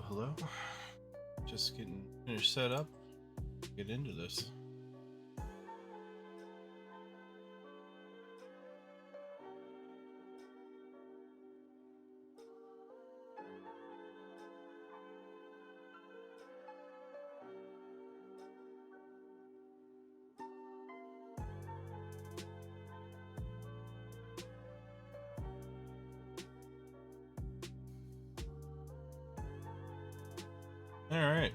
Hello. Just getting finished set up. Get into this. Alright.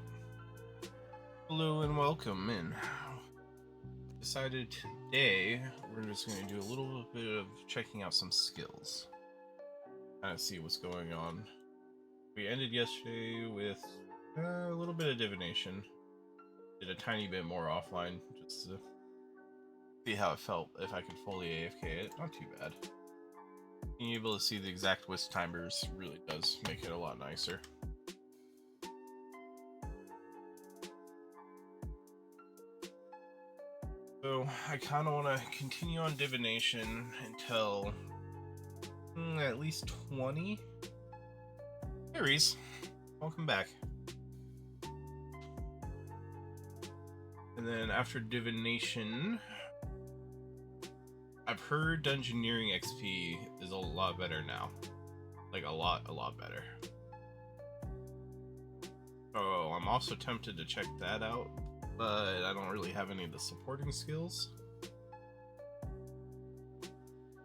Hello and welcome in. Decided today we're just going to do a little bit of checking out some skills. Kind of see what's going on. We ended yesterday with a little bit of divination. Did a tiny bit more offline just to see how it felt if I could fully AFK it. Not too bad. Being able to see the exact wisp timers really does make it a lot nicer. So I kind of want to continue on divination until at least 20. Hey Reese, welcome back. And then after divination, I've heard Dungeoneering XP is a lot better now. Like a lot better. Oh, I'm also tempted to check that out, but I don't really have any of the supporting skills.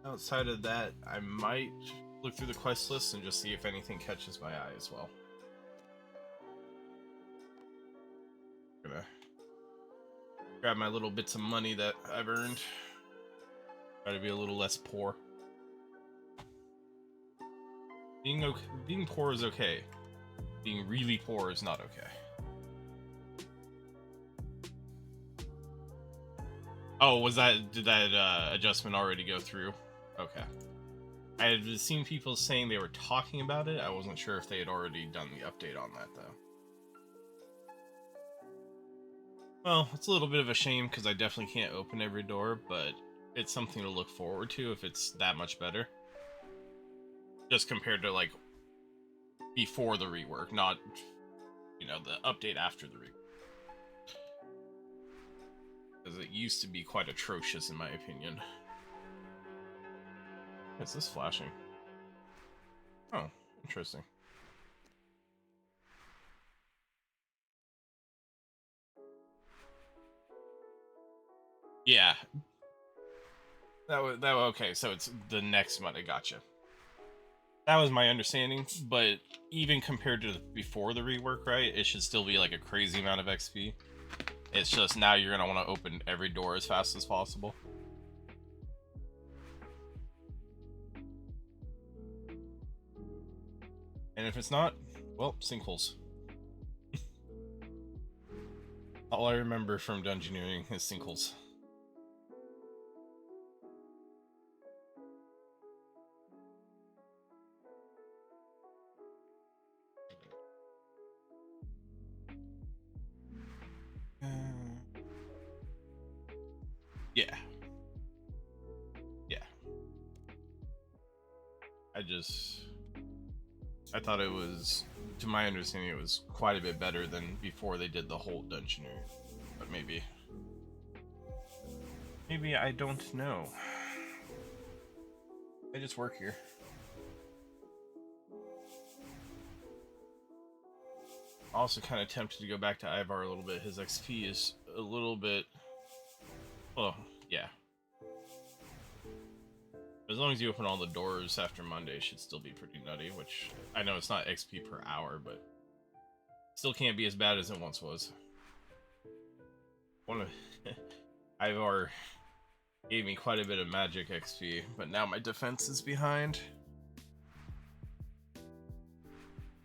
Outside of that, I might look through the quest list and just see if anything catches my eye as well. I'm gonna grab my little bits of money that I've earned. Try to be a little less poor. Being poor is okay. Being really poor is not okay. Oh, did that adjustment already go through? Okay. I had seen people saying they were talking about it. I wasn't sure if they had already done the update on that, though. Well, it's a little bit of a shame because I definitely can't open every door, but it's something to look forward to if it's that much better. Just compared to, like, before the rework, not, the update after the rework. Because it used to be quite atrocious, in my opinion. What's this flashing? Oh, interesting. Yeah. Okay, so it's the next month. I gotcha. That was my understanding, but even compared to before the rework, right, it should still be like a crazy amount of XP. It's just now you're going to want to open every door as fast as possible. And if it's not, well, sinkholes. All I remember from Dungeoneering is sinkholes. Yeah. I thought it was, to my understanding, it was quite a bit better than before they did the whole Dungeoneering. But maybe I don't know. I just work here. Also kind of tempted to go back to IVAR a little bit. His XP is a little bit... Well, yeah. As long as you open all the doors after Monday, it should still be pretty nutty, which I know it's not XP per hour, but still can't be as bad as it once was. IVAR gave me quite a bit of magic XP, but now my defense is behind.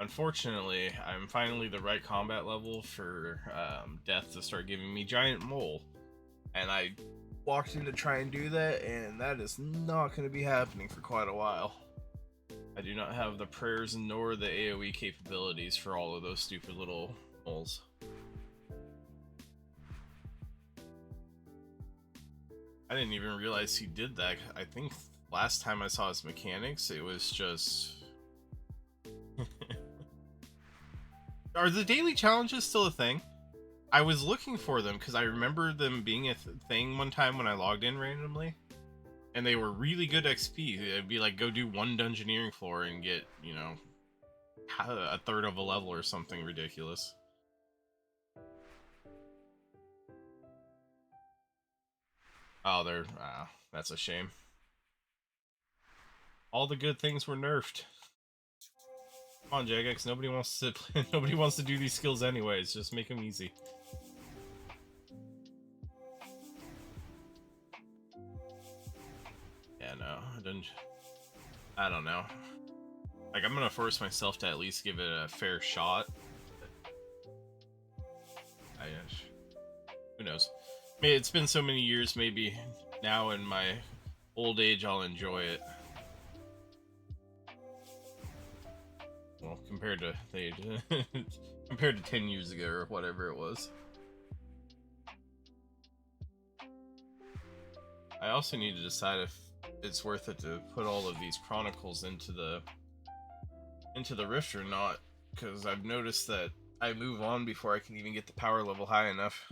Unfortunately, I'm finally the right combat level for Death to start giving me Giant Mole, and I walked in to try and do that, and that is not going to be happening for quite a while. I do not have the prayers nor the AoE capabilities for all of those stupid little moles. I didn't even realize he did that. I think last time I saw his mechanics, it was just... Are the daily challenges still a thing? I was looking for them because I remember them being a thing one time when I logged in randomly, and they were really good XP. It'd be like, go do one dungeoneering floor and get, you know, a third of a level or something ridiculous. Oh, they're that's a shame. All the good things were nerfed. Come on, Jagex. Nobody wants to nobody wants to do these skills anyways. Just make them easy. Yeah, no, I don't know. Like, I'm gonna force myself to at least give it a fair shot. Who knows? Maybe it's been so many years. Maybe now in my old age, I'll enjoy it. Well, compared to compared to 10 years ago or whatever it was. I also need to decide if it's worth it to put all of these chronicles into the rift or not, because I've noticed that I move on before I can even get the power level high enough.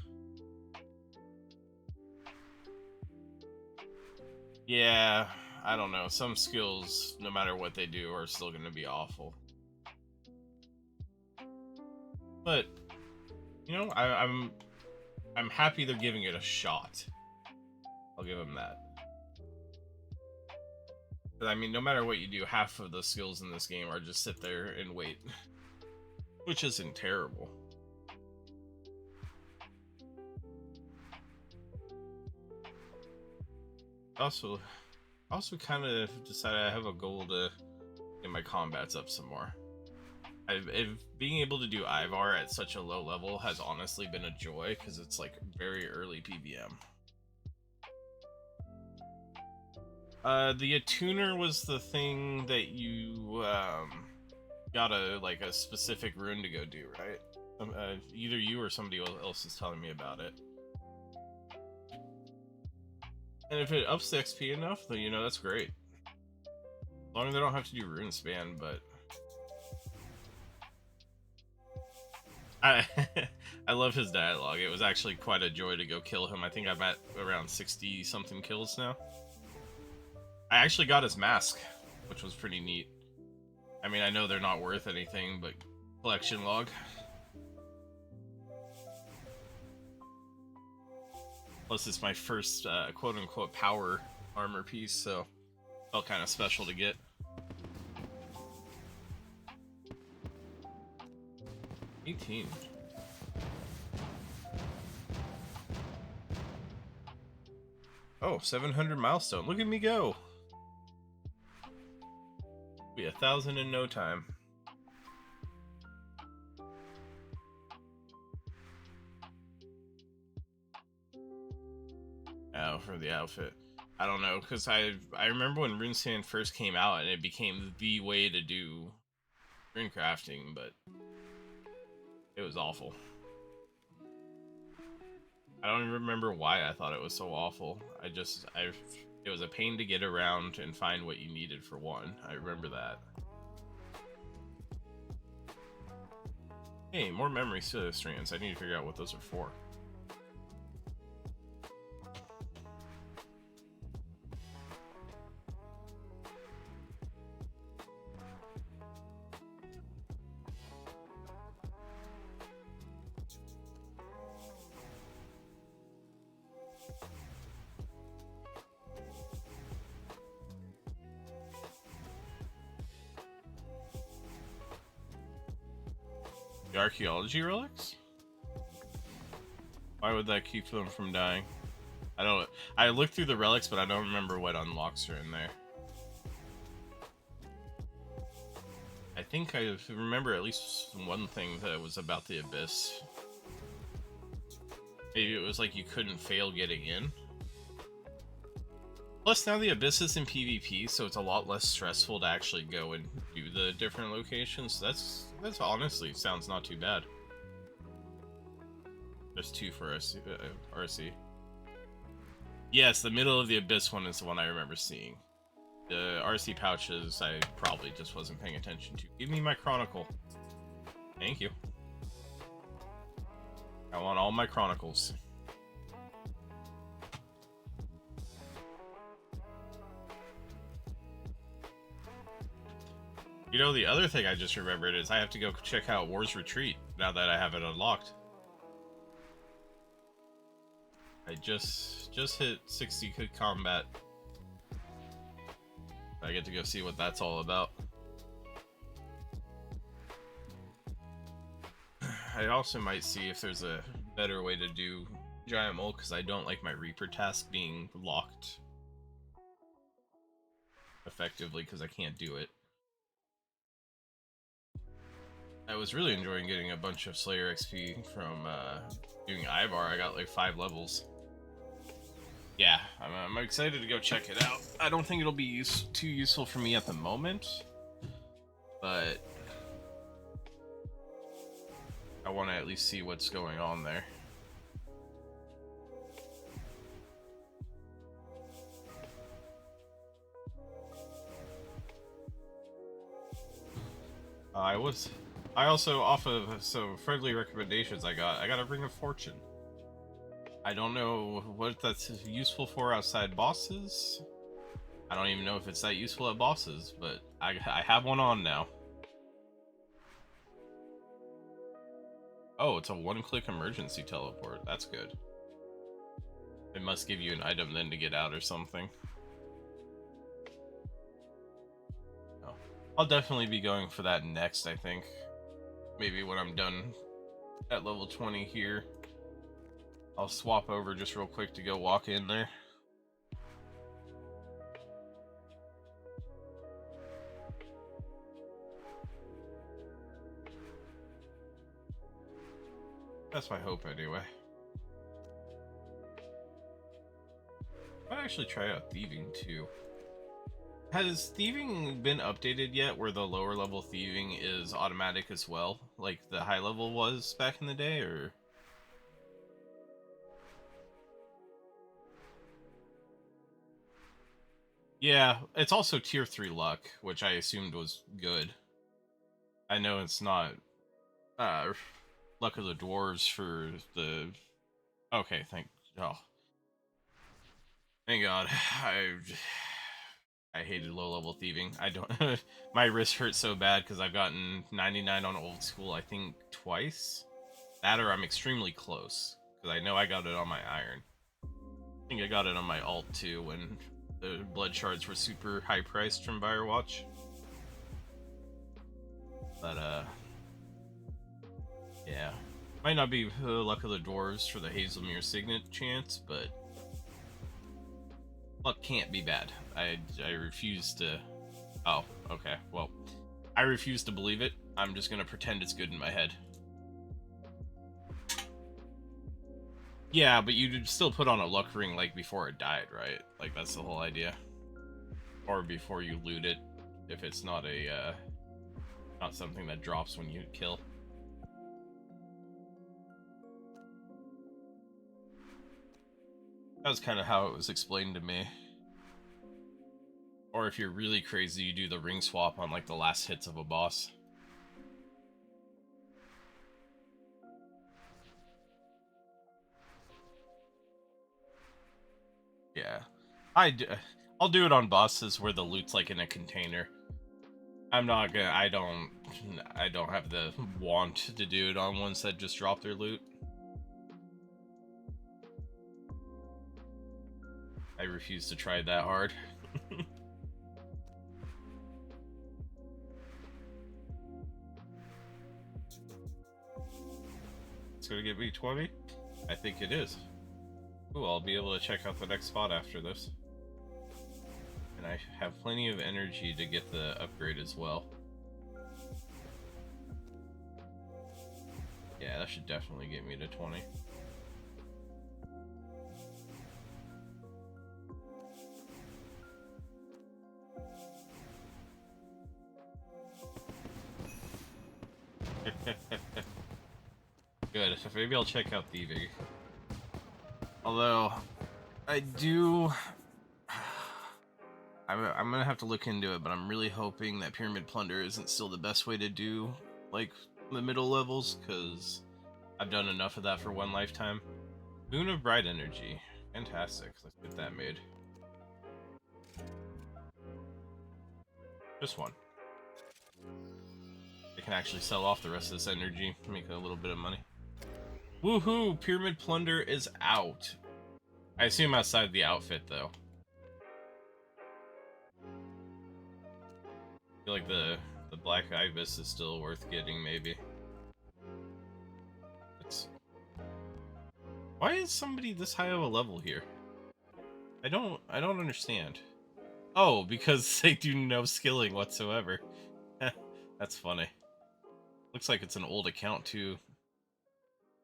Yeah, I don't know. Some skills, no matter what they do, are still going to be awful. But you know, I'm happy they're giving it a shot. I'll give them that. But I mean, no matter what you do, half of the skills in this game are just sit there and wait, which isn't terrible. Also kind of decided I have a goal to get my combats up some more. Being able to do IVAR at such a low level has honestly been a joy, because it's like very early PVM. The attuner was the thing that you got a specific rune to go do, right? Either you or somebody else is telling me about it. And if it ups the XP enough, then, you know, that's great. As long as they don't have to do rune span, but I love his dialogue. It was actually quite a joy to go kill him. I think I'm at around 60 something kills now. I actually got his mask, which was pretty neat. I mean, I know they're not worth anything, but collection log. Plus, it's my first quote-unquote power armor piece, so felt kind of special to get. 18. Oh, 700 milestone. Look at me go. Be 1,000 in no time. Oh, for the outfit. I don't know, because I remember when Runescape first came out and it became the way to do rune crafting, but it was awful. I don't even remember why I thought it was so awful. It was a pain to get around and find what you needed for one. I remember that. Hey, more memory strands. I need to figure out what those are for. The archaeology relics? Why would that keep them from dying? I looked through the relics, but I don't remember what unlocks are in there. I think I remember at least one thing that was about the abyss. Maybe it was like you couldn't fail getting in. Plus, now the abyss is in PvP, so it's a lot less stressful to actually go and do the different locations. That's honestly sounds not too bad. There's two for RC. Yes, the middle of the abyss one is the one I remember seeing. The RC pouches I probably just wasn't paying attention to. Give me my chronicle. Thank you. I want all my chronicles. You know, the other thing I just remembered is I have to go check out War's Retreat now that I have it unlocked. I just hit 60 combat. I get to go see what that's all about. I also might see if there's a better way to do Giant Mole, because I don't like my Reaper task being locked effectively because I can't do it. I was really enjoying getting a bunch of Slayer XP from doing IVAR. I got like 5 levels. Yeah, I'm excited to go check it out. I don't think it'll be too useful for me at the moment, but I want to at least see what's going on there. I also, off of some friendly recommendations I got a Ring of Fortune. I don't know what that's useful for outside bosses. I don't even know if it's that useful at bosses, but I have one on now. Oh, it's a one-click emergency teleport. That's good. It must give you an item then to get out or something. Oh. I'll definitely be going for that next, I think. Maybe when I'm done at level 20 here. I'll swap over just real quick to go walk in there. That's my hope anyway. I might actually try out thieving too. Has thieving been updated yet where the lower level thieving is automatic as well, like the high level was back in the day, or? Yeah, it's also tier 3 luck, which I assumed was good. I know it's not luck of the dwarves for the... Okay, thank God. I hated low level thieving. I don't my wrist hurts so bad because I've gotten 99 on old school I think twice. That or I'm extremely close because I know I got it on my iron. I think I got it on my alt too when the blood shards were super high priced from Firewatch. But yeah, might not be luck of the dwarves for the Hazelmere Signet chance, but luck can't be bad. I refuse to... Oh, okay. Well, I refuse to believe it. I'm just gonna pretend it's good in my head. Yeah, but you'd still put on a luck ring, like, before it died, right? Like, that's the whole idea. Or before you loot it, if it's not a, not something that drops when you kill. That was kind of how it was explained to me. Or if you're really crazy, you do the ring swap on, like, the last hits of a boss. Yeah. I'll do it on bosses where the loot's, like, in a container. I'm not gonna... I don't have the want to do it on ones that just drop their loot. I refuse to try that hard. It's gonna give me 20? I think it is. Ooh, I'll be able to check out the next spot after this. And I have plenty of energy to get the upgrade as well. Yeah, that should definitely get me to 20. Good, so maybe I'll check out thieving. Although, I do... I'm gonna have to look into it, but I'm really hoping that Pyramid Plunder isn't still the best way to do, like, the middle levels, because I've done enough of that for one lifetime. Boon of Bright Energy. Fantastic. Let's get that made. Just one. I can actually sell off the rest of this energy, make a little bit of money. Woohoo! Pyramid Plunder is out. I assume outside the outfit, though. I feel like the Black Ibis is still worth getting, maybe. Why is somebody this high of a level here? I don't understand. Oh, because they do no skilling whatsoever. That's funny. Looks like it's an old account too.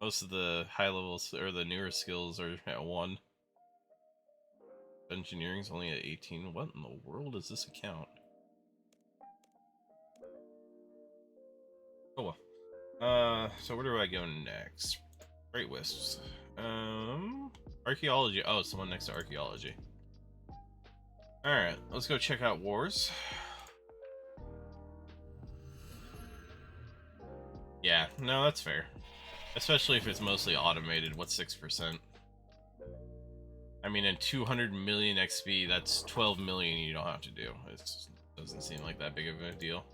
Most of the high levels or the newer skills are at 1. Engineering's only at 18. What in the world is this account? Oh well. So where do I go next? Great Wisps. Archaeology. Oh, it's the one next to archaeology. Alright, let's go check out wars. Yeah, no, that's fair. Especially if it's mostly automated. What's 6%? I mean, in 200 million XP, that's 12 million you don't have to do. It doesn't seem like that big of a deal.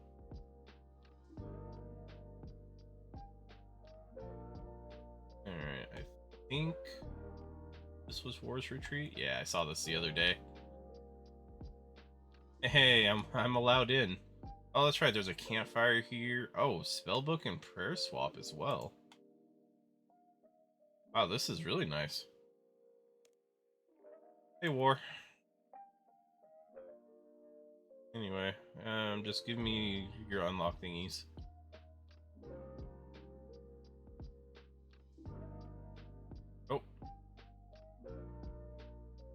Alright, I think this was War's Retreat? Yeah, I saw this the other day. Hey, I'm allowed in. Oh, that's right, there's a campfire here. Oh, spellbook and prayer swap as well. Wow, this is really nice. Hey, War. Anyway, just give me your unlock thingies. Oh.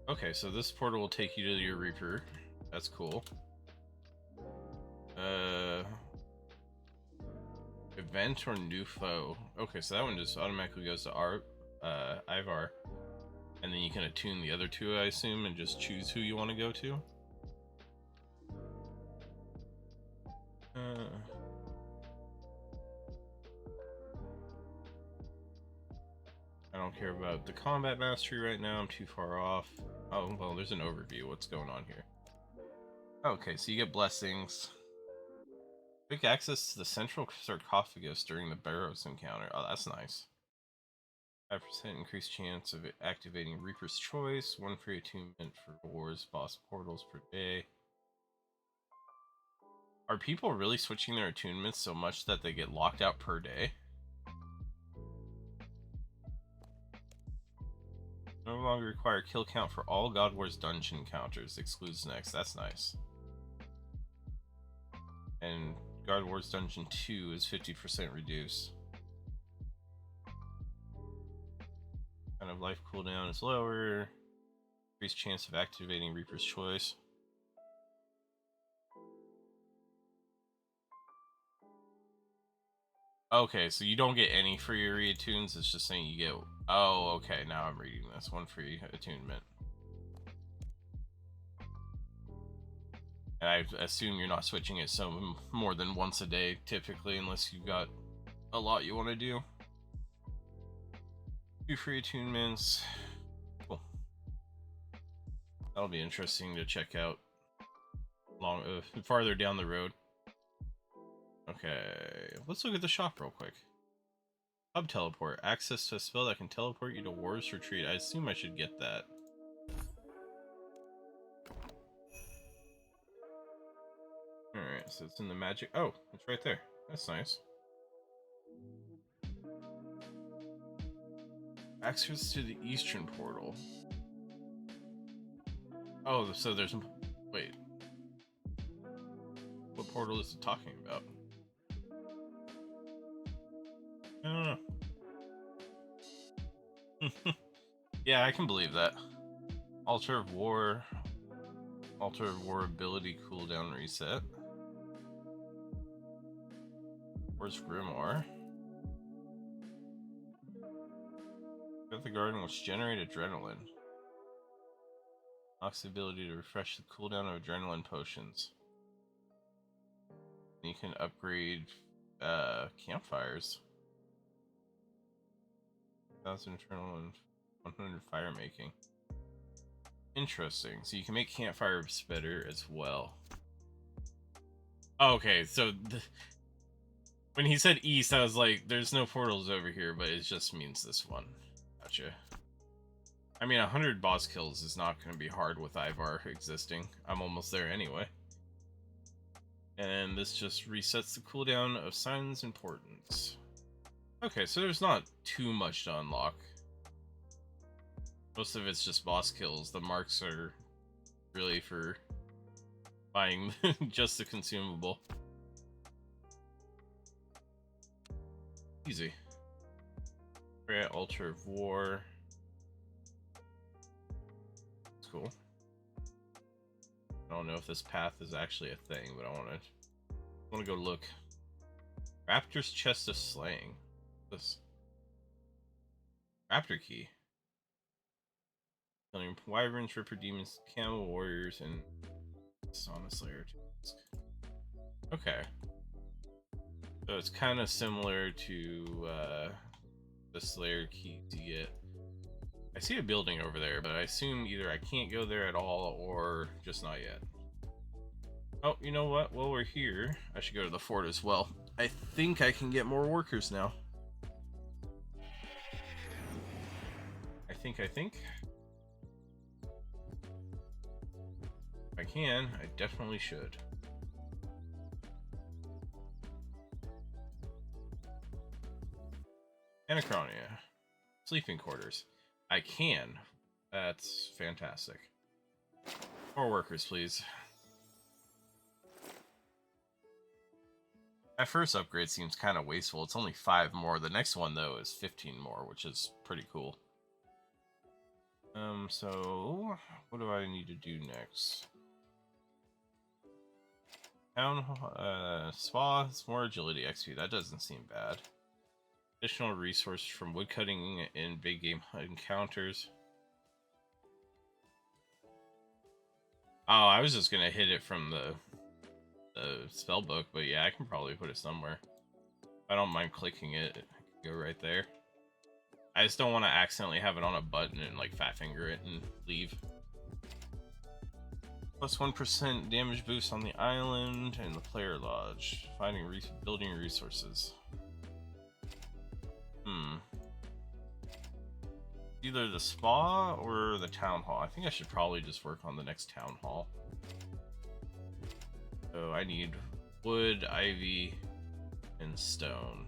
Okay, so this portal will take you to your Reaper. That's cool. Event or new foe. Okay, so that one just automatically goes to IVAR. And then you can attune the other two, I assume, and just choose who you want to go to. I don't care about the combat mastery right now. I'm too far off. Oh, well, there's an overview. What's going on here? Okay, so you get blessings. Quick access to the central sarcophagus during the Barrows encounter. Oh, that's nice. 5% increased chance of activating Reaper's Choice. 1 free attunement for wars boss portals per day. Are people really switching their attunements so much that they get locked out per day? No longer require kill count for all God Wars dungeon encounters. Excludes next. That's nice. And God Wars Dungeon 2 is 50% reduced. Kind of life cooldown is lower. Increased chance of activating Reaper's Choice. Okay, so you don't get any free reattunes, it's just saying you get... Oh, okay, now I'm reading this. 1 free attunement. And I assume you're not switching it so more than once a day, typically, unless you've got a lot you want to do. 2 free attunements. Cool. That'll be interesting to check out farther down the road. Okay, let's look at the shop real quick. Hub teleport. Access to a spell that can teleport you to War's Retreat. I assume I should get that. Alright, so it's in the magic... Oh, it's right there. That's nice. Access to the eastern portal. Oh, so there's... Wait. What portal is it talking about? I don't know. Yeah, I can believe that. Altar of War ability cooldown reset. Where's Grimoire? Got the garden which generate adrenaline. Unlocks the ability to refresh the cooldown of adrenaline potions. You can upgrade campfires. 1,000 internal and 100 fire making. Interesting. So you can make campfires better as well. Okay, so when he said east, I was like, there's no portals over here, but it just means this one. Gotcha. I mean, 100 boss kills is not going to be hard with IVAR existing. I'm almost there anyway. And this just resets the cooldown of Signs Importance. Okay, so there's not too much to unlock. Most of it's just boss kills. The marks are really for buying just the consumable. Easy. Great Altar of War. It's cool. I don't know if this path is actually a thing, but I want to go look. Raptor's Chest of Slaying. This Raptor Key. Killing wyverns, ripper demons, camel warriors, and Sauna Slayer. Okay. So it's kind of similar to the Slayer Key to get. I see a building over there, but I assume either I can't go there at all or just not yet. Oh, you know what? While we're here, I should go to the fort as well. I think I can get more workers now. I think. If I can, I definitely should. Anachronia. Sleeping quarters. I can. That's fantastic. More workers, please. That first upgrade seems kind of wasteful. It's only 5 more. The next one, though, is 15 more, which is pretty cool. So what do I need to do next? Town spa, it's more agility XP. That doesn't seem bad. Additional resources from woodcutting in big game encounters. Oh, I was just gonna hit it from the spell book, but yeah, I can probably put it somewhere. I don't mind clicking it. It can go right there. I just don't want to accidentally have it on a button and like fat finger it and leave. Plus 1% damage boost on the island and the player lodge. Finding building resources. Either the spa or the town hall. I think I should probably just work on the next town hall. So I need wood, ivy, and stone.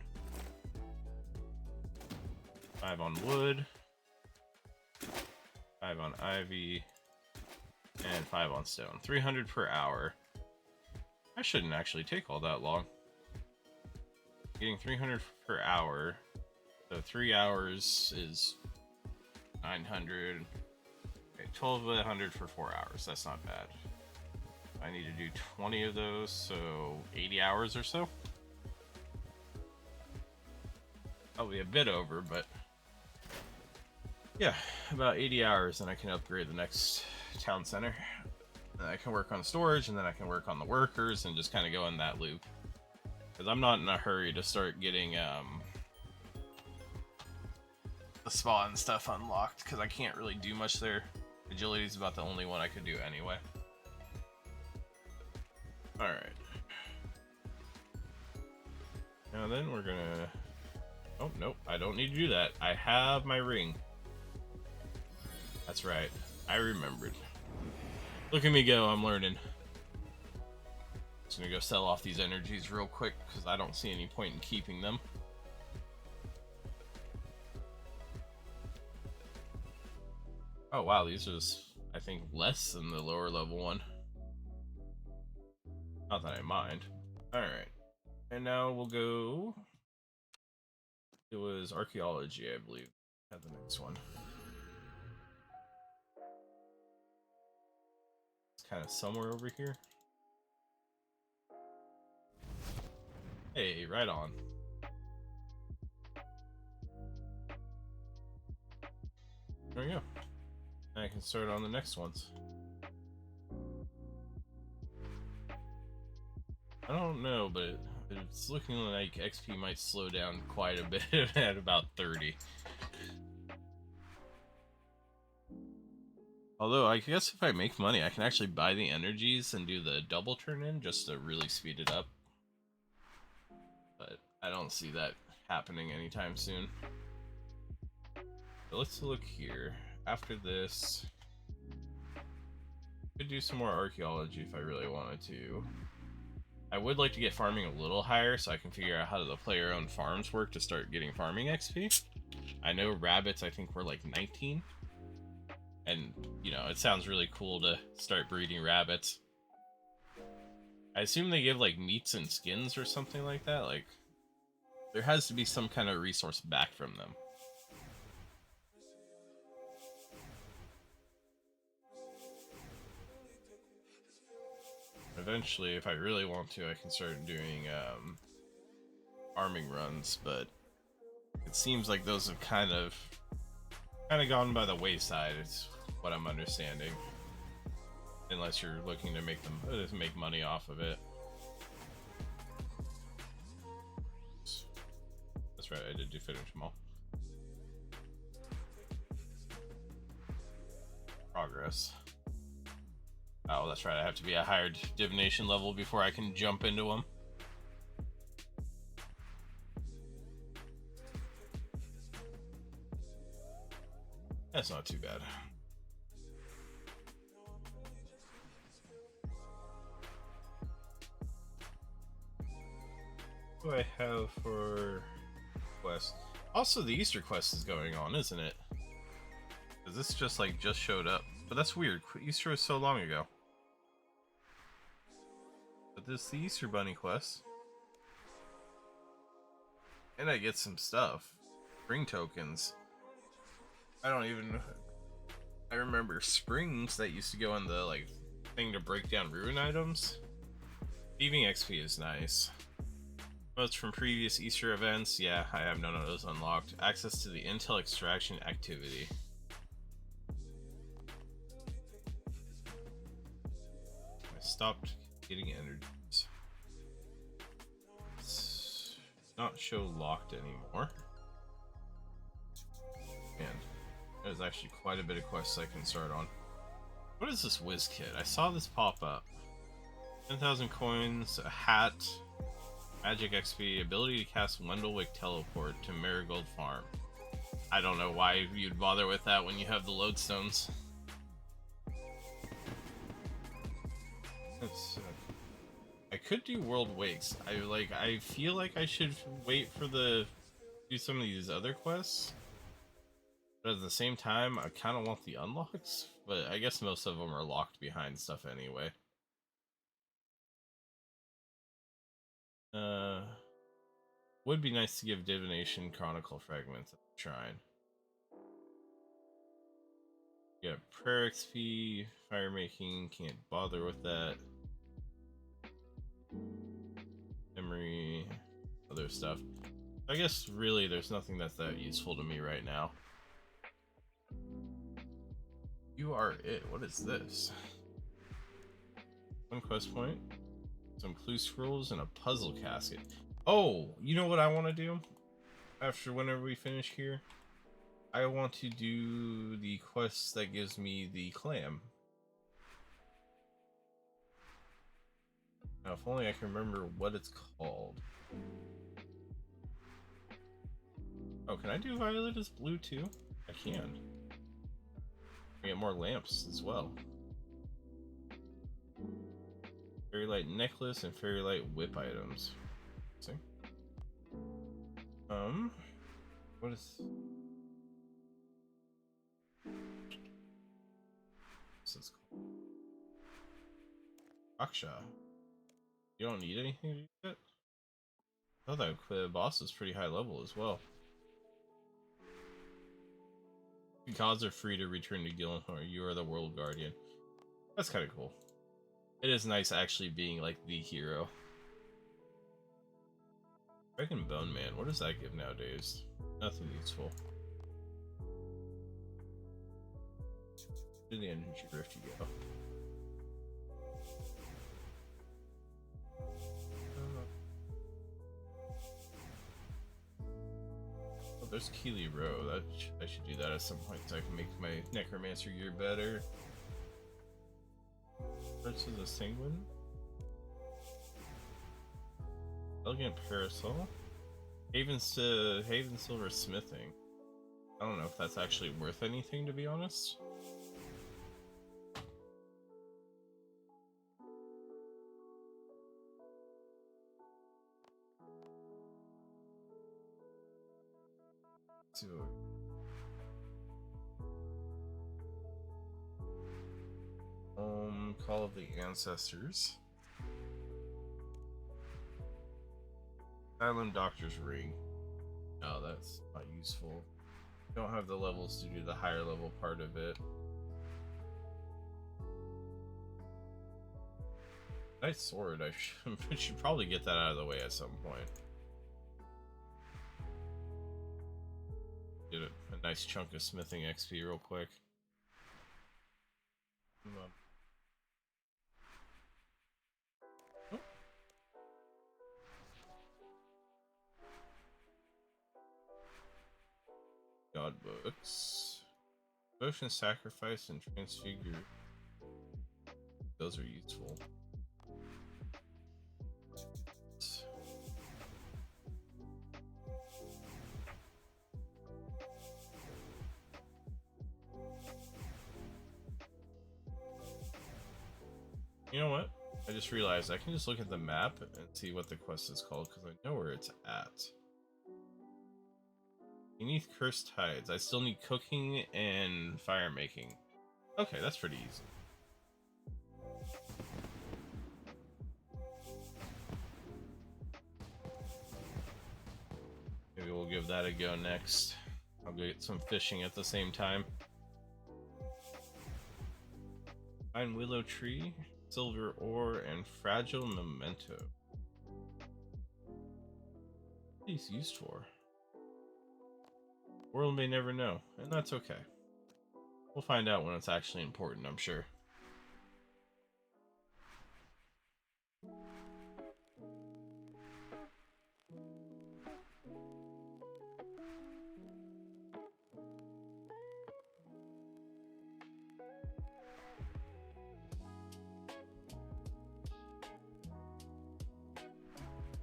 5 on wood, 5 on ivy, and 5 on stone. 300 per hour. That shouldn't actually take all that long. Getting 300 per hour. So 3 hours is 900. Okay, 1200 for 4 hours. That's not bad. I need to do 20 of those, so 80 hours or so. Probably a bit over, but yeah, about 80 hours, and I can upgrade the next town center. And I can work on storage, and then I can work on the workers, and just kind of go in that loop. Because I'm not in a hurry to start getting the spa and stuff unlocked, because I can't really do much there. Agility is about the only one I could do anyway. Alright. Now then, we're gonna... Oh, nope, I don't need to do that. I have my ring. That's right. I remembered. Look at me go, I'm learning. Just gonna go sell off these energies real quick, because I don't see any point in keeping them. Oh wow, these are just, I think, less than the lower level one. Not that I mind. Alright. And now we'll go... It was archaeology, I believe. Had the next one. It's kind of somewhere over here. Hey, right on. There we go. And I can start on the next ones. I don't know, but it's looking like XP might slow down quite a bit at about 30. Although, I guess if I make money, I can actually buy the energies and do the double turn in just to really speed it up. But I don't see that happening anytime soon. So let's look here. After this, I could do some more archaeology if I really wanted to. I would like to get farming a little higher so I can figure out how the player-owned farms work to start getting farming XP. I know rabbits, I think, were like 19. And, you know, it sounds really cool to start breeding rabbits. I assume they give, like, meats and skins or something like that. Like, there has to be some kind of resource back from them. Eventually, if I really want to, I can start doing, farming runs, but it seems like those have kind of gone by the wayside, is what I'm understanding. Unless you're looking to make money off of it. That's right, I did finish them all. Progress. Oh, that's right, I have to be a higher divination level before I can jump into them. That's not too bad. What do I have for quest? Also, the Easter quest is going on, isn't it? Because this just showed up. But that's weird. Easter was so long ago. But this is the Easter Bunny quest. And I get some stuff. Spring tokens. I don't even... I remember springs that used to go in the, like, thing to break down ruin items. Thieving XP is nice. Modes from previous Easter events. Yeah, I have none of those unlocked. Access to the intel extraction activity. I stopped getting energies. It's not show locked anymore. Man, there's actually quite a bit of quests I can start on. What is this whiz kit? I saw this pop up. 10,000 coins, a hat, magic XP, ability to cast Wendellwick teleport to Marigold Farm. I don't know why you'd bother with that when you have the lodestones. I could do World Wakes. I feel like I should wait for do some of these other quests. But at the same time, I kind of want the unlocks. But I guess most of them are locked behind stuff anyway. Would be nice to give Divination Chronicle Fragments at the Shrine. Yeah, Prayer XP, Fire Making, can't bother with that. Memory, other stuff. I guess really there's nothing that's that useful to me right now. You are it. What is this? One quest point, some clue scrolls, and a puzzle casket. Oh, you know what I want to do? After whenever we finish here, I want to do the quest that gives me the clam. Now, if only I can remember what it's called. Oh, can I do violet as blue too? I can. I get more lamps as well. Fairylight necklace and fairylight whip items. See? What is this called? Aksha. You don't need anything to do that? I thought that boss is pretty high level as well. Gods are free to return to Gillenhor. You are the world guardian. That's kind of cool. It is nice actually being like the hero. Dragon Bone Man, what does that give nowadays? Nothing useful. Where did the energy rift you go? Oh, there's Keely Row. I should do that at some point so I can make my necromancer gear better. Parts of the Sanguine. Elegant Parasol. Haven Silver Smithing. I don't know if that's actually worth anything, to be honest. Let's see what Call of the Ancestors. Island Doctor's Ring. No, that's not useful. Don't have the levels to do the higher level part of it. Nice sword. I should probably get that out of the way at some point. Get a nice chunk of smithing XP real quick. God books. Devotion, sacrifice, and transfigure. Those are useful. You know what? I just realized I can just look at the map and see what the quest is called because I know where it's at. Beneath Cursed Tides. I still need cooking and fire making. Okay, that's pretty easy. Maybe we'll give that a go next. I'll go get some fishing at the same time. Fine willow tree, silver ore, and fragile memento. What are these used for? World may never know, and that's okay. We'll find out when it's actually important, I'm sure.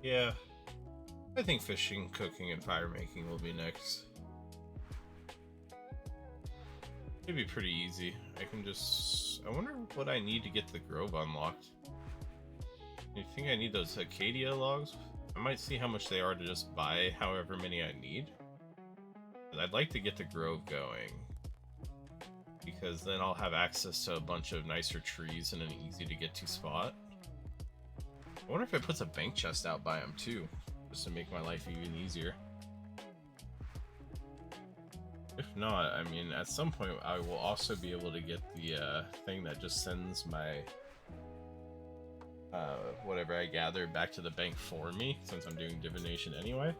Yeah, I think fishing, cooking, and fire making will be next. It'd be pretty easy. I wonder what I need to get the grove unlocked. You think I need those Acacia logs? I might see how much they are to just buy however many I need. But I'd like to get the grove going, because then I'll have access to a bunch of nicer trees in an easy to get to spot. I wonder if it puts a bank chest out by them too, just to make my life even easier. If not, I mean, at some point I will also be able to get the thing that just sends my whatever I gather back to the bank for me, since I'm doing divination anyway.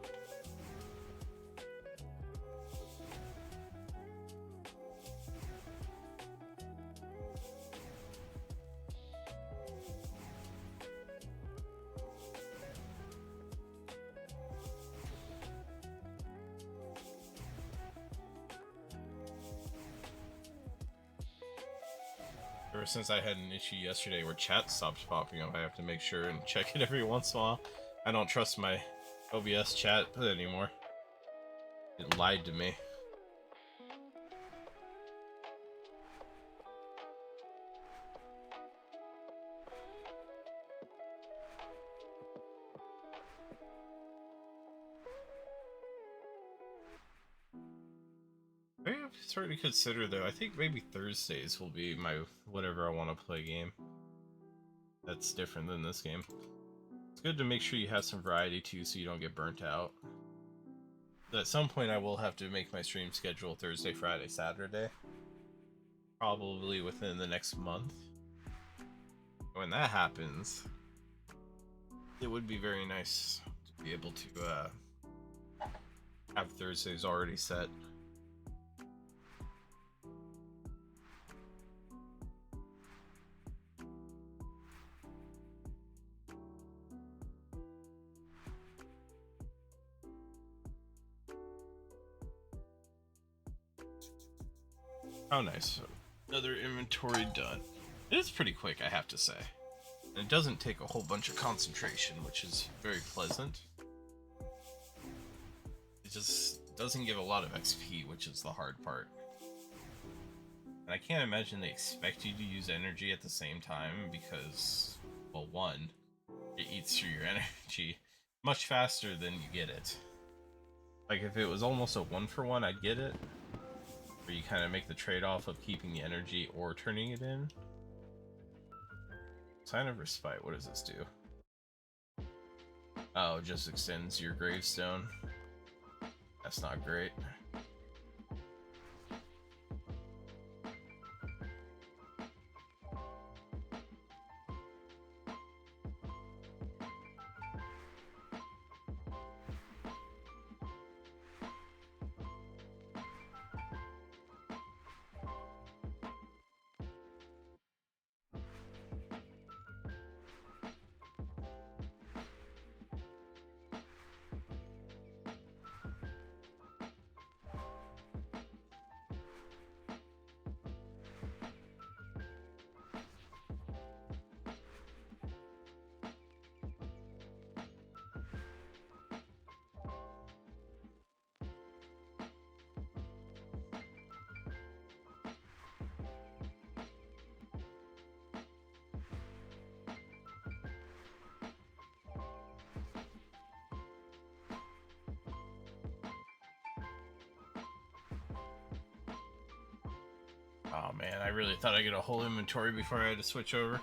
Ever since I had an issue yesterday where chat stopped popping up, I have to make sure and check it every once in a while. I don't trust my OBS chat anymore. It lied to me. Maybe I'm starting to consider, though, I think maybe Thursdays will be my whatever I want to play game. That's different than this game. It's good to make sure you have some variety too, so you don't get burnt out. But at some point I will have to make my stream schedule Thursday, Friday, Saturday. Probably within the next month. When that happens, it would be very nice to be able to have Thursdays already set. Oh, nice. Another inventory done. It is pretty quick, I have to say. And it doesn't take a whole bunch of concentration, which is very pleasant. It just doesn't give a lot of XP, which is the hard part. And I can't imagine they expect you to use energy at the same time because, well, one, it eats through your energy much faster than you get it. Like, if it was almost a 1-for-1, I'd get it. Where you kind of make the trade-off of keeping the energy or turning it in. Sign of Respite, what does this do? Oh, it just extends your gravestone. That's not great. Oh man, I really thought I'd get a whole inventory before I had to switch over.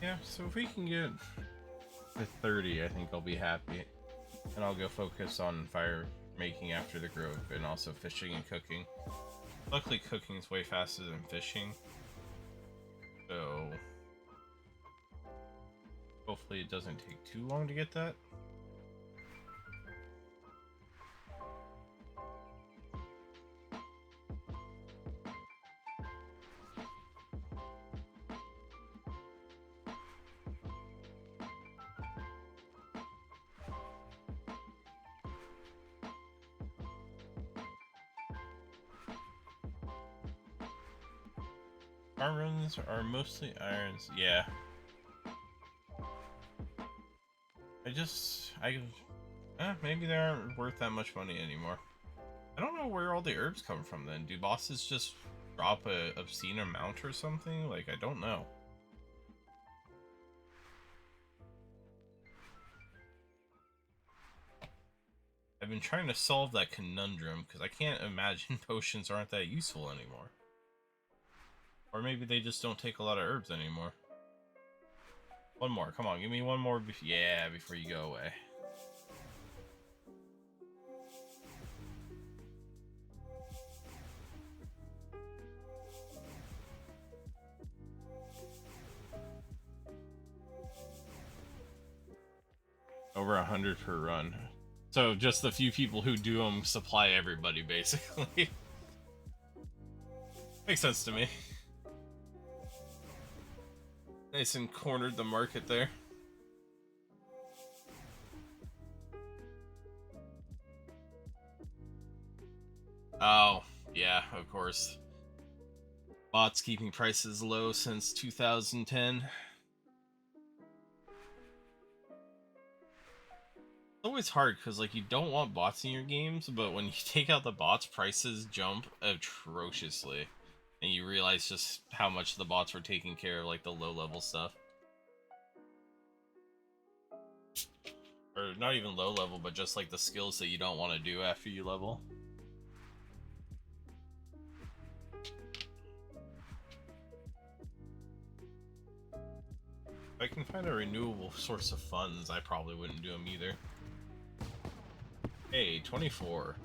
Yeah, so if we can get to 30, I think I'll be happy. And I'll go focus on fire making after the grove and also fishing and cooking. Luckily, cooking is way faster than fishing. So hopefully it doesn't take too long to get that. Our runs are mostly irons, yeah. Maybe they aren't worth that much money anymore. I don't know where all the herbs come from then. Do bosses just drop a obscene amount or something? Like, I don't know. I've been trying to solve that conundrum because I can't imagine potions aren't that useful anymore. Or maybe they just don't take a lot of herbs anymore. One more, come on, give me one more. Yeah, before you go away. Over 100 per run. So just the few people who do them supply everybody, basically. Makes sense to me. Nice and cornered the market there. Oh, yeah, of course. Bots keeping prices low since 2010. It's always hard because, like, you don't want bots in your games, but when you take out the bots, prices jump atrociously. And you realize just how much the bots were taking care of, like, the low-level stuff. Or not even low-level, but just, like, the skills that you don't want to do after you level. If I can find a renewable source of funds, I probably wouldn't do them either. Hey, 24.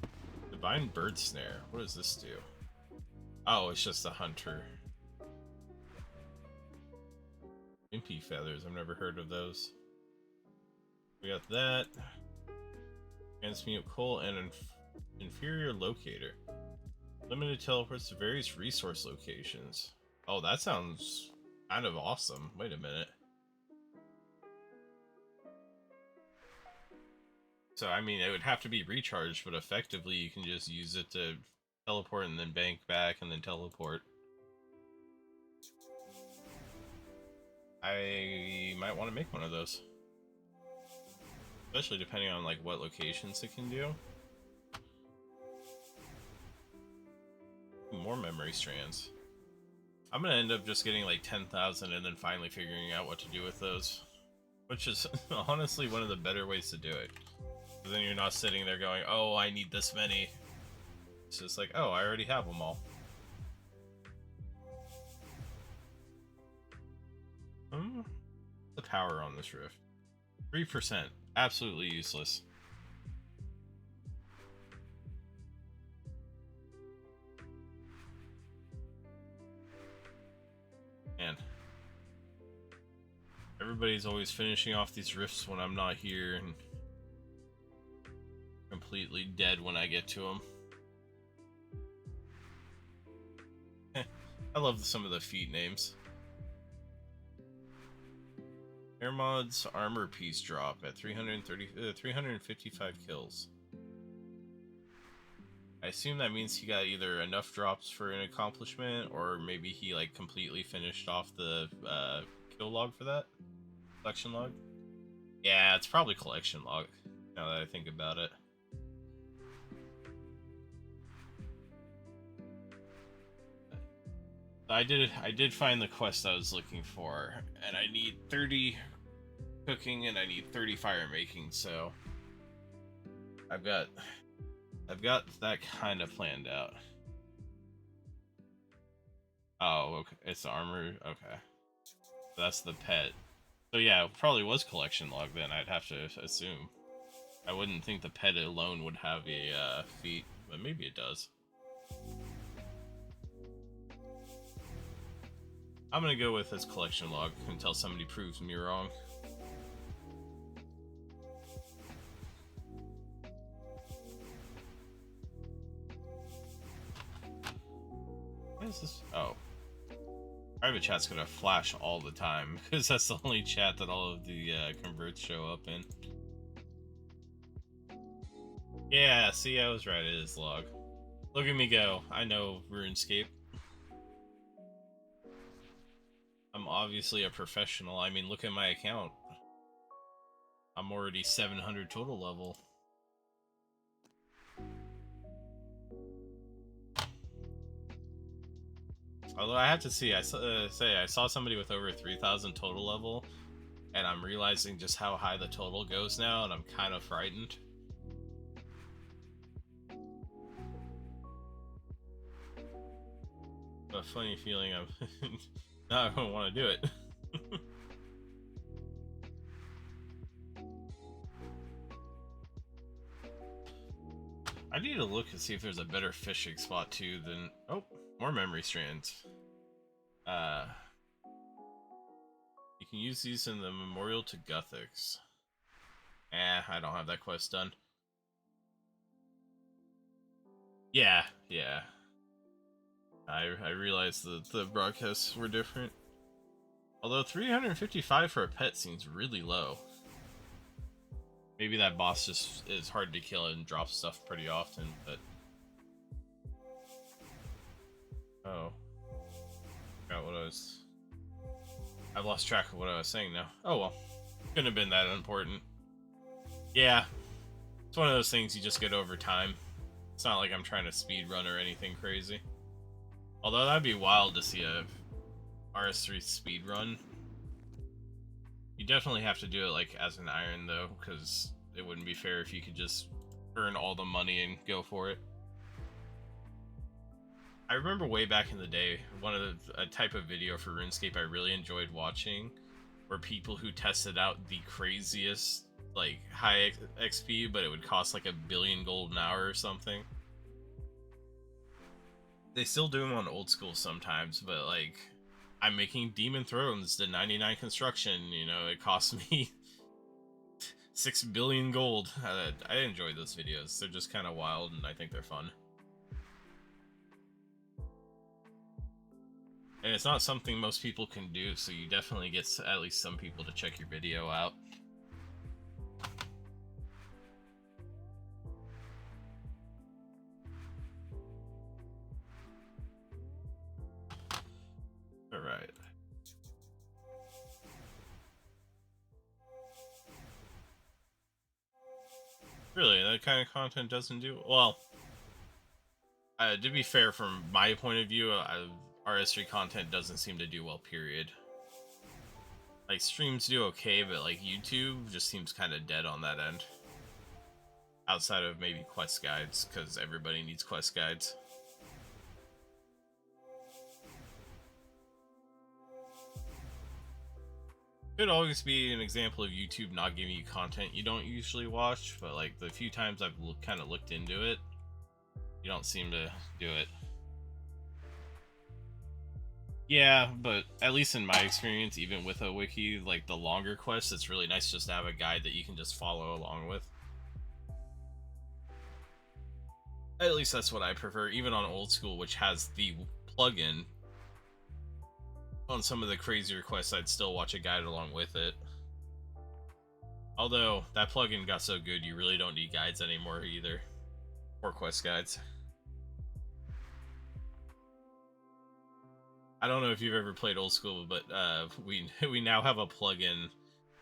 Divine Bird Snare. What does this do? Oh, it's just a hunter. Impy feathers, I've never heard of those. We got that. Transmute coal and inferior locator. Limited teleports to various resource locations. Oh, that sounds kind of awesome. Wait a minute. So, I mean, it would have to be recharged, but effectively you can just use it to teleport and then bank back and then teleport. I might want to make one of those. Especially depending on, like, what locations it can do. More memory strands. I'm gonna end up just getting like 10,000 and then finally figuring out what to do with those. Which is honestly one of the better ways to do it. Because then you're not sitting there going, oh, I need this many. It's just like, oh, I already have them all. The power on this rift. 3%. Absolutely useless. Man. Everybody's always finishing off these rifts when I'm not here and completely dead when I get to them. I love some of the feat names. Air Mod's armor piece drop at 355 kills. I assume that means he got either enough drops for an accomplishment, or maybe he like completely finished off the kill log for that? Collection log? Yeah, it's probably collection log, now that I think about it. I did find the quest I was looking for, and I need 30 cooking and I need 30 fire making, so I've got that kind of planned out. Oh, okay. It's the armor. Okay. That's the pet. So yeah, it probably was collection log then, I'd have to assume. I wouldn't think the pet alone would have a feat, but maybe it does. I'm gonna go with this collection log until somebody proves me wrong. What is this? Oh. Private chat's gonna flash all the time, because that's the only chat that all of the converts show up in. Yeah, see, I was right, it is log. Look at me go, I know Runescape. I'm obviously a professional. I mean, look at my account. I'm already 700 total level. Although I have to say I saw somebody with over 3,000 total level, and I'm realizing just how high the total goes now, and I'm kind of frightened. A funny feeling I'm not gonna want to do it. I need to look and see if there's a better fishing spot too than... Oh, more memory strands. You can use these in the Memorial to Gothics. I don't have that quest done. Yeah. I realized that the broadcasts were different. Although 355 for a pet seems really low. Maybe that boss just is hard to kill and drops stuff pretty often, but... Oh. Forgot what I was... I've lost track of what I was saying now. Oh well. Couldn't have been that important. Yeah. It's one of those things you just get over time. It's not like I'm trying to speedrun or anything crazy. Although that'd be wild to see a RS3 speedrun. You definitely have to do it like as an iron though, because it wouldn't be fair if you could just earn all the money and go for it. I remember way back in the day, a type of video for RuneScape I really enjoyed watching were people who tested out the craziest, like, high XP, but it would cost like 1 billion gold an hour or something. They still do them on old school sometimes, but like, I'm making Demon Thrones, the 99 construction. You know, it cost me 6 billion gold. I enjoy those videos. They're just kind of wild, and I think they're fun. And it's not something most people can do, so you definitely get at least some people to check your video out. Alright. Really, that kind of content doesn't do well. To be fair, from my point of view, RS3 content doesn't seem to do well, period. Like, streams do okay, but like YouTube just seems kind of dead on that end. Outside of maybe quest guides, because everybody needs quest guides. Could always be an example of YouTube not giving you content you don't usually watch, but like the few times I've kind of looked into it, you don't seem to do it. Yeah, but at least in my experience, even with a wiki, like the longer quests, it's really nice just to have a guide that you can just follow along with. At least that's what I prefer, even on old school, which has the plugin. On some of the crazier quests, I'd still watch a guide along with it. Although, that plugin got so good, you really don't need guides anymore either. Or quest guides. I don't know if you've ever played old school, but we now have a plugin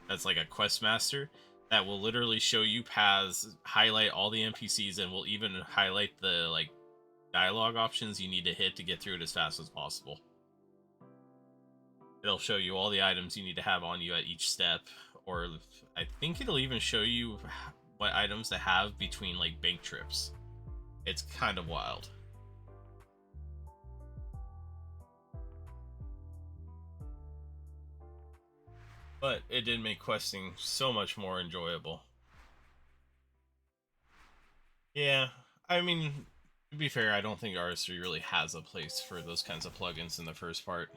that's like a quest master that will literally show you paths, highlight all the NPCs, and will even highlight the like dialogue options you need to hit to get through it as fast as possible. It'll show you all the items you need to have on you at each step, or I think it'll even show you what items to have between like bank trips. It's kind of wild. But it did make questing so much more enjoyable. Yeah, I mean, to be fair, I don't think RS3 really has a place for those kinds of plugins in the first part.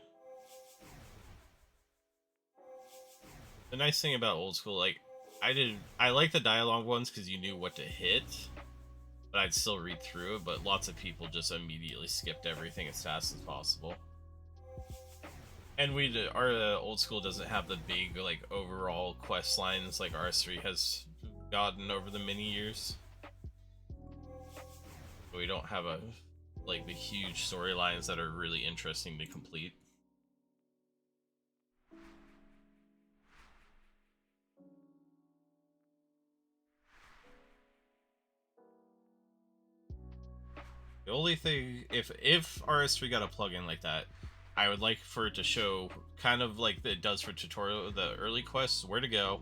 The nice thing about old school, like, I like the dialogue ones because you knew what to hit, but I'd still read through it, but lots of people just immediately skipped everything as fast as possible. And our old school doesn't have the big, like, overall quest lines like RS3 has gotten over the many years. We don't have like the huge storylines that are really interesting to complete. The only thing, if RS3 got a plugin like that, I would like for it to show, kind of like it does for tutorial, the early quests, where to go,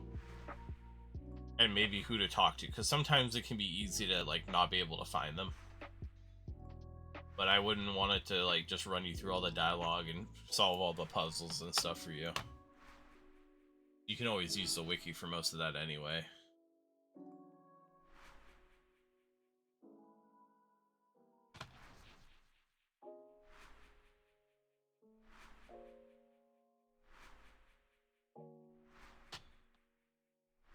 and maybe who to talk to, because sometimes it can be easy to like not be able to find them. But I wouldn't want it to like just run you through all the dialogue and solve all the puzzles and stuff for you. You can always use the wiki for most of that anyway.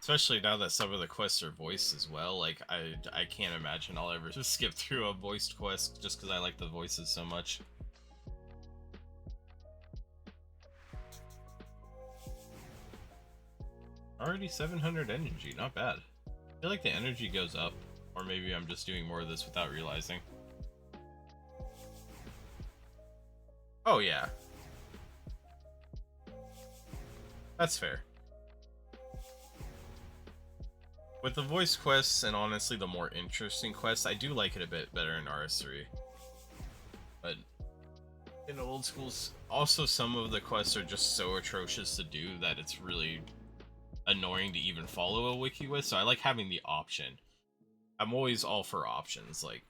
Especially now that some of the quests are voiced as well. Like, I can't imagine I'll ever just skip through a voiced quest just because I like the voices so much. Already 700 energy, not bad. I feel like the energy goes up, or maybe I'm just doing more of this without realizing. Oh yeah. That's fair. With the voice quests, and honestly the more interesting quests, I do like it a bit better in RS3. But in old schools, also some of the quests are just so atrocious to do that it's really annoying to even follow a wiki with, so I like having the option. I'm always all for options, like,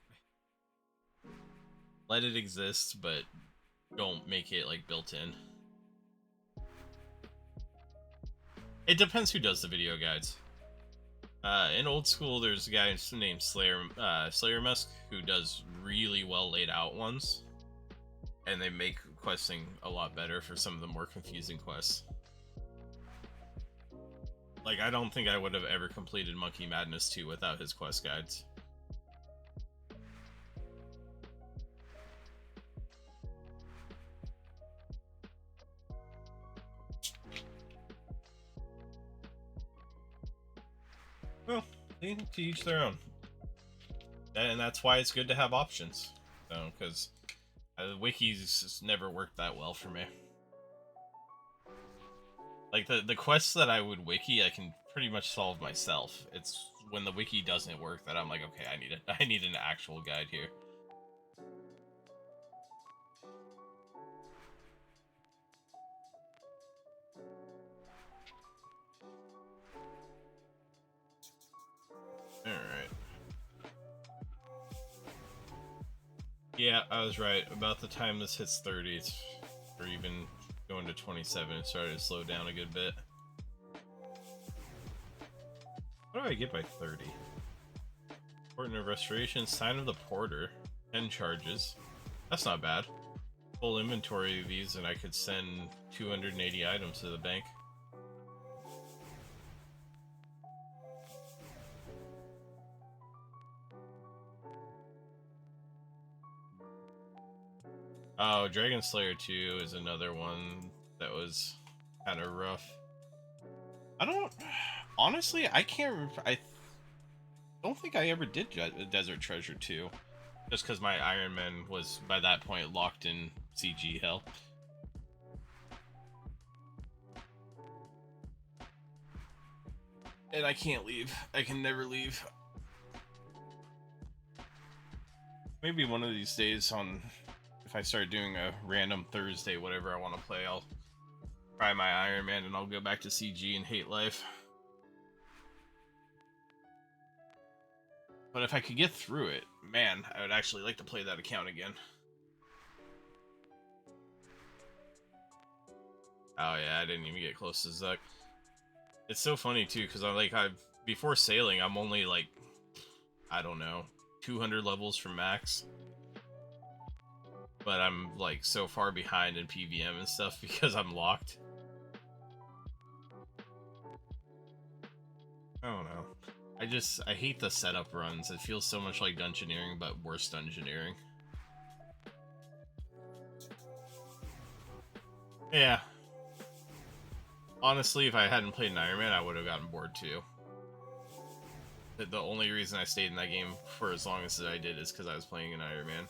let it exist, but don't make it, like, built in. It depends who does the video guides. In old school, there's a guy named Slayer Musk who does really well laid out ones, and they make questing a lot better for some of the more confusing quests. Like, I don't think I would have ever completed Monkey Madness 2 without his quest guides. Well, to each their own. And that's why it's good to have options. Because wikis just never worked that well for me. Like, the quests that I would wiki, I can pretty much solve myself. It's when the wiki doesn't work that I'm like, okay, I need an actual guide here. Alright. Yeah, I was right. About the time this hits 30, or even going to 27, it started to slow down a good bit. What do I get by 30? Important of Restoration, Sign of the Porter, 10 charges. That's not bad. Full inventory of these, and I could send 280 items to the bank. Oh, Dragon Slayer 2 is another one that was kind of rough. Honestly, I don't think I ever did Desert Treasure 2. Just because my Iron Man was, by that point, locked in CG hell. And I can't leave. I can never leave. Maybe one of these days if I start doing a random Thursday, whatever I want to play, I'll try my Iron Man and I'll go back to CG and hate life. But if I could get through it, man, I would actually like to play that account again. Oh yeah, I didn't even get close to Zuck. It's so funny too, because before sailing, I'm only like, I don't know, 200 levels from max. But I'm like so far behind in PVM and stuff because I'm locked. I don't know. I hate the setup runs. It feels so much like dungeoneering, but worse dungeoneering. Yeah. Honestly, if I hadn't played an Iron Man, I would have gotten bored too. The only reason I stayed in that game for as long as I did is because I was playing an Iron Man.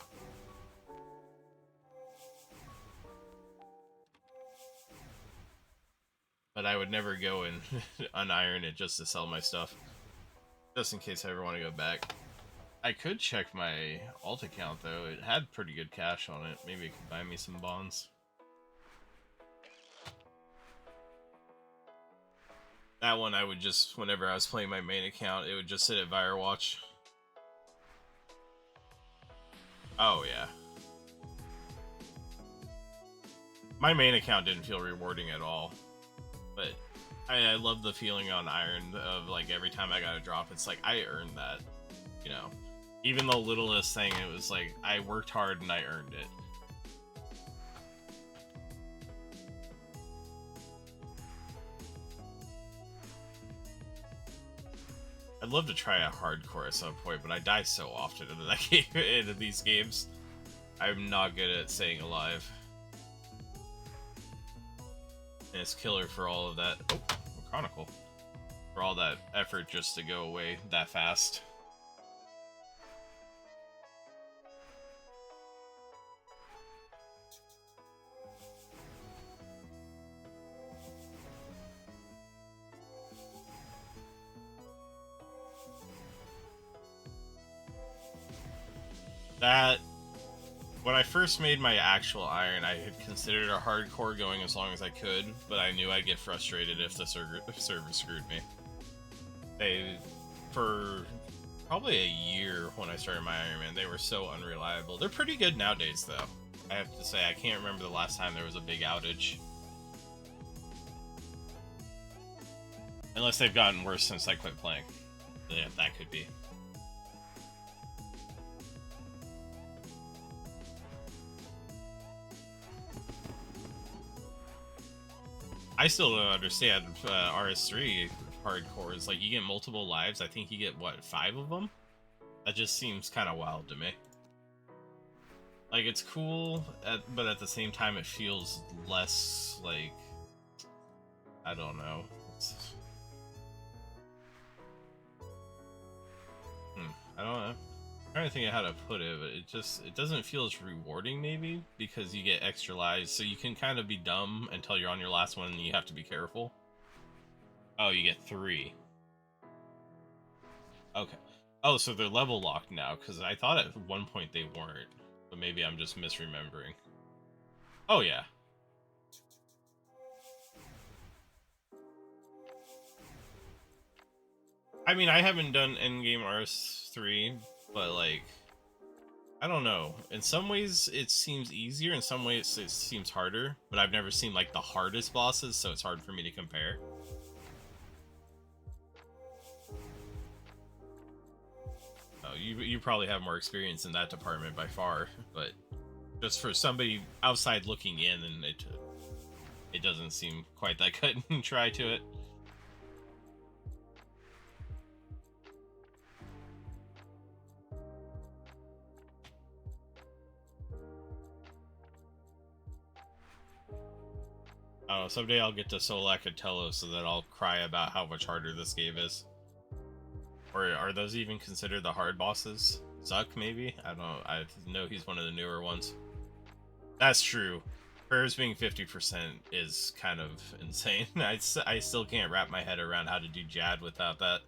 But I would never go and uniron it just to sell my stuff. Just in case I ever want to go back. I could check my alt account though. It had pretty good cash on it. Maybe it could buy me some bonds. That one I would just, whenever I was playing my main account, it would just sit at IVAR watch. Oh yeah. My main account didn't feel rewarding at all. But I love the feeling on Iron of like every time I got a drop, it's like I earned that, you know. Even the littlest thing, it was like I worked hard and I earned it. I'd love to try a hardcore at some point, but I die so often into that game, into these games. I'm not good at staying alive. And it's killer for all of that. Oh, Chronicle. For all that effort just to go away that fast. When I first made my actual Iron, I had considered a hardcore going as long as I could, but I knew I'd get frustrated if the server screwed me. For probably a year when I started my Iron Man, they were so unreliable. They're pretty good nowadays, though. I have to say, I can't remember the last time there was a big outage. Unless they've gotten worse since I quit playing. Yeah, that could be. I still don't understand RS3 hardcore. Is like you get multiple lives. I think you get what, 5 of them. That just seems kind of wild to me. Like it's cool, but at the same time, it feels less like, I don't know. I don't know. I'm trying to think of how to put it, but it doesn't feel as rewarding maybe because you get extra lives, so you can kind of be dumb until you're on your last one and you have to be careful. Oh, you get 3. Okay. Oh, so they're level locked now, because I thought at one point they weren't, but maybe I'm just misremembering. Oh yeah. I mean, I haven't done endgame RS3, but like, I don't know. In some ways, it seems easier. In some ways, it seems harder. But I've never seen like the hardest bosses, so it's hard for me to compare. Oh, you probably have more experience in that department by far. But just for somebody outside looking in, and it doesn't seem quite that cut and try to it. Oh, someday I'll get to Solak and Telos so that I'll cry about how much harder this game is. Or are those even considered the hard bosses? Zuck, maybe? I don't know. I know he's one of the newer ones. That's true. Prayers being 50% is kind of insane. I still can't wrap my head around how to do Jad without that.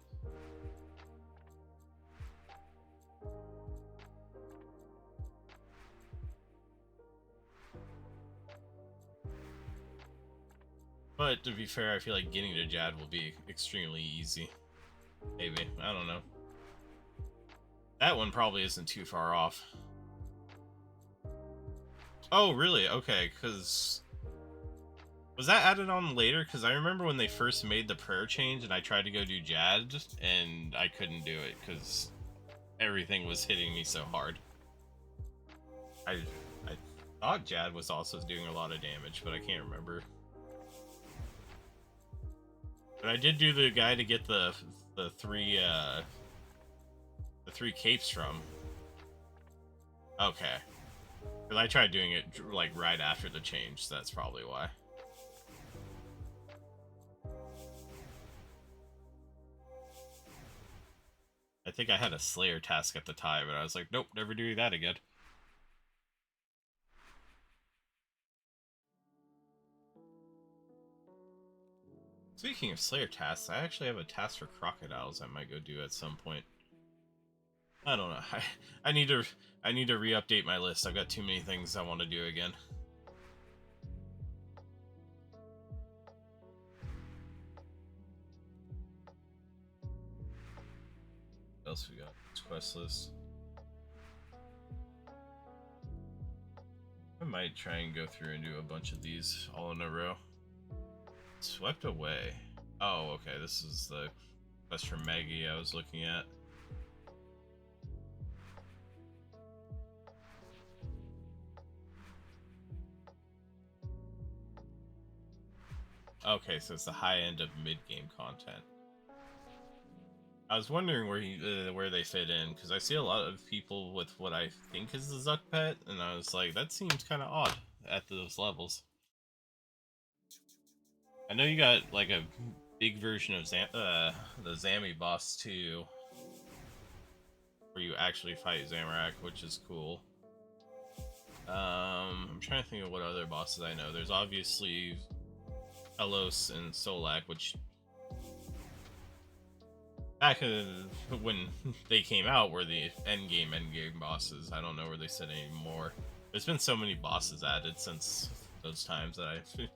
But to be fair, I feel like getting to Jad will be extremely easy. Maybe. I don't know. That one probably isn't too far off. Oh, really? Okay, because... Was that added on later? Because I remember when they first made the prayer change and I tried to go do Jad, and I couldn't do it because everything was hitting me so hard. I thought Jad was also doing a lot of damage, but I can't remember. But I did do the guy to get the 3 capes from. Okay. Because I tried doing it like right after the change, so that's probably why. I think I had a Slayer task at the time, and I was like, nope, never doing that again. Speaking of Slayer tasks, I actually have a task for crocodiles I might go do at some point. I don't know. I need to re-update my list. I've got too many things I want to do again. What else we got? Quest list. I might try and go through and do a bunch of these all in a row. Swept away. Oh, okay. This is the quest for Maggie I was looking at. Okay, so it's the high end of mid-game content. I was wondering where they fit in, because I see a lot of people with what I think is the Zuck pet, and I was like, that seems kind of odd at those levels. I know you got like a big version of the Zami boss too, where you actually fight Zamorak, which is cool. I'm trying to think of what other bosses I know. There's obviously Elos and Solak, which back when they came out were the endgame bosses. I don't know where they sit anymore. There's been so many bosses added since those times that I'm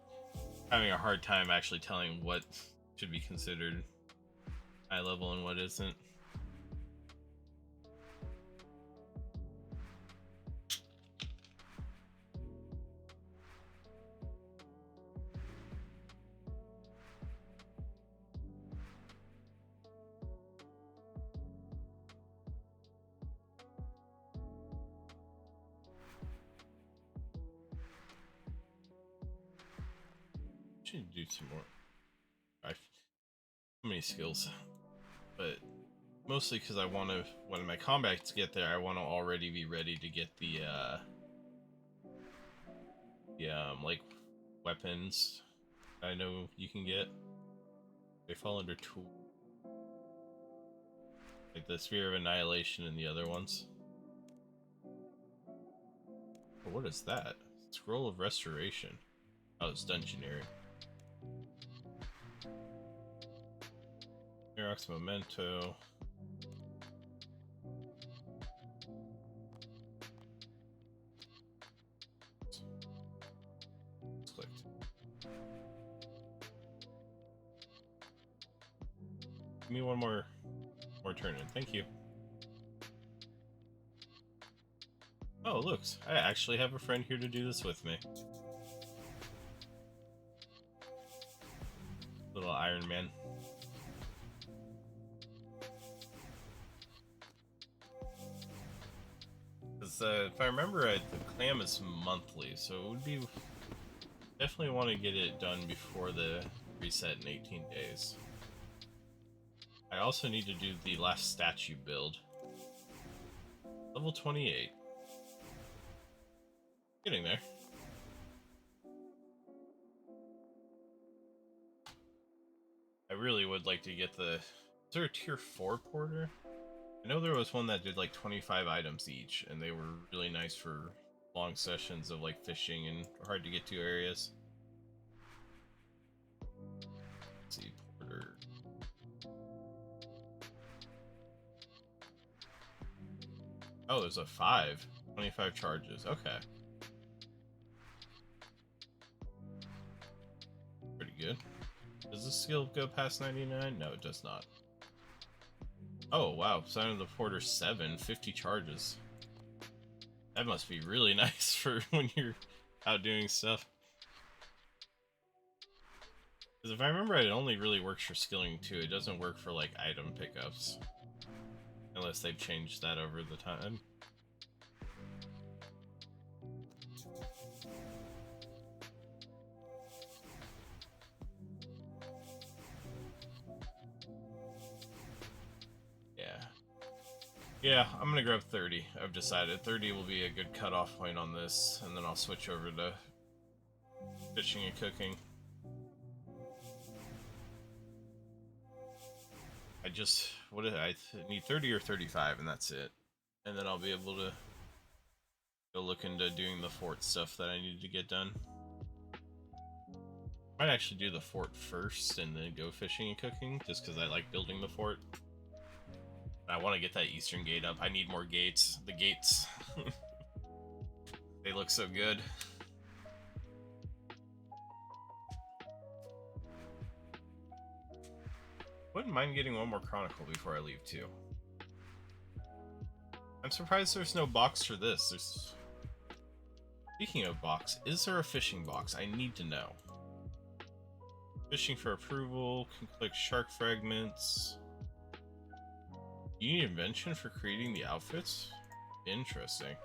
having a hard time actually telling what should be considered high level and what isn't. should do some more. I've so many skills, but mostly because I want to, when my combats get there, I want to already be ready to get the like weapons I know you can get. They fall under tool, like the Sphere of Annihilation and the other ones. Oh, what is that? Scroll of Restoration. Oh, it's Dungeoneering. Xerox Memento. Clicked. Give me one more turn in. Thank you. Oh, looks. I actually have a friend here to do this with me. Little Iron Man. Because if I remember right, the clam is monthly, so it would be... Definitely want to get it done before the reset in 18 days. I also need to do the last statue build. Level 28. Getting there. I really would like to get the... Is there a tier 4 porter? I know there was one that did like 25 items each, and they were really nice for long sessions of like fishing and hard to get to areas. Let's see, porter. Oh, there's a 5. 25 charges. Okay. Pretty good. Does this skill go past 99? No, it does not. Oh, wow. Sign of the Porter 7. 50 charges. That must be really nice for when you're out doing stuff. Because if I remember right, it only really works for skilling too. It doesn't work for like item pickups. Unless they've changed that over the time. Yeah, I'm gonna grab 30. I've decided 30 will be a good cutoff point on this, and then I'll switch over to fishing and cooking. I need 30 or 35, and that's it. And then I'll be able to go look into doing the fort stuff that I need to get done. Might actually do the fort first, and then go fishing and cooking, just because I like building the fort. I want to get that eastern gate up. I need more gates. The gates. They look so good. Wouldn't mind getting one more chronicle before I leave too. I'm surprised there's no box for this. Speaking of box, is there a fishing box? I need to know. Fishing for approval. Can collect shark fragments. You need invention for creating the outfits? Interesting.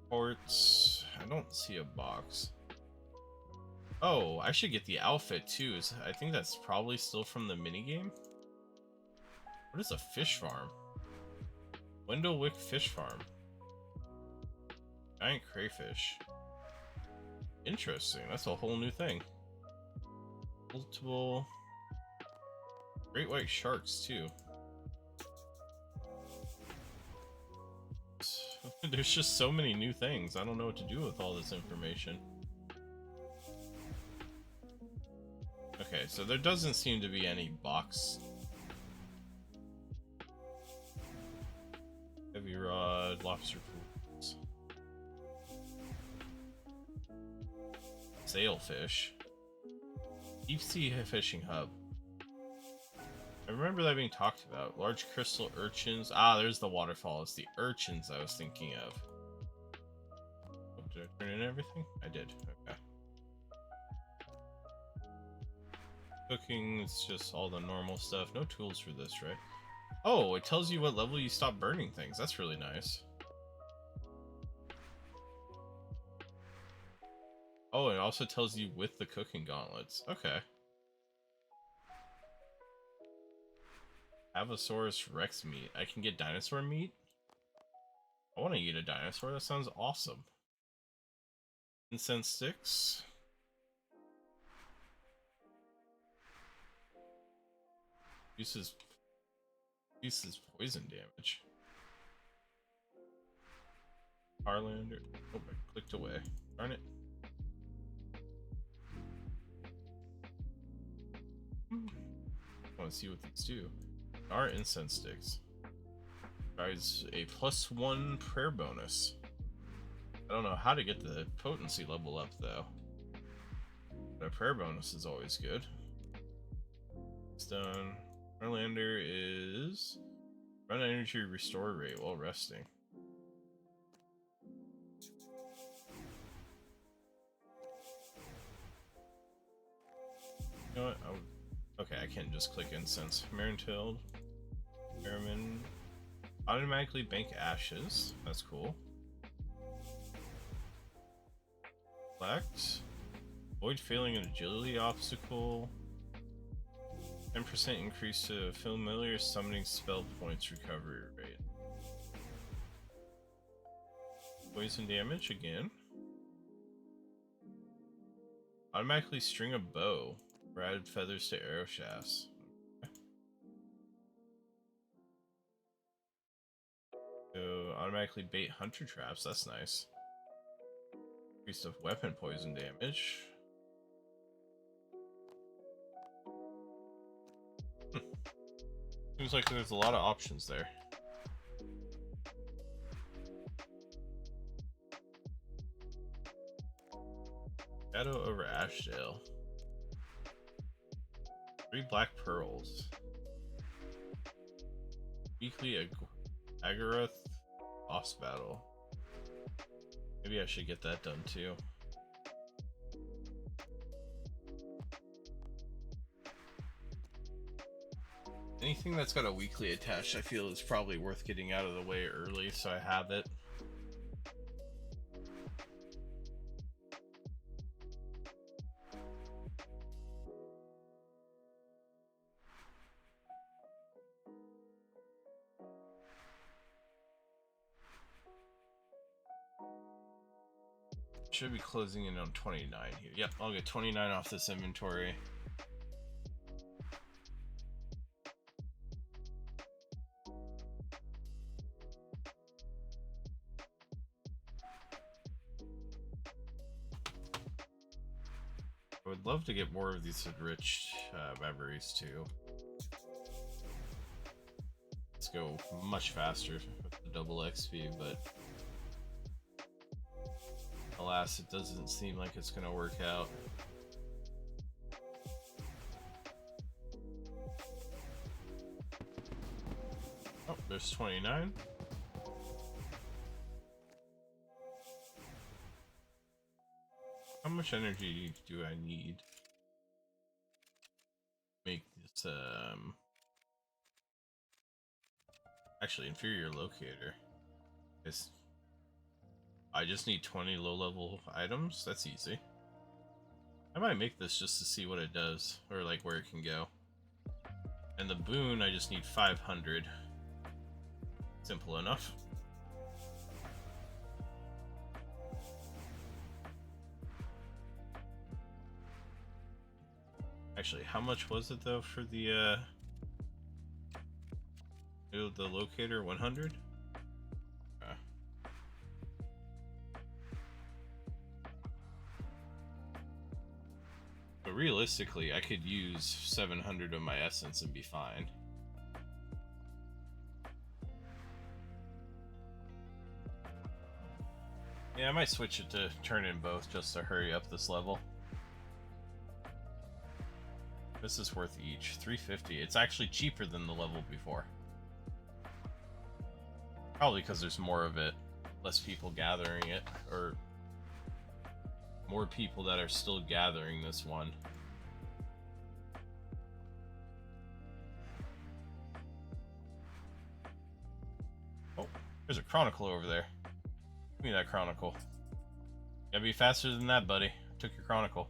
Ports. I don't see a box. Oh, I should get the outfit too. I think that's probably still from the minigame. What is a fish farm? Windlewick Fish Farm. Giant crayfish. Interesting. That's a whole new thing. Multiple great white sharks too. There's just so many new things. I don't know what to do with all this information. Okay, so there doesn't seem to be any box. Heavy rod, lobster pools. Sailfish. Deep sea fishing hub. I remember that being talked about. Large crystal urchins. Ah, there's the waterfall. It's the urchins I was thinking of. Oh, did I turn in everything? I did. Okay. Cooking, it's just all the normal stuff. No tools for this, right? Oh, it tells you what level you stop burning things. That's really nice. Oh, it also tells you with the cooking gauntlets. Okay. Avasaurus Rex meat. I can get dinosaur meat? I want to eat a dinosaur. That sounds awesome. Incense sticks. Uses poison damage. Harlander. Oh, I clicked away. Darn it. I want to see what these do. Our incense sticks. Guys, a +1 prayer bonus. I don't know how to get the potency level up though. But a prayer bonus is always good. Stone. Harlander is run energy restore rate while resting. You know what? Okay, I can't just click incense. Marintilde. Merriman. Automatically bank ashes. That's cool. Select. Avoid failing an agility obstacle. 10% increase to familiar summoning spell points recovery rate. Poison damage again. Automatically string a bow. Or added feathers to arrow shafts. Okay. So automatically bait hunter traps. That's nice. Increase of weapon poison damage. Seems like there's a lot of options there. Shadow over Ashdale. 3 black pearls. Weekly Agarath boss battle. Maybe I should get that done too. Anything that's got a weekly attached, I feel is probably worth getting out of the way early, so I have it. Should be closing in on 29 here. Yep, I'll get 29 off this inventory. I would love to get more of these enriched memories too. Let's go much faster with the double XP, but alas, it doesn't seem like it's gonna work out. Oh, there's 29. How much energy do I need to make this, actually, inferior locator? I just need 20 low-level items? That's easy. I might make this just to see what it does, or like where it can go. And the boon, I just need 500. Simple enough. Actually, how much was it though for the locator? 100? But realistically, I could use 700 of my essence and be fine. Yeah, I might switch it to turn in both just to hurry up this level. This is worth each. 350. It's actually cheaper than the level before. Probably because there's more of it. Less people gathering it. Or more people that are still gathering this one. Oh, there's a chronicle over there. Give me that chronicle. Gotta be faster than that, buddy. took your chronicle.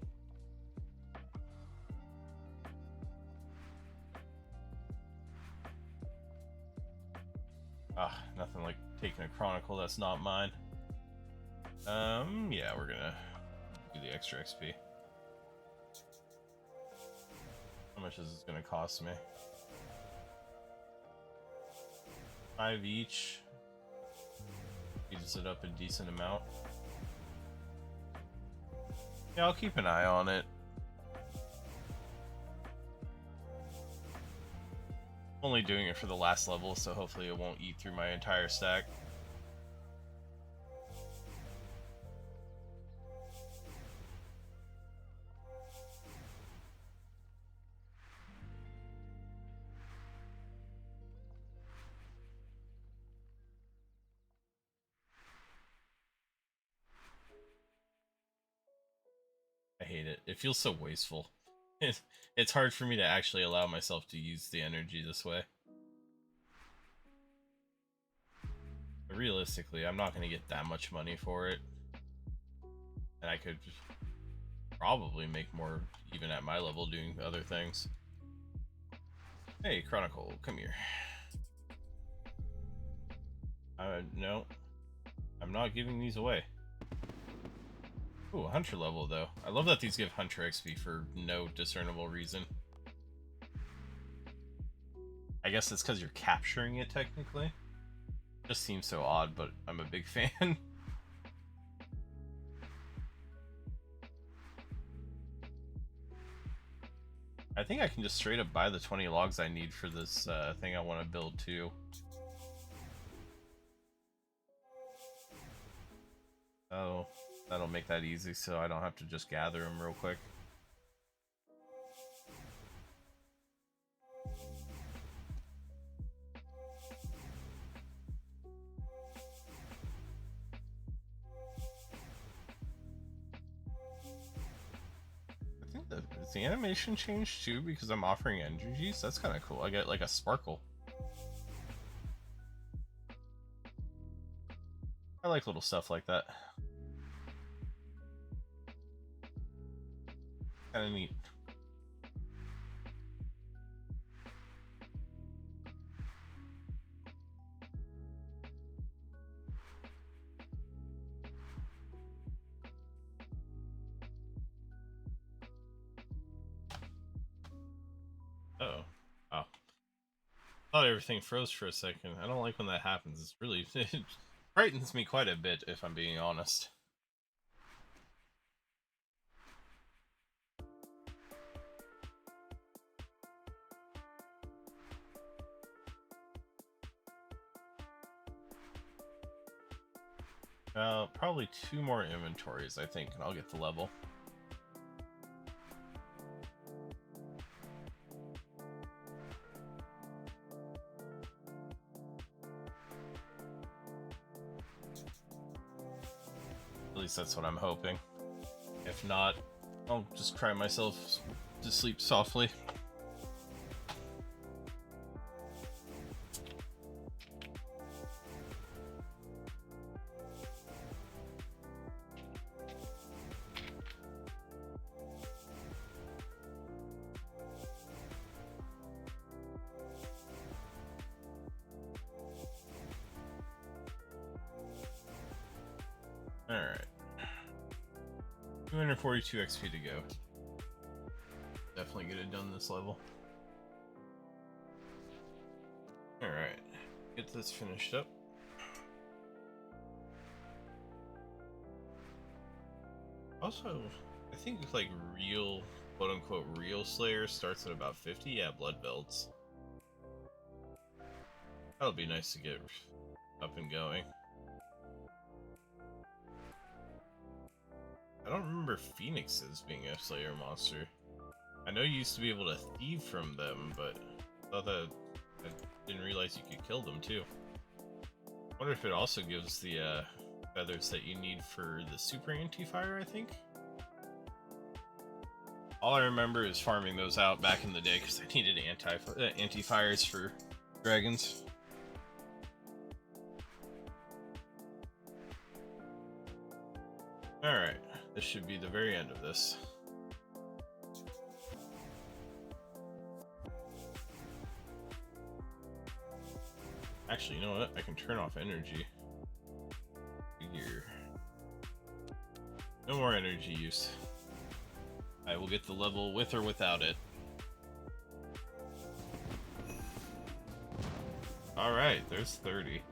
Ah, nothing like taking a chronicle that's not mine. Yeah, we're gonna do the extra XP. How much is this gonna cost me? 5 each. Speeds it up a decent amount. Yeah, I'll keep an eye on it. I'm only doing it for the last level, so hopefully it won't eat through my entire stack. I hate it. It feels so wasteful. It's hard for me to actually allow myself to use the energy this way. But realistically, I'm not going to get that much money for it. And I could probably make more even at my level doing other things. Hey, Chronicle, come here. No. I'm not giving these away. Ooh, Hunter level, though. I love that these give Hunter XP for no discernible reason. I guess it's because you're capturing it, technically. Just seems so odd, but I'm a big fan. I think I can just straight up buy the 20 logs I need for this thing I want to build, too. Oh, that'll make that easy so I don't have to just gather them real quick. I think is the animation changed too because I'm offering energies? That's kind of cool. I get like a sparkle. I like little stuff like that. Kind of neat. Uh-oh. Oh. Thought everything froze for a second. I don't like when that happens. It's really... it frightens me quite a bit, if I'm being honest. Probably 2 more inventories, I think, and I'll get the level. At least that's what I'm hoping. If not, I'll just cry myself to sleep softly. Alright. 242 XP to go. Definitely get it done this level. Alright. Get this finished up. Also, I think like real, quote unquote, real Slayer starts at about 50. Yeah, blood belts. That'll be nice to get up and going. I don't remember Phoenixes being a Slayer monster. I know you used to be able to thieve from them, but I thought that I didn't realize you could kill them too. I wonder if it also gives the feathers that you need for the super anti-fire, I think? All I remember is farming those out back in the day because I needed anti-fires for dragons. Alright. This should be the very end of this. Actually, you know what? I can turn off energy. Here. No more energy use. I will get the level with or without it. Alright, there's 30.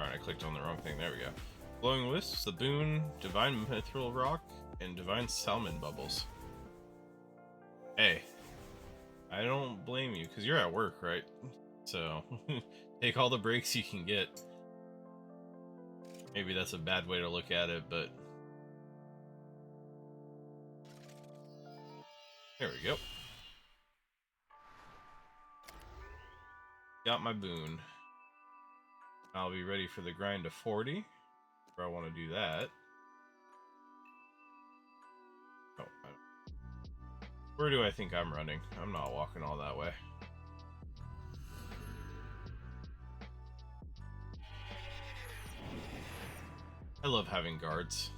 Alright, I clicked on the wrong thing. There we go. Glowing Wisps, the Boon, Divine Mithril Rock, and Divine Salmon Bubbles. Hey, I don't blame you, because you're at work, right? So, take all the breaks you can get. Maybe that's a bad way to look at it, but... There we go. Got my boon. I'll be ready for the grind to 40. Where I want to do that. Oh, where do I think I'm running? I'm not walking all that way. I love having guards.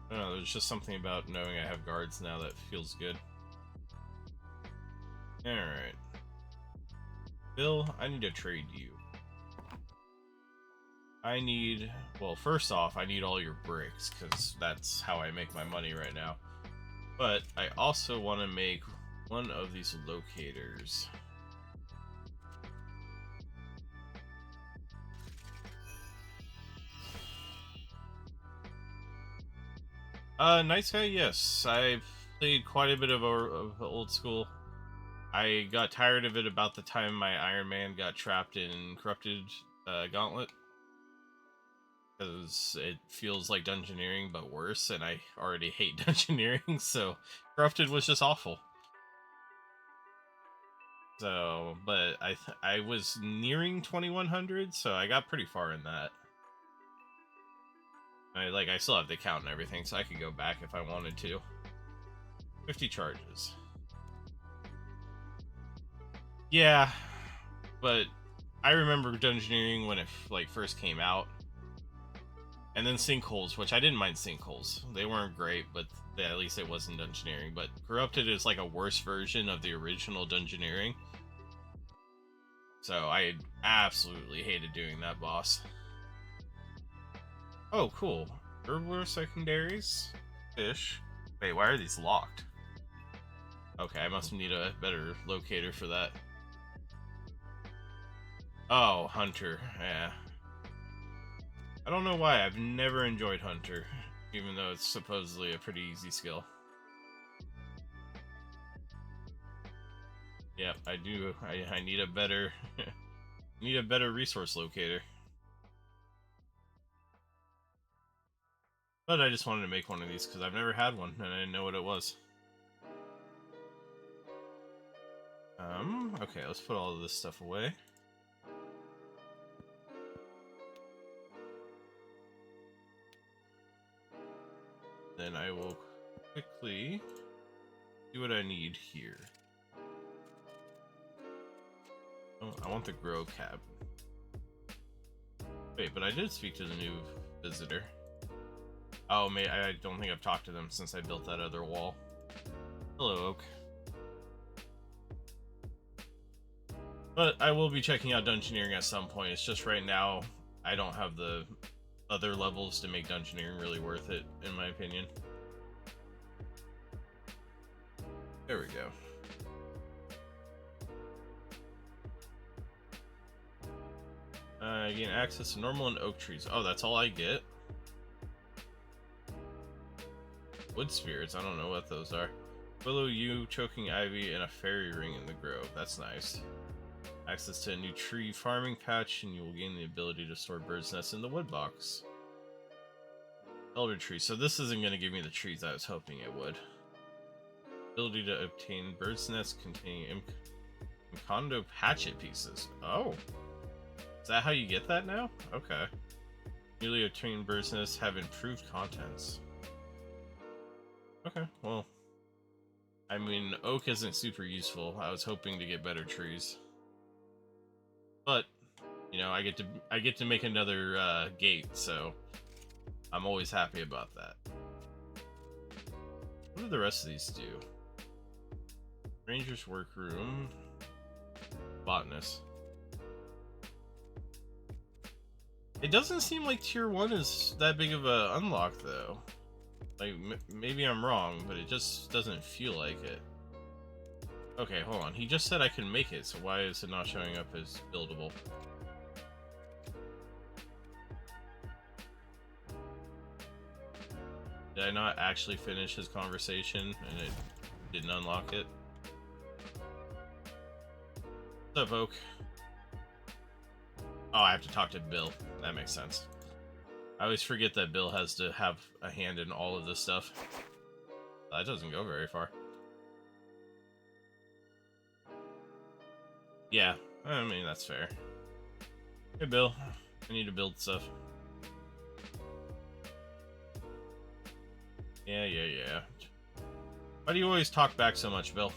I don't know, there's just something about knowing I have guards now that feels good. Alright. Bill, I need to trade you. I need... Well, first off, I need all your bricks, because that's how I make my money right now. But I also want to make one of these locators. Nice guy, yes. I've played quite a bit of old school. I got tired of it about the time my Iron Man got trapped in Corrupted Gauntlet. Because it feels like Dungeoneering, but worse, and I already hate Dungeoneering, so Corrupted was just awful. So, but I was nearing 2100, so I got pretty far in that. I still have the count and everything, so I could go back if I wanted to. 50 charges. Yeah, but I remember Dungeoneering when it first came out. And then Sinkholes, which I didn't mind Sinkholes. They weren't great, but at least it wasn't Dungeoneering. But Corrupted is like a worse version of the original Dungeoneering. So I absolutely hated doing that boss. Oh, cool. Herbivore secondaries? Fish. Wait, why are these locked? Okay, I must need a better locator for that. Oh, Hunter. Yeah. I don't know why, I've never enjoyed Hunter, even though it's supposedly a pretty easy skill. Yep, I do. I need a better need a better resource locator. But I just wanted to make one of these because I've never had one and I didn't know what it was. Okay, let's put all of this stuff away. Then I will quickly do what I need here. Oh, I want the grow cap. Wait, but I did speak to the new visitor. Oh, I don't think I've talked to them since I built that other wall. Hello, Oak. But I will be checking out Dungeoneering at some point. It's just right now, I don't have the other levels to make Dungeoneering really worth it, in my opinion. There we go. I gain access to normal and oak trees. Oh, that's all I get? Wood spirits, I don't know what those are. Willow, yew, choking ivy, and a fairy ring in the grove. That's nice. Access to a new tree farming patch, and you will gain the ability to store bird's nests in the wood box. Elder tree. So this isn't going to give me the trees I was hoping it would. Ability to obtain bird's nests containing Imcondo hatchet pieces. Oh. Is that how you get that now? Okay. Newly obtained bird's nests have improved contents. Okay, well. I mean, oak isn't super useful. I was hoping to get better trees. But You know, I get to make another gate, so I'm always happy about that. What do the rest of these do? Ranger's workroom, botanist. It doesn't seem like tier 1 is that big of a unlock though. Like maybe I'm wrong, but it just doesn't feel like it. Okay, hold on. He just said I can make it, so why is it not showing up as buildable? Did I not actually finish his conversation and it didn't unlock it? What's up, Oak? Oh, I have to talk to Bill. That makes sense. I always forget that Bill has to have a hand in all of this stuff. That doesn't go very far. Yeah, I mean, that's fair. Hey, Bill. I need to build stuff. Yeah. Why do you always talk back so much, Bill?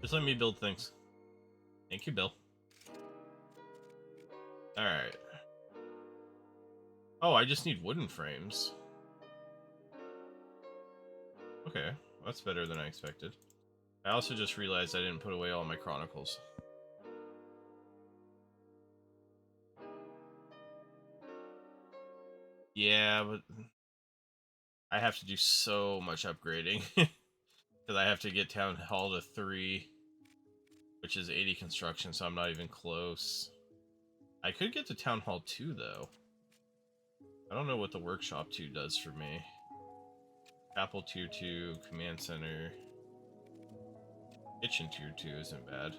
Just let me build things. Thank you, Bill. Alright. Oh, I just need wooden frames. Okay, well, that's better than I expected. I also just realized I didn't put away all my chronicles. Yeah, but I have to do so much upgrading. Because I have to get Town Hall to 3, which is 80 construction, so I'm not even close. I could get to Town Hall 2, though. I don't know what the Workshop 2 does for me. Chapel Tier 2, Command Center. Kitchen Tier 2 isn't bad.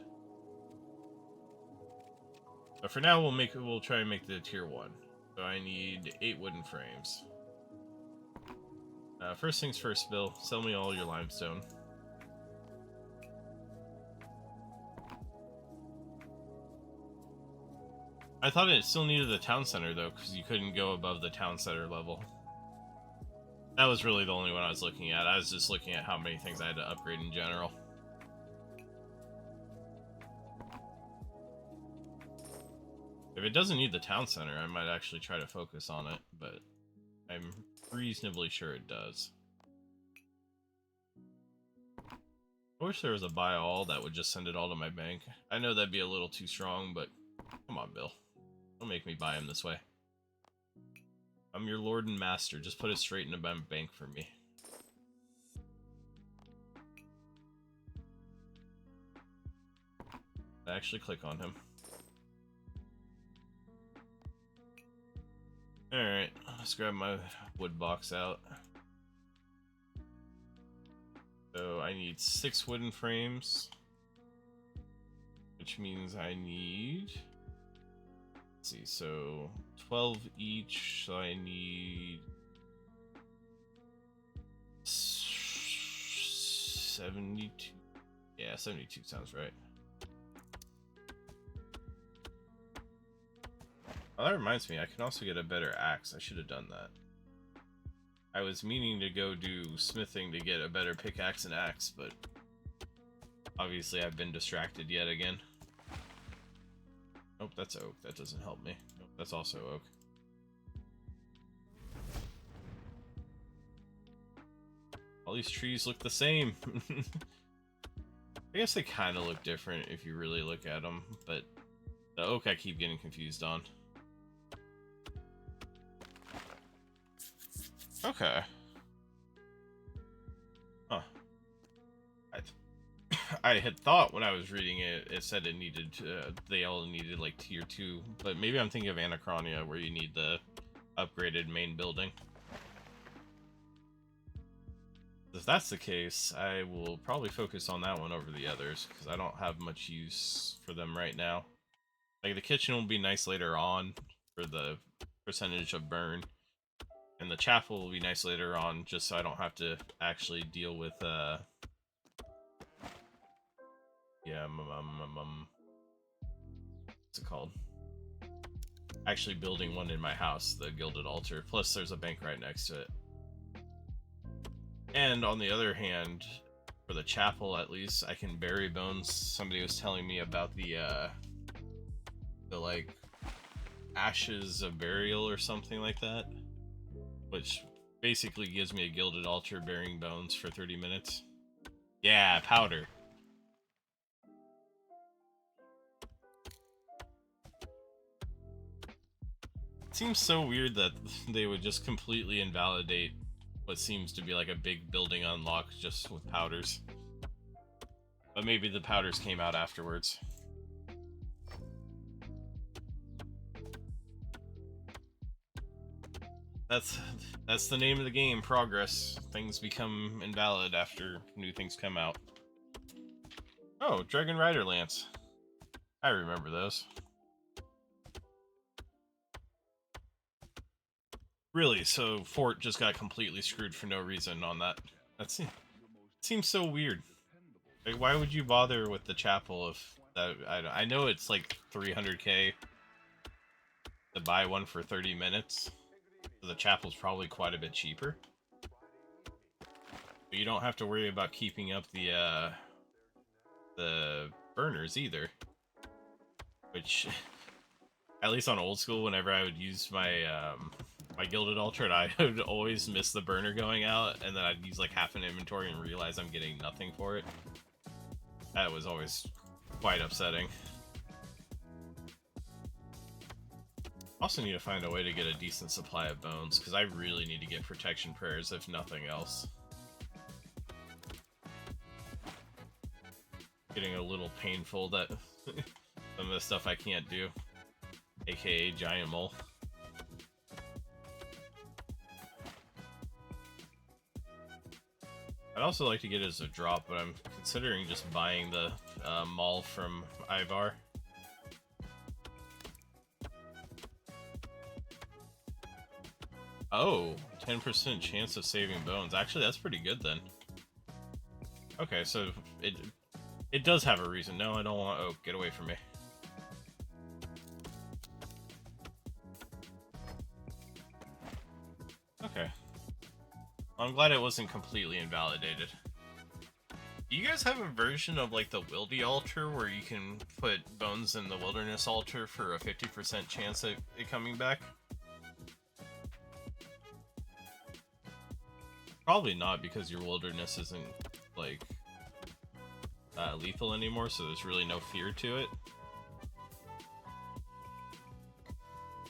But for now, we'll try and make the Tier 1. So I need 8 wooden frames. First things first, Bill. Sell me all your limestone. I thought it still needed the town center, though, because you couldn't go above the town center level. That was really the only one I was looking at. I was just looking at how many things I had to upgrade in general. If it doesn't need the town center, I might actually try to focus on it, but I'm reasonably sure it does. I wish there was a buy all that would just send it all to my bank. I know that'd be a little too strong, but come on, Bill. Don't make me buy him this way. I'm your lord and master. Just put it straight into my bank for me. I actually click on him. Alright, let's grab my wood box out. So I need 6 wooden frames, which means I need, let's see, so 12 each, so I need 72. Yeah, 72 sounds right. Oh, that reminds me, I can also get a better axe. I should have done that. I was meaning to go do smithing to get a better pickaxe and axe, but obviously I've been distracted yet again. Nope, that's oak. That doesn't help me. Nope, that's also oak. All these trees look the same. I guess they kind of look different if you really look at them, but the oak I keep getting confused on. Okay. Huh. I had thought when I was reading it, it said it needed, they all needed like tier 2, but maybe I'm thinking of Anachronia where you need the upgraded main building. If that's the case, I will probably focus on that one over the others, because I don't have much use for them right now. Like, the kitchen will be nice later on for the percentage of burn. And the chapel will be nice later on, just so I don't have to actually deal with, yeah, what's it called? Actually building one in my house, the Gilded Altar. Plus, there's a bank right next to it. And on the other hand, for the chapel, at least, I can bury bones. Somebody was telling me about the like, Ashes of Burial or something like that, which basically gives me a gilded altar bearing bones for 30 minutes. Yeah, powder. It seems so weird that they would just completely invalidate what seems to be like a big building unlock just with powders. But maybe the powders came out afterwards. That's the name of the game, progress. Things become invalid after new things come out. Oh, Dragon Rider Lance. I remember those. Really, so Fort just got completely screwed for no reason on that. That seems so weird. Like, why would you bother with the chapel if that? I know it's like 300k to buy one for 30 minutes. So the chapel's probably quite a bit cheaper. But you don't have to worry about keeping up the burners either. Which, at least on old school, whenever I would use my my gilded altar, I would always miss the burner going out, and then I'd use like half an inventory and realize I'm getting nothing for it. That was always quite upsetting. Also need to find a way to get a decent supply of bones, because I really need to get protection prayers if nothing else. Getting a little painful that some of the stuff I can't do, aka giant mole. I'd also like to get it as a drop, but I'm considering just buying the mall from IVAR. Oh, 10% chance of saving bones. Actually, that's pretty good then. Okay, so it does have a reason. No, I don't want... Oh, get away from me. Okay. I'm glad it wasn't completely invalidated. Do you guys have a version of like the Wildy altar where you can put bones in the wilderness altar for a 50% chance of it coming back? Probably not, because your wilderness isn't like lethal anymore, so there's really no fear to it.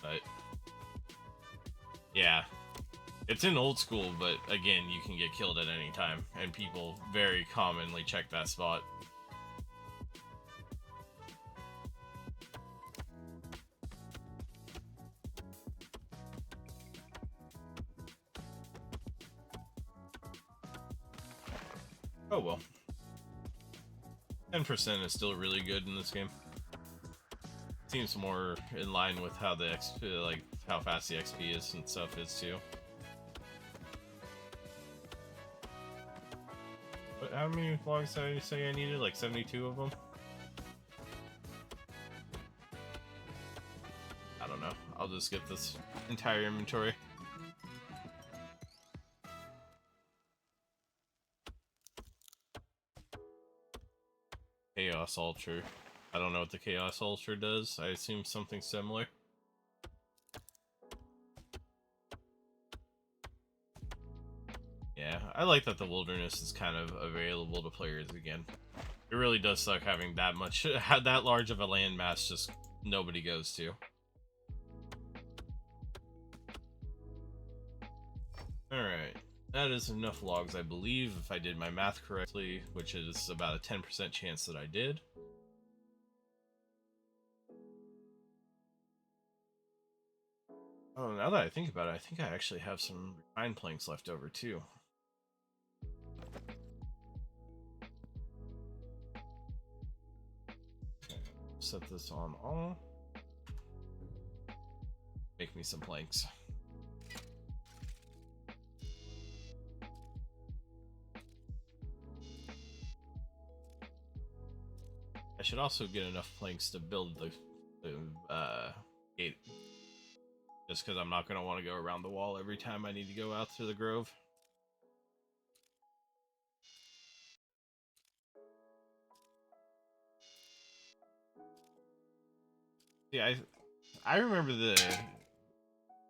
But yeah, it's in old school, but again, you can get killed at any time, and people very commonly check that spot. Oh well. 10% is still really good in this game. Seems more in line with how the XP, like how fast the XP is and stuff is too. But how many logs did I say I needed? Like 72 of them? I don't know. I'll just get this entire inventory. Chaos Altar. I don't know what the Chaos Altar does. I assume something similar. Yeah, I like that the wilderness is kind of available to players again. It really does suck having that much, that large of a land mass just nobody goes to. Alright, that is enough logs, I believe, if I did my math correctly, which is about a 10% chance that I did. Oh, now that I think about it, I think I actually have some pine planks left over too. Set this on all. Make me some planks. I should also get enough planks to build the gate. Just because I'm not going to want to go around the wall every time I need to go out through the grove. Yeah, I remember the,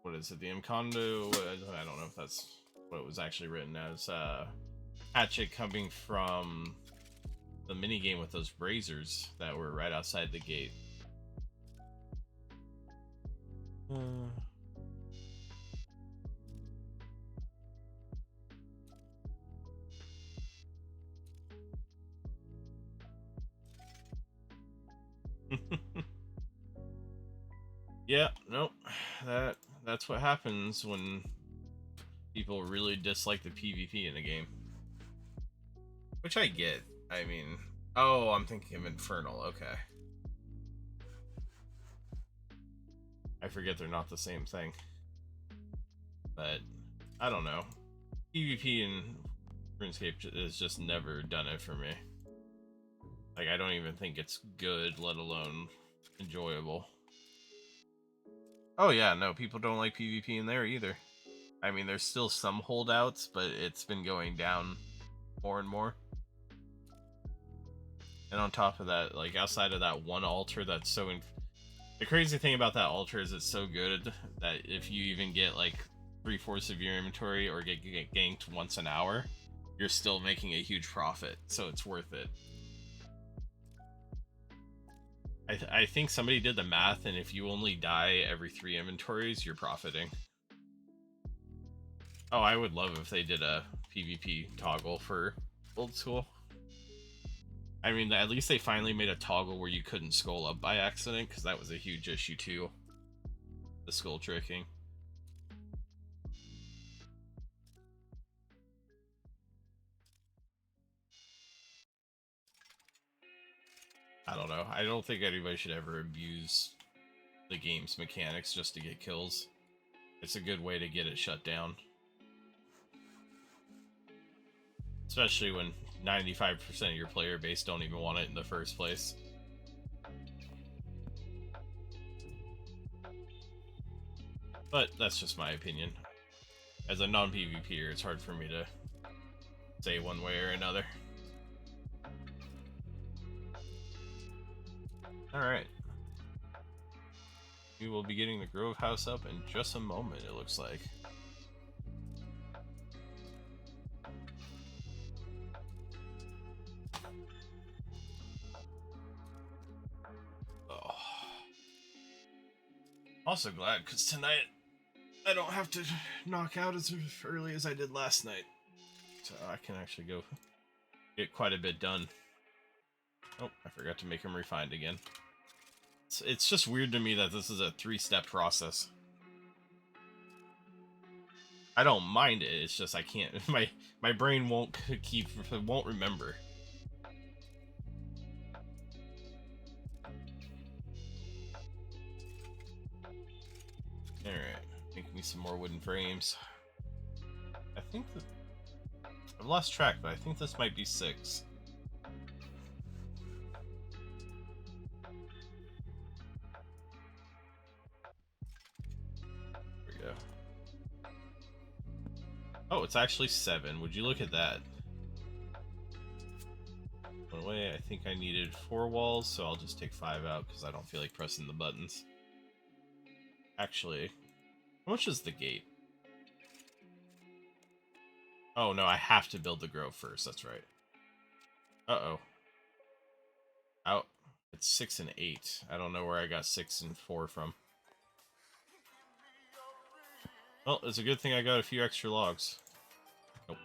what is it, the Imcondo, I don't know if that's what it was actually written as, hatchet coming from the minigame with those braziers that were right outside the gate. Yeah, nope. That's what happens when people really dislike the PvP in a game. Which I get. I mean, oh, I'm thinking of Infernal. Okay. I forget they're not the same thing. But I don't know. PvP in RuneScape has just never done it for me. Like, I don't even think it's good, let alone enjoyable. Oh yeah, no, people don't like PvP in there either. I mean, there's still some holdouts, but it's been going down more and more. And on top of that, like, outside of that one altar that's so... The crazy thing about that altar is it's so good that if you even get, like, 3/4 of your inventory or get ganked once an hour, you're still making a huge profit, so it's worth it. I think somebody did the math, and if you only die every 3 inventories, you're profiting. Oh, I would love if they did a PvP toggle for old school. I mean, at least they finally made a toggle where you couldn't skull up by accident, because that was a huge issue too. The skull tricking. I don't know. I don't think anybody should ever abuse the game's mechanics just to get kills. It's a good way to get it shut down. Especially when 95% of your player base don't even want it in the first place. But that's just my opinion. As a non-PvPer, it's hard for me to say one way or another. Alright. We will be getting the Grove House up in just a moment, it looks like. Oh. Also glad, because tonight I don't have to knock out as early as I did last night. So I can actually go get quite a bit done. Oh, I forgot to make him refined again. It's just weird to me that this is a 3-step process. I don't mind it, it's just I can't, my brain won't remember. Alright, make me some more wooden frames. I think that... I've lost track, but I think this might be 6. There we go. Oh, it's actually 7. Would you look at that? One way, I think I needed 4 walls, so I'll just take 5 out because I don't feel like pressing the buttons. Actually, how much is the gate? Oh no, I have to build the grove first, that's right. Uh-oh. Out. It's 6 and 8. I don't know where I got 6 and 4 from. Well, it's a good thing I got a few extra logs. Nope.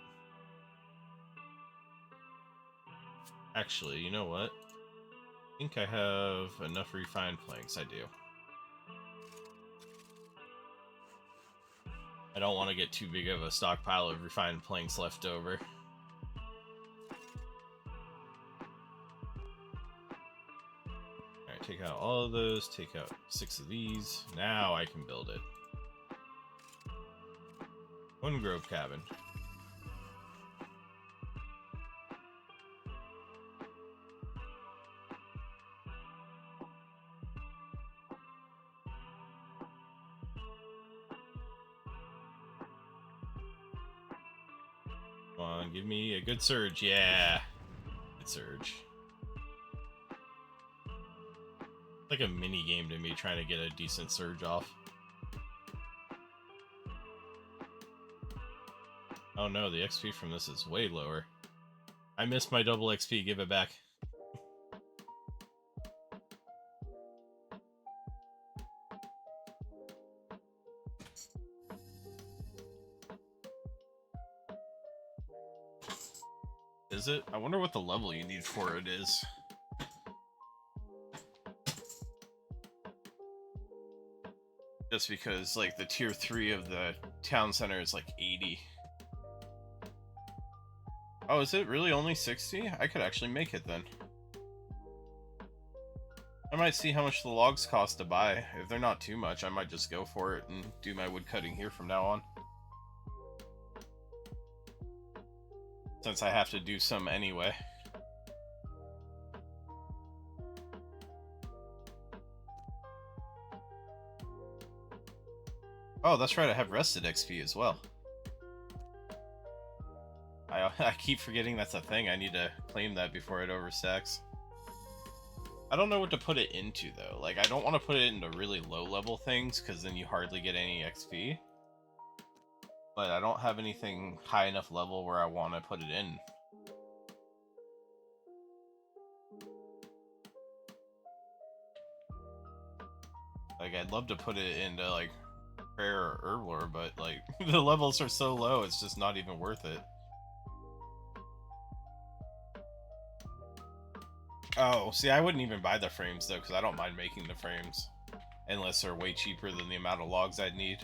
Actually, you know what? I think I have enough refined planks. I do. I don't want to get too big of a stockpile of refined planks left over. Alright, take out all of those, take out 6 of these. Now I can build it. 1 grove cabin. Come on, give me a good surge. Yeah. Good surge. Like a mini game to me trying to get a decent surge off. Oh no, the XP from this is way lower. I missed my double XP, give it back. Is it? I wonder what the level you need for it is. Just because, like, the tier 3 of the town center is like 80. Oh, is it really only 60? I could actually make it then. I might see how much the logs cost to buy. If they're not too much, I might just go for it and do my wood cutting here from now on. Since I have to do some anyway. Oh, that's right, I have rested XP as well. I keep forgetting that's a thing. I need to claim that before it overstacks. I don't know what to put it into, though. Like, I don't want to put it into really low-level things, because then you hardly get any XP. But I don't have anything high enough level where I want to put it in. Like, I'd love to put it into, like, Prayer or Herblore, but, like, the levels are so low, it's just not even worth it. Oh, see, I wouldn't even buy the frames, though, because I don't mind making the frames. Unless they're way cheaper than the amount of logs I'd need.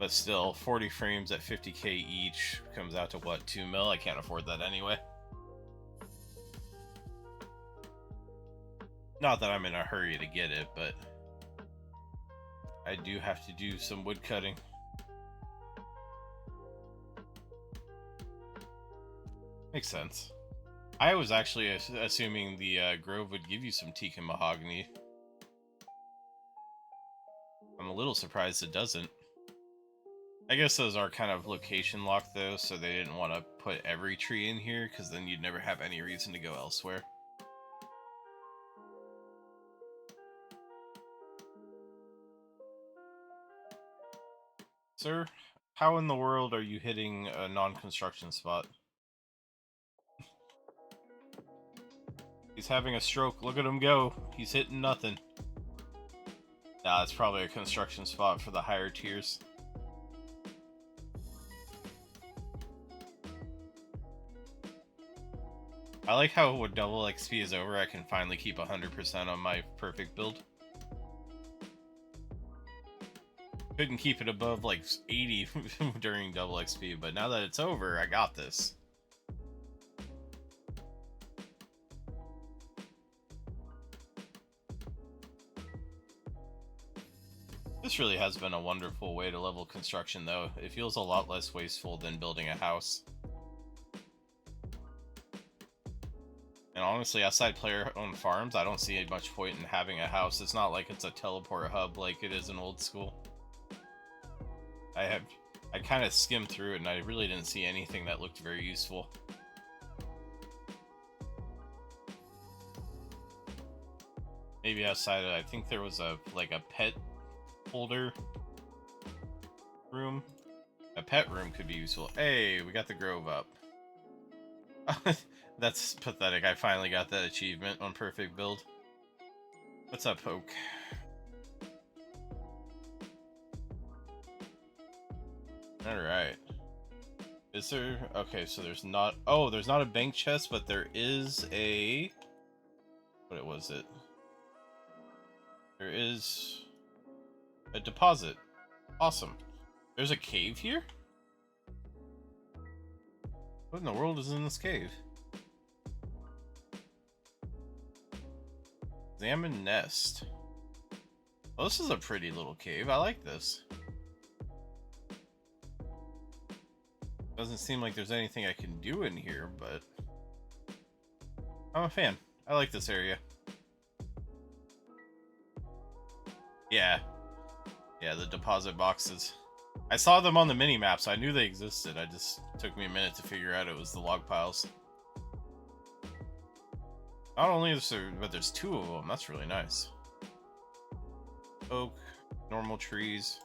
But still, 40 frames at 50k each comes out to, what, 2 mil? I can't afford that anyway. Not that I'm in a hurry to get it, but I do have to do some wood cutting. Makes sense. I was actually assuming the grove would give you some teak and mahogany. I'm a little surprised it doesn't. I guess those are kind of location locked though, so they didn't want to put every tree in here, because then you'd never have any reason to go elsewhere. Sir, how in the world are you hitting a non-construction spot? He's having a stroke. Look at him go. He's hitting nothing. Nah, it's probably a construction spot for the higher tiers. I like how when double XP is over, I can finally keep 100% on my perfect build. Couldn't keep it above like 80 during double XP, but now that it's over, I got this. This really has been a wonderful way to level construction, though. It feels a lot less wasteful than building a house. And honestly, outside player-owned farms, I don't see much point in having a house. It's not like it's a teleport hub like it is in old school. I kind of skimmed through it, and I really didn't see anything that looked very useful. Maybe outside of, I think there was a pet holder room. A pet room could be useful. Hey, we got the grove up. That's pathetic. I finally got that achievement on perfect build. What's up, Poke? Alright. Is there... Okay, so there's not... Oh, there's not a bank chest, but there is a... What was it? There is... a deposit. Awesome. There's a cave here? What in the world is in this cave? Examine nest. Oh, this is a pretty little cave. I like this. Doesn't seem like there's anything I can do in here, but I'm a fan. I like this area. Yeah. Yeah, the deposit boxes. I saw them on the mini-map, so I knew they existed. I just took me a minute to figure out it was the log piles. Not only is there, but there's 2 of them. That's really nice. Oak, normal trees.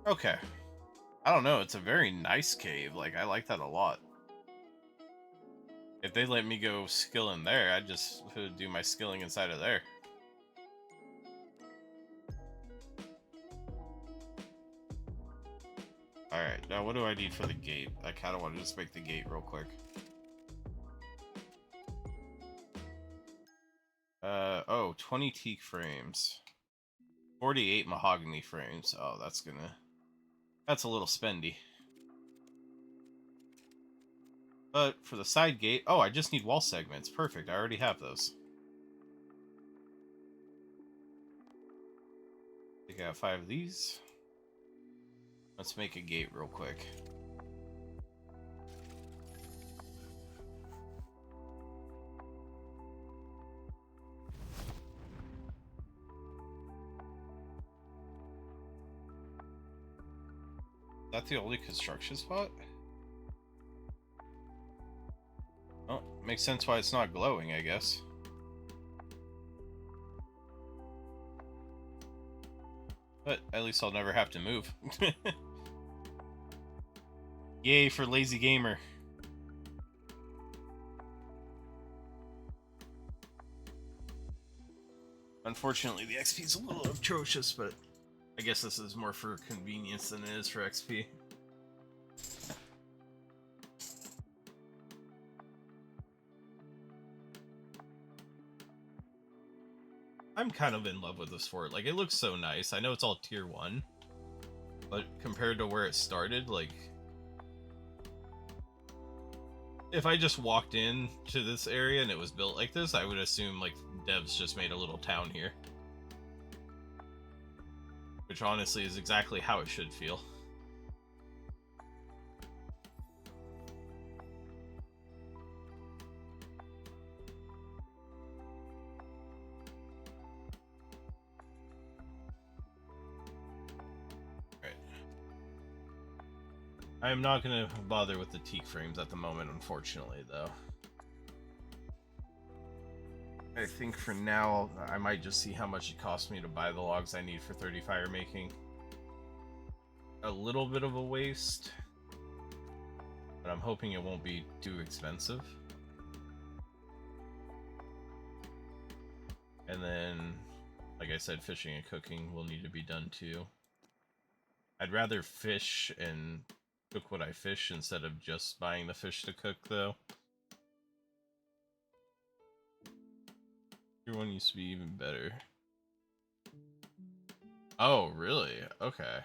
Okay. I don't know. It's a very nice cave. Like, I like that a lot. If they let me go skill in there, I'd just do my skilling inside of there. Alright, now what do I need for the gate? I kind of want to just make the gate real quick. Oh, 20 teak frames. 48 mahogany frames. Oh, that's a little spendy. But for the side gate, oh, I just need wall segments. Perfect, I already have those. I think I have 5 of these. Let's make a gate real quick. Is that the only construction spot? Oh, makes sense why it's not glowing, I guess. But at least I'll never have to move. Yay for lazy gamer. Unfortunately, the XP is a little atrocious, but I guess this is more for convenience than it is for XP. I'm kind of in love with this fort. Like, it looks so nice. I know it's all tier 1, but compared to where it started, like, if I just walked in to this area and it was built like this, I would assume, like, devs just made a little town here. Which honestly is exactly how it should feel. I am not going to bother with the teak frames at the moment, unfortunately, though. I think for now, I might just see how much it costs me to buy the logs I need for 30 fire making. A little bit of a waste, but I'm hoping it won't be too expensive. And then, like I said, fishing and cooking will need to be done too. I'd rather fish and cook what I fish instead of just buying the fish to cook, though. Your one used to be even better. Oh, really? Okay.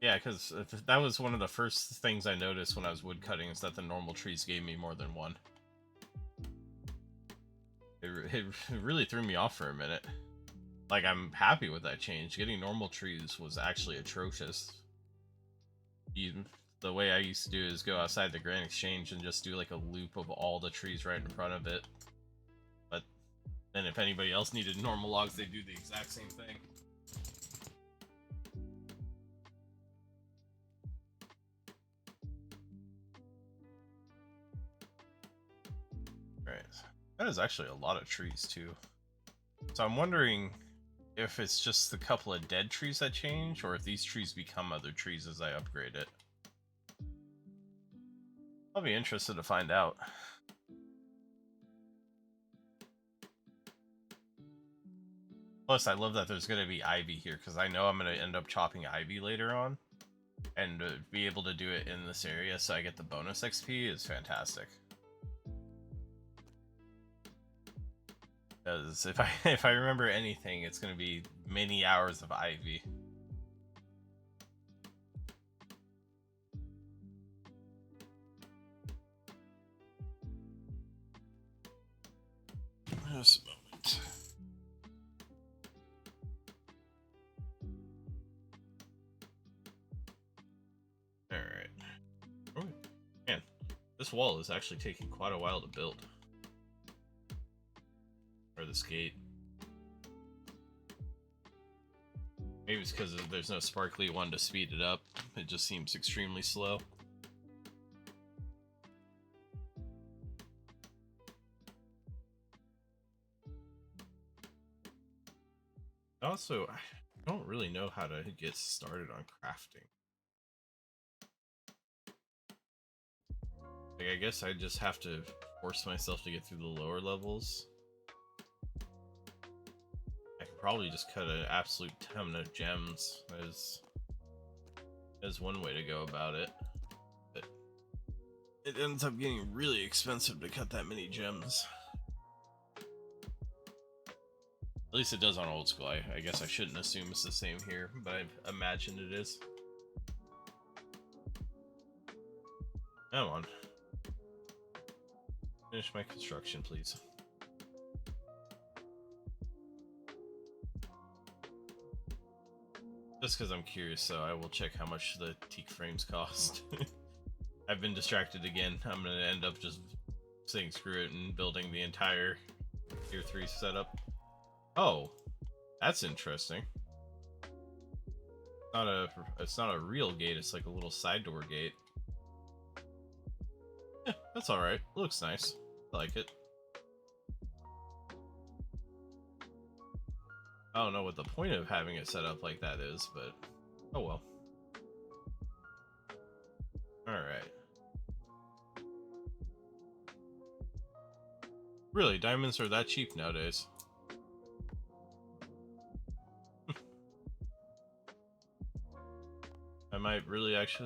Yeah, because that was one of the first things I noticed when I was woodcutting, is that the normal trees gave me more than one. It really threw me off for a minute. Like, I'm happy with that change. Getting normal trees was actually atrocious. The way I used to do is go outside the Grand Exchange and just do like a loop of all the trees right in front of it. But then if anybody else needed normal logs, they'd do the exact same thing. Right. That is actually a lot of trees too. So I'm wondering if it's just the couple of dead trees that change, or if these trees become other trees as I upgrade it. I'll be interested to find out. Plus, I love that there's going to be ivy here, because I know I'm going to end up chopping ivy later on. And be able to do it in this area so I get the bonus XP is fantastic. Because if I remember anything, it's going to be many hours of ivy. Just a moment. Alright. Oh, man. This wall is actually taking quite a while to build. Or this gate. Maybe it's because there's no sparkly one to speed it up. It just seems extremely slow. Also, I don't really know how to get started on crafting. Like, I guess I just have to force myself to get through the lower levels. I could probably just cut an absolute ton of gems as one way to go about it. But it ends up getting really expensive to cut that many gems. At least it does on old school. I guess I shouldn't assume it's the same here, but I imagine it is. Come on. Finish my construction, please. Just because I'm curious, so I will check how much the teak frames cost. I've been distracted again. I'm going to end up just saying screw it and building the entire tier 3 setup. Oh, that's interesting. It's not a real gate, it's like a little side door gate. Yeah, that's alright. Looks nice. I like it. I don't know what the point of having it set up like that is, but oh well. Alright. Really, diamonds are that cheap nowadays.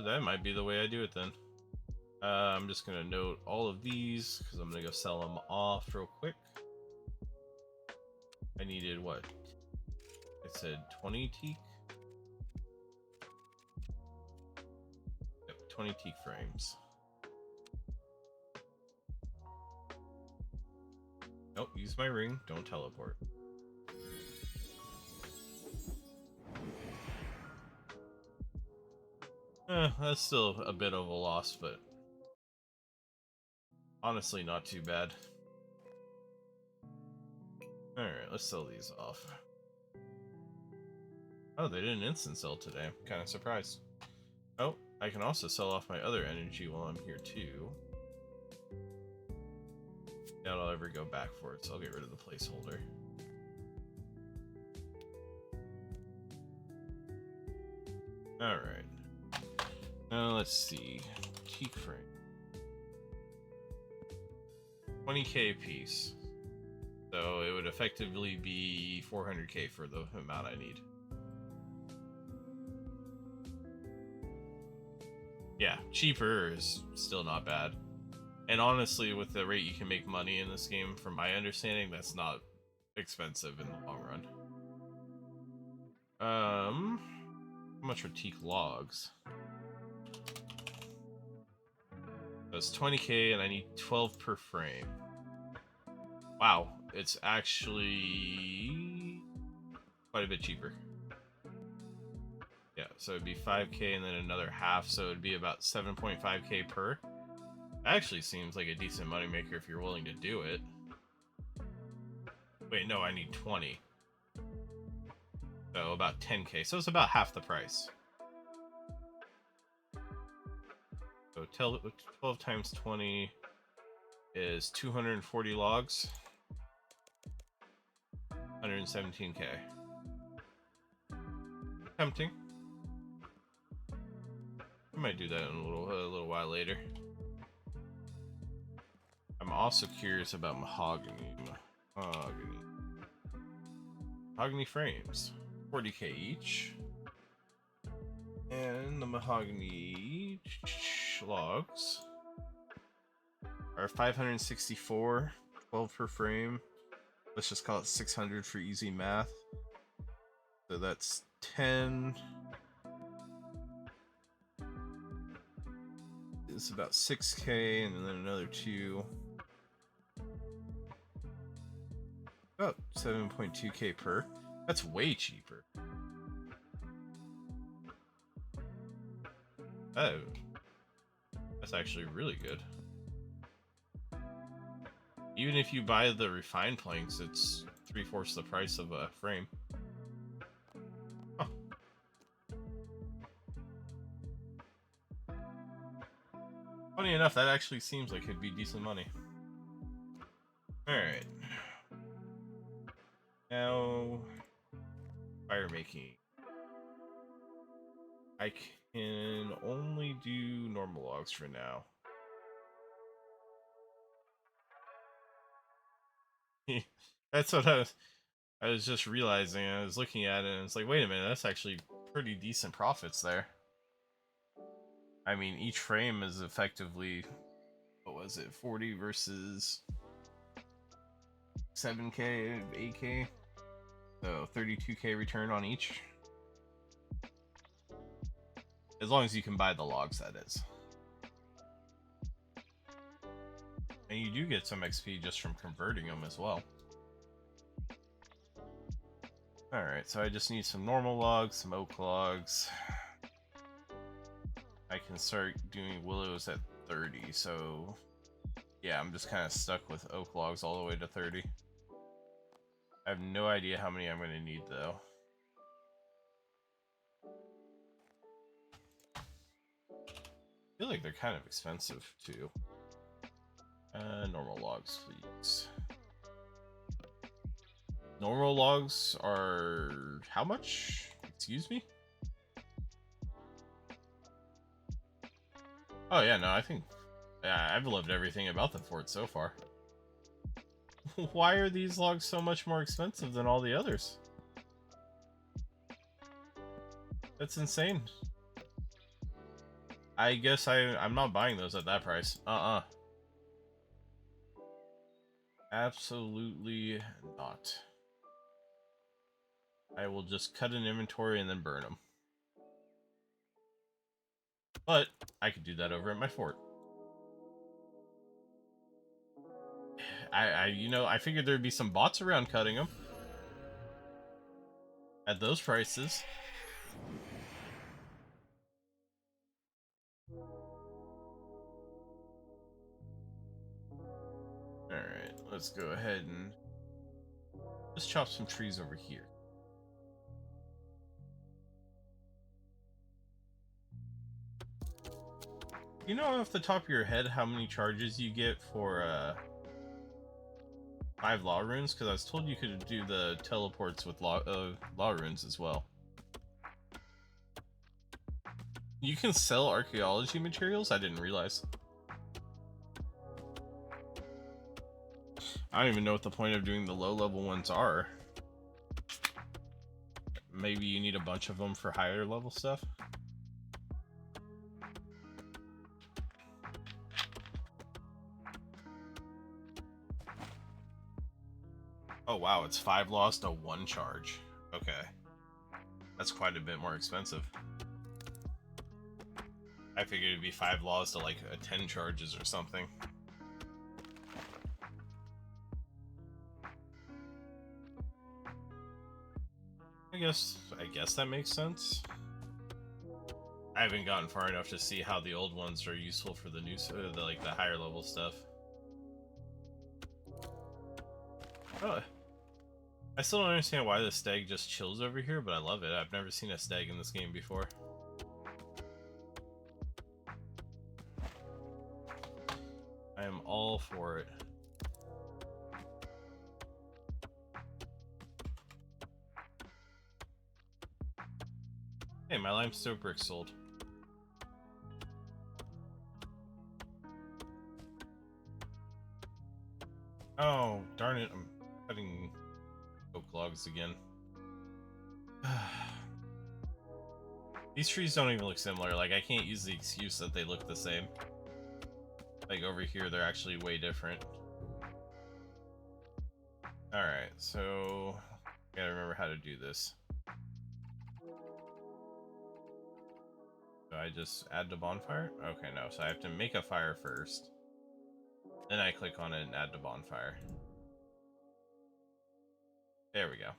That might be the way I do it then. I'm just gonna note all of these because I'm gonna go sell them off real quick. I needed what? I said 20 teak? Yep, 20 teak frames. Nope, use my ring, don't teleport. That's still a bit of a loss, but honestly not too bad. Alright, let's sell these off. Oh, they did an instant sell today. I'm kind of surprised. Oh, I can also sell off my other energy while I'm here too. Doubt I'll ever go back for it, so I'll get rid of the placeholder. Alright. Now let's see. Teak frame. 20k a piece. So it would effectively be 400k for the amount I need. Yeah, cheaper is still not bad. And honestly, with the rate you can make money in this game, from my understanding, that's not expensive in the long run. How much for teak logs? That's 20k and I need 12 per frame. Wow, it's actually quite a bit cheaper. Yeah, so it'd be 5k and then another half, so it'd be about 7.5k per. Actually seems like a decent moneymaker if you're willing to do it. Wait, no, I need 20. So about 10k, so it's about half the price. So 12 times 20 is 240 logs. 117k. Tempting. I might do that in a little while later. I'm also curious about mahogany. Mahogany frames. 40k each. And the mahogany logs are 564, 12 per frame. Let's just call it 600 for easy math. So that's 10. It's about 6k and then another 2. About 7.2k per. That's way cheaper. Oh. That's actually really good. Even if you buy the refined planks, it's 3/4 the price of a frame. Huh. Funny enough, that actually seems like it'd be decent money. Alright. Now, I can only do normal logs for now. That's what I was just realizing. I was looking at it and it's like, wait a minute, that's actually pretty decent profits there. I mean, each frame is effectively, what was it, 40 versus 7K, 8K? So 32K return on each. As long as you can buy the logs, that is. And you do get some XP just from converting them as well. Alright, so I just need some normal logs, some oak logs. I can start doing willows at 30, so yeah, I'm just kind of stuck with oak logs all the way to 30. I have no idea how many I'm going to need, though. I feel like they're kind of expensive, too. Normal logs, please. Normal logs are how much? Excuse me? Oh yeah, no, I think I've loved everything about the fort so far. Why are these logs so much more expensive than all the others? That's insane. I guess I'm not buying those at that price. Absolutely not. I will just cut an inventory and then burn them. But I could do that over at my fort. I figured there'd be some bots around cutting them. At those prices. Alright, let's go ahead and just chop some trees over here. You know off the top of your head how many charges you get for 5 law runes? Because I was told you could do the teleports with law runes as well. You can sell archaeology materials? I didn't realize. I don't even know what the point of doing the low level ones are. Maybe you need a bunch of them for higher level stuff? Oh wow, it's 5 laws to 1 charge. Okay. That's quite a bit more expensive. I figured it'd be 5 laws to like 10 charges or something. I guess that makes sense. I haven't gotten far enough to see how the old ones are useful for the new, the higher level stuff. Oh, I still don't understand why the stag just chills over here, but I love it. I've never seen a stag in this game before. I am all for it. Hey, my limestone brick sold. Oh, darn it, I'm cutting oak logs again. These trees don't even look similar. Like, I can't use the excuse that they look the same. Like, over here, they're actually way different. Alright, so gotta remember how to do this. Do I just add to bonfire? Okay, no, so I have to make a fire first. Then I click on it and add to bonfire. There we go.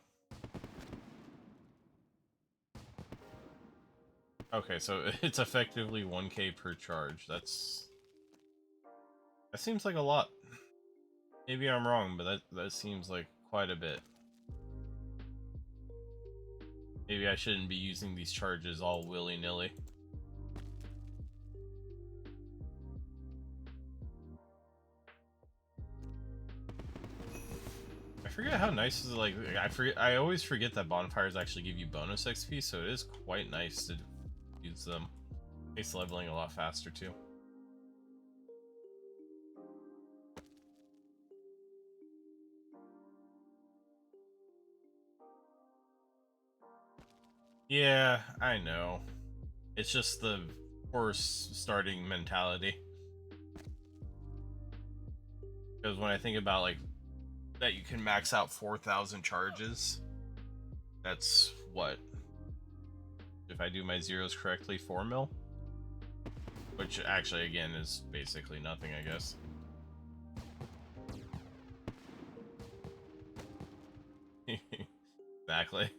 Okay, so it's effectively 1k per charge. That seems like a lot. Maybe I'm wrong, but that seems like quite a bit. Maybe I shouldn't be using these charges all willy-nilly. I forget how nice is it, like I always forget that bonfires actually give you bonus XP, so it is quite nice to use them. Makes leveling a lot faster too. Yeah, I know. It's just the horse starting mentality. Because when I think about like that you can max out 4,000 charges, that's what, if I do my zeros correctly, 4 mil? Which actually again is basically nothing, I guess. Exactly.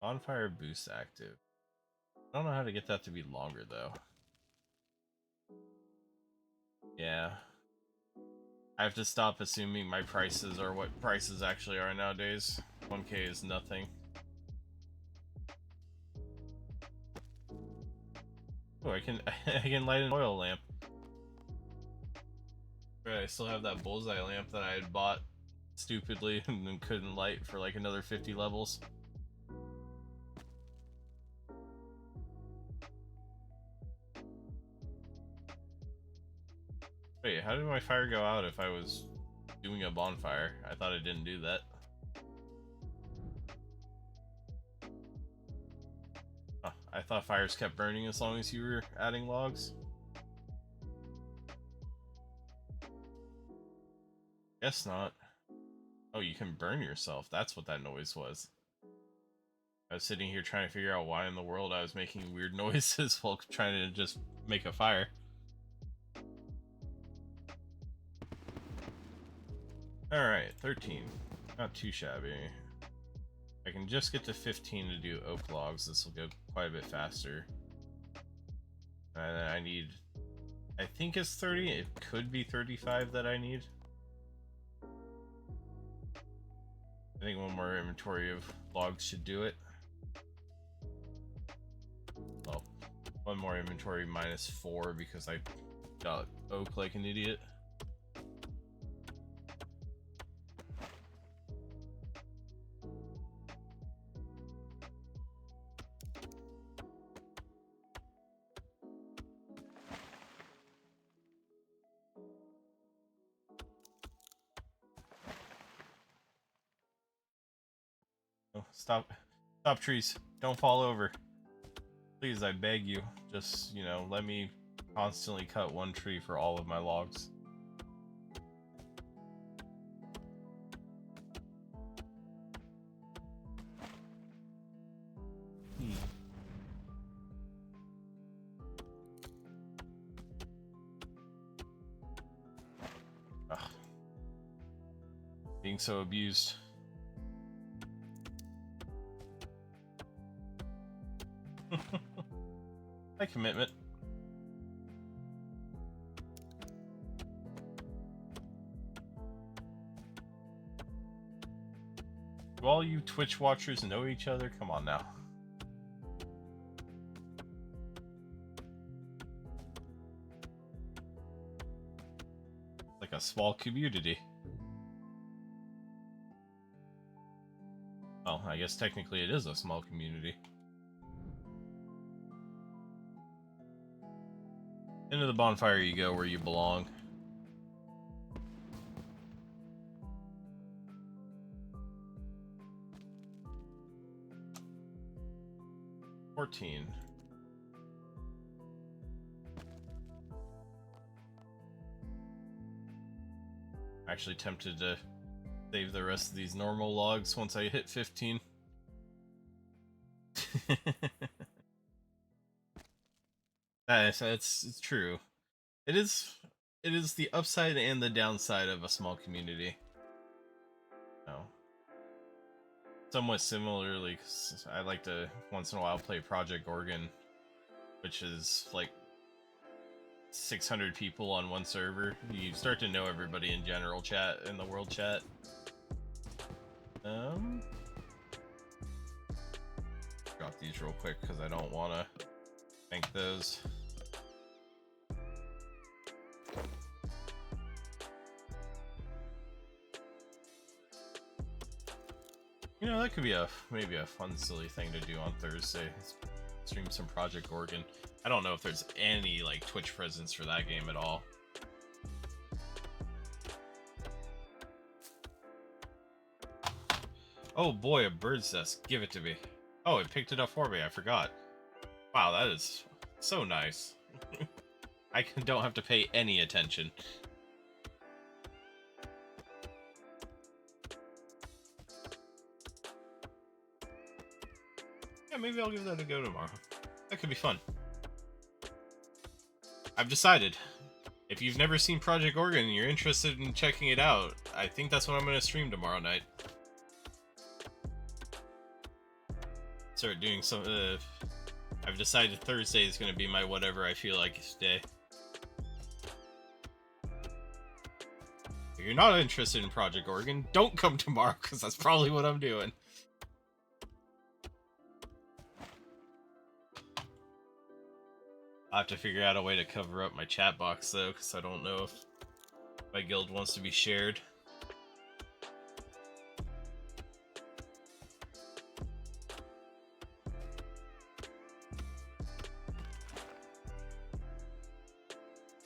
Bonfire boost active. I don't know how to get that to be longer though. Yeah. I have to stop assuming my prices are what prices actually are nowadays. 1K is nothing. Oh, I can I can light an oil lamp. Right, I still have that bullseye lamp that I had bought stupidly and then couldn't light for like another 50 levels. Wait, how did my fire go out if I was doing a bonfire? I thought I didn't do that. Huh, I thought fires kept burning as long as you were adding logs. Guess not. Oh, you can burn yourself. That's what that noise was. I was sitting here trying to figure out why in the world I was making weird noises while trying to just make a fire. Alright, 13. Not too shabby. I can just get to 15 to do oak logs. This will go quite a bit faster. And I need... I think it's 30. It could be 35 that I need. I think one more inventory of logs should do it. Well, one more inventory minus 4 because I got oak like an idiot. Oh, stop trees. Don't fall over. Please, I beg you. Just, you know, let me constantly cut one tree for all of my logs. Ugh. Being so abused. My commitment. Do all you Twitch watchers know each other? Come on now. Like a small community. Well, I guess technically it is a small community. Into the bonfire you go, where you belong. Actually tempted to save the rest of these normal logs once I hit 15. It's true. It is the upside and the downside of a small community. No. Somewhat similarly, 'cause I like to once in a while play Project Organ, which is like 600 people on one server. You start to know everybody in general chat, in the world chat. Drop these real quick because I don't want to bank those. You know, that could be maybe a fun, silly thing to do on Thursday. Stream some Project Oregon. I don't know if there's any like Twitch presence for that game at all. Oh boy, a bird's nest. Give it to me. Oh, it picked it up for me. I forgot. Wow, that is so nice. I don't have to pay any attention. Yeah, maybe I'll give that a go tomorrow. That could be fun. I've decided. If you've never seen Project Oregon and you're interested in checking it out, I think that's what I'm going to stream tomorrow night. Start doing some... I've decided Thursday is going to be my whatever I feel like day. If you're not interested in Project Oregon, don't come tomorrow, because that's probably what I'm doing. I'll have to figure out a way to cover up my chat box, though, because I don't know if my guild wants to be shared.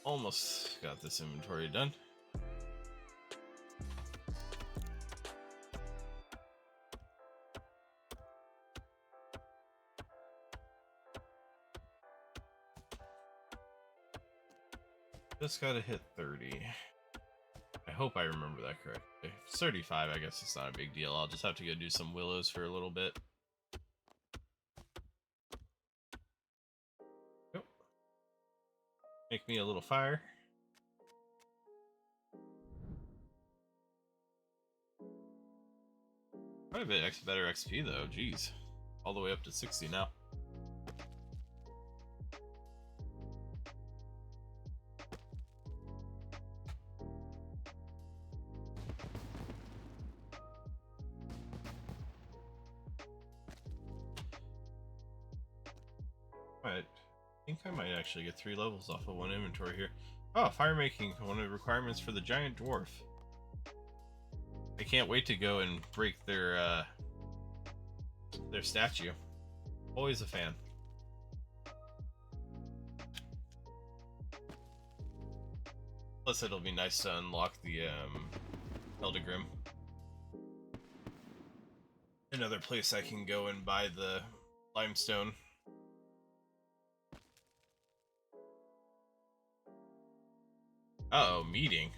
Almost got this inventory done. Just gotta hit 30. I hope I remember that correctly. 35, I guess it's not a big deal. I'll just have to go do some willows for a little bit. Yep. Make me a little fire. Quite a bit better XP though, jeez. All the way up to 60 now. Alright, I think I might actually get 3 levels off of one inventory here. Oh, fire making, one of the requirements for the giant dwarf. I can't wait to go and break their statue. Always a fan. Plus it'll be nice to unlock the Eldegrim. Another place I can go and buy the limestone. Uh-oh, meeting.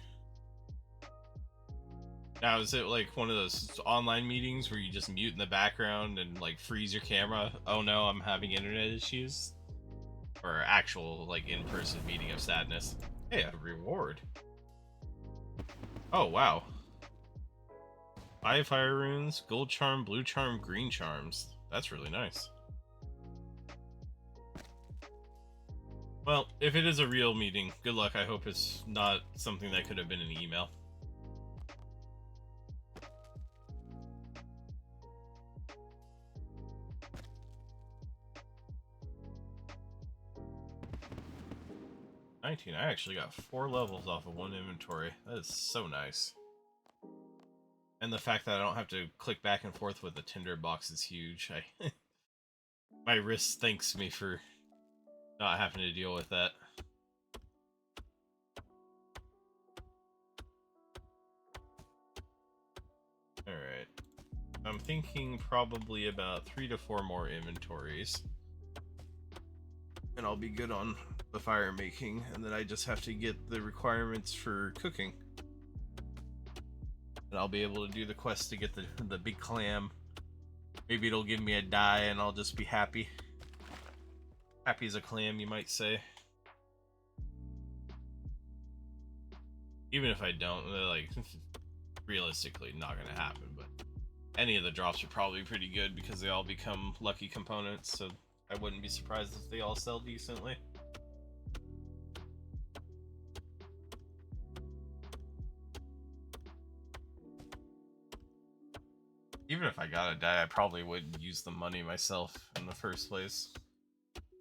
Now, is it like one of those online meetings where you just mute in the background and like freeze your camera? Oh no, I'm having internet issues? Or actual like in-person meeting of sadness? Hey, a reward. Oh, wow. 5 fire runes, gold charm, blue charm, green charms. That's really nice. Well, if it is a real meeting, good luck. I hope it's not something that could have been an email. I actually got 4 levels off of one inventory. That is so nice. And the fact that I don't have to click back and forth with the tinder box is huge. My wrist thanks me for not having to deal with that. Alright. I'm thinking probably about 3 to 4 more inventories. And I'll be good on the fire making, and then I just have to get the requirements for cooking. And I'll be able to do the quest to get the big clam. Maybe it'll give me a dye and I'll just be happy. Happy as a clam, you might say. Even if I don't, like, realistically not gonna happen, but any of the drops are probably pretty good because they all become lucky components, so I wouldn't be surprised if they all sell decently. Even if I got a die, I probably wouldn't use the money myself in the first place.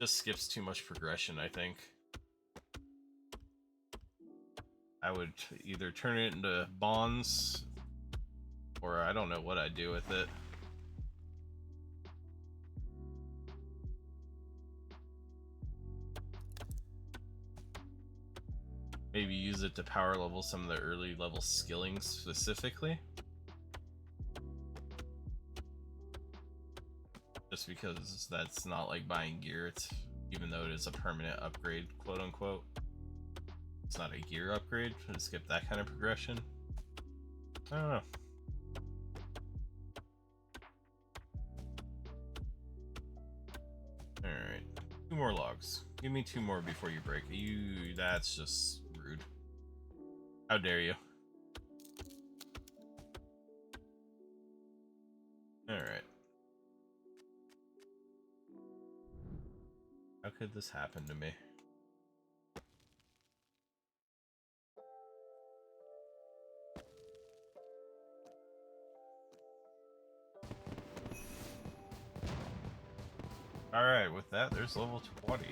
Just skips too much progression, I think. I would either turn it into bonds, or I don't know what I'd do with it. Maybe use it to power level some of the early level skilling specifically. Just because that's not like buying gear, it's, even though it is a permanent upgrade, quote unquote. It's not a gear upgrade, to skip that kind of progression. I don't know. Alright. 2 more logs. Give me 2 more before you break. That's just rude. How dare you? Alright. How could this happen to me? Alright, with that, there's level 20.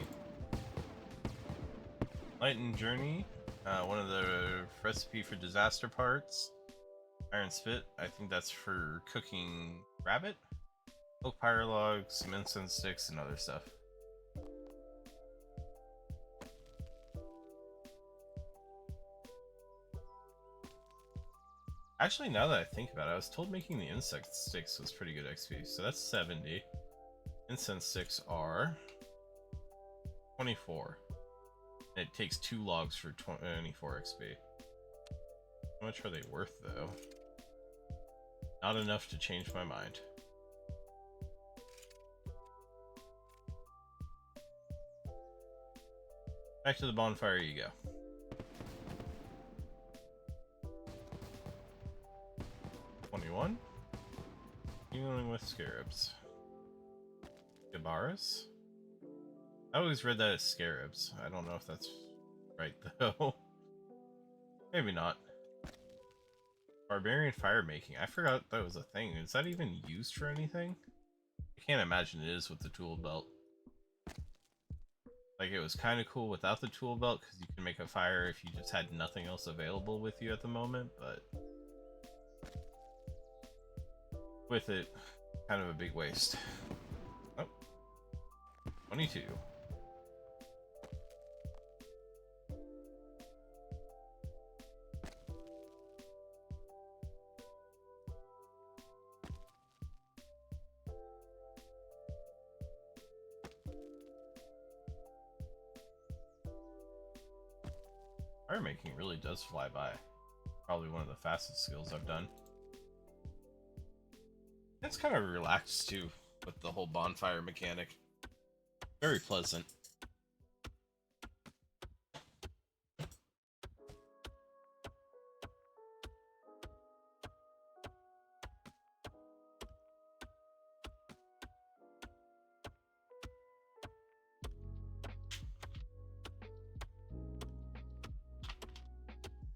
Lightened Journey, one of the recipe for disaster parts. Iron Spit, I think that's for cooking rabbit. Oak pyre logs, some incense sticks, and other stuff. Actually, now that I think about it, I was told making the insect sticks was pretty good XP, so that's 70. Incense sticks are 24. And it takes 2 logs for 24 XP. How much are they worth, though? Not enough to change my mind. Back to the bonfire you go. Dealing with scarabs. Gabaris? I always read that as scarabs. I don't know if that's right though. Maybe not. Barbarian fire making. I forgot that was a thing. Is that even used for anything? I can't imagine it is with the tool belt. Like, it was kind of cool without the tool belt because you can make a fire if you just had nothing else available with you at the moment, but with it, kind of a big waste. Oh, 22. Fire making really does fly by. Probably one of the fastest skills I've done. It's kind of relaxed too, with the whole bonfire mechanic. Very pleasant.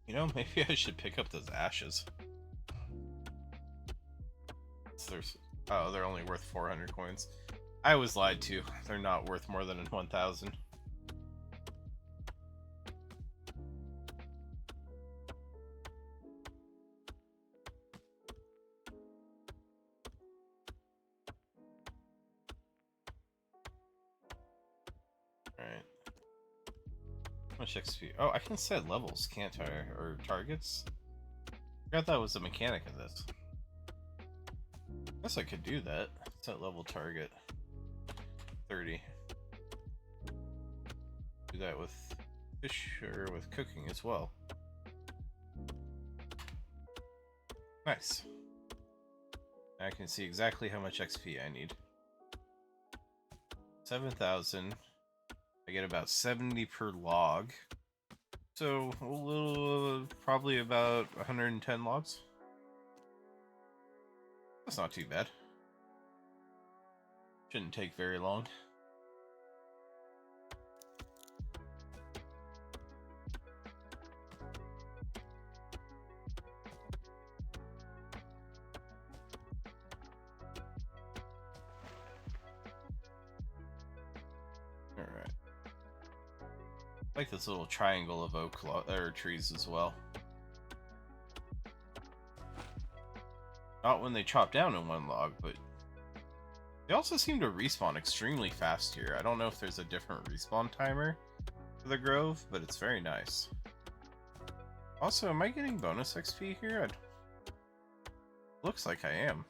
You know, maybe I should pick up those ashes. Oh, they're only worth 400 coins. I was lied to. They're not worth more than 1,000. Alright. How much XP? Oh, I can set levels, can't I? Or targets? I forgot that was a mechanic of this. Guess I could do that. Set level target 30. Do that with fish or with cooking as well. Nice. I can see exactly how much XP I need. 7,000. I get about 70 per log. So a little, probably about 110 logs. That's not too bad. Shouldn't take very long. Alright. I like this little triangle of oak trees as well. Not when they chop down in one log, but they also seem to respawn extremely fast here. I don't know if there's a different respawn timer for the grove, but it's very nice. Also, am I getting bonus XP here? Looks like I am.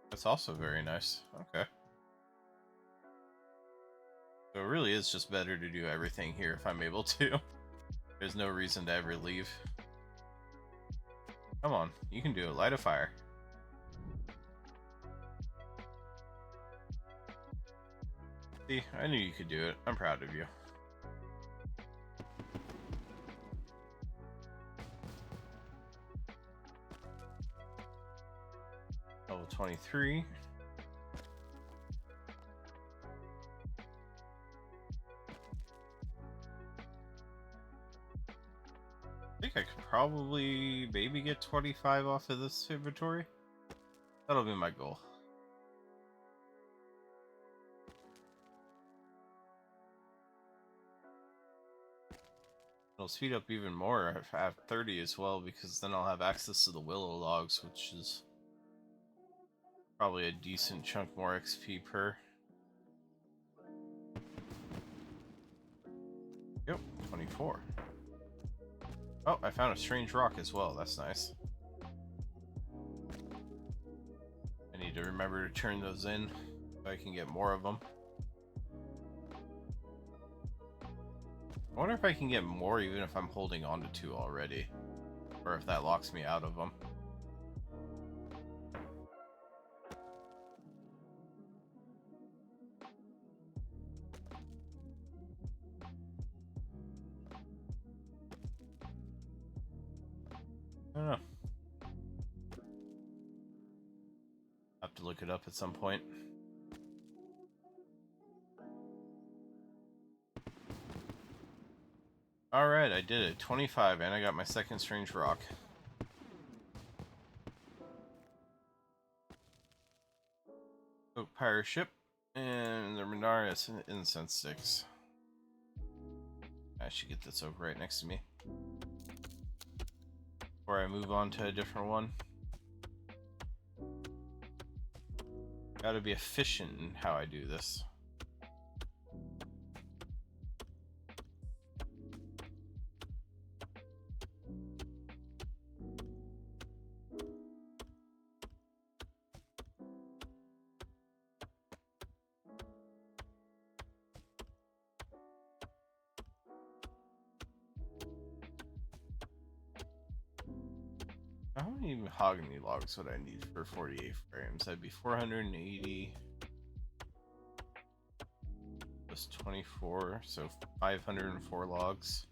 That's also very nice. Okay. So it really is just better to do everything here if I'm able to. There's no reason to ever leave. Come on, you can do it. Light a fire. See, I knew you could do it. I'm proud of you. Level 23. I think I could probably maybe get 25 off of this inventory. That'll be my goal. It'll speed up even more if I have 30 as well, because then I'll have access to the willow logs, which is probably a decent chunk more XP per. Yep, 24. Oh, I found a strange rock as well. That's nice. I need to remember to turn those in so I can get more of them. I wonder if I can get more even if I'm holding on to 2 already, or if that locks me out of them. I don't know. I'll have to look it up at some point. Alright, I did it. 25, and I got my second strange rock. Oak Pyre Ship, and the Renaris Incense Sticks. I should get this oak right next to me before I move on to a different one. Gotta be efficient in how I do this. How many mahogany logs would I need for 48 frames? That'd be 480 plus 24, so 504 logs.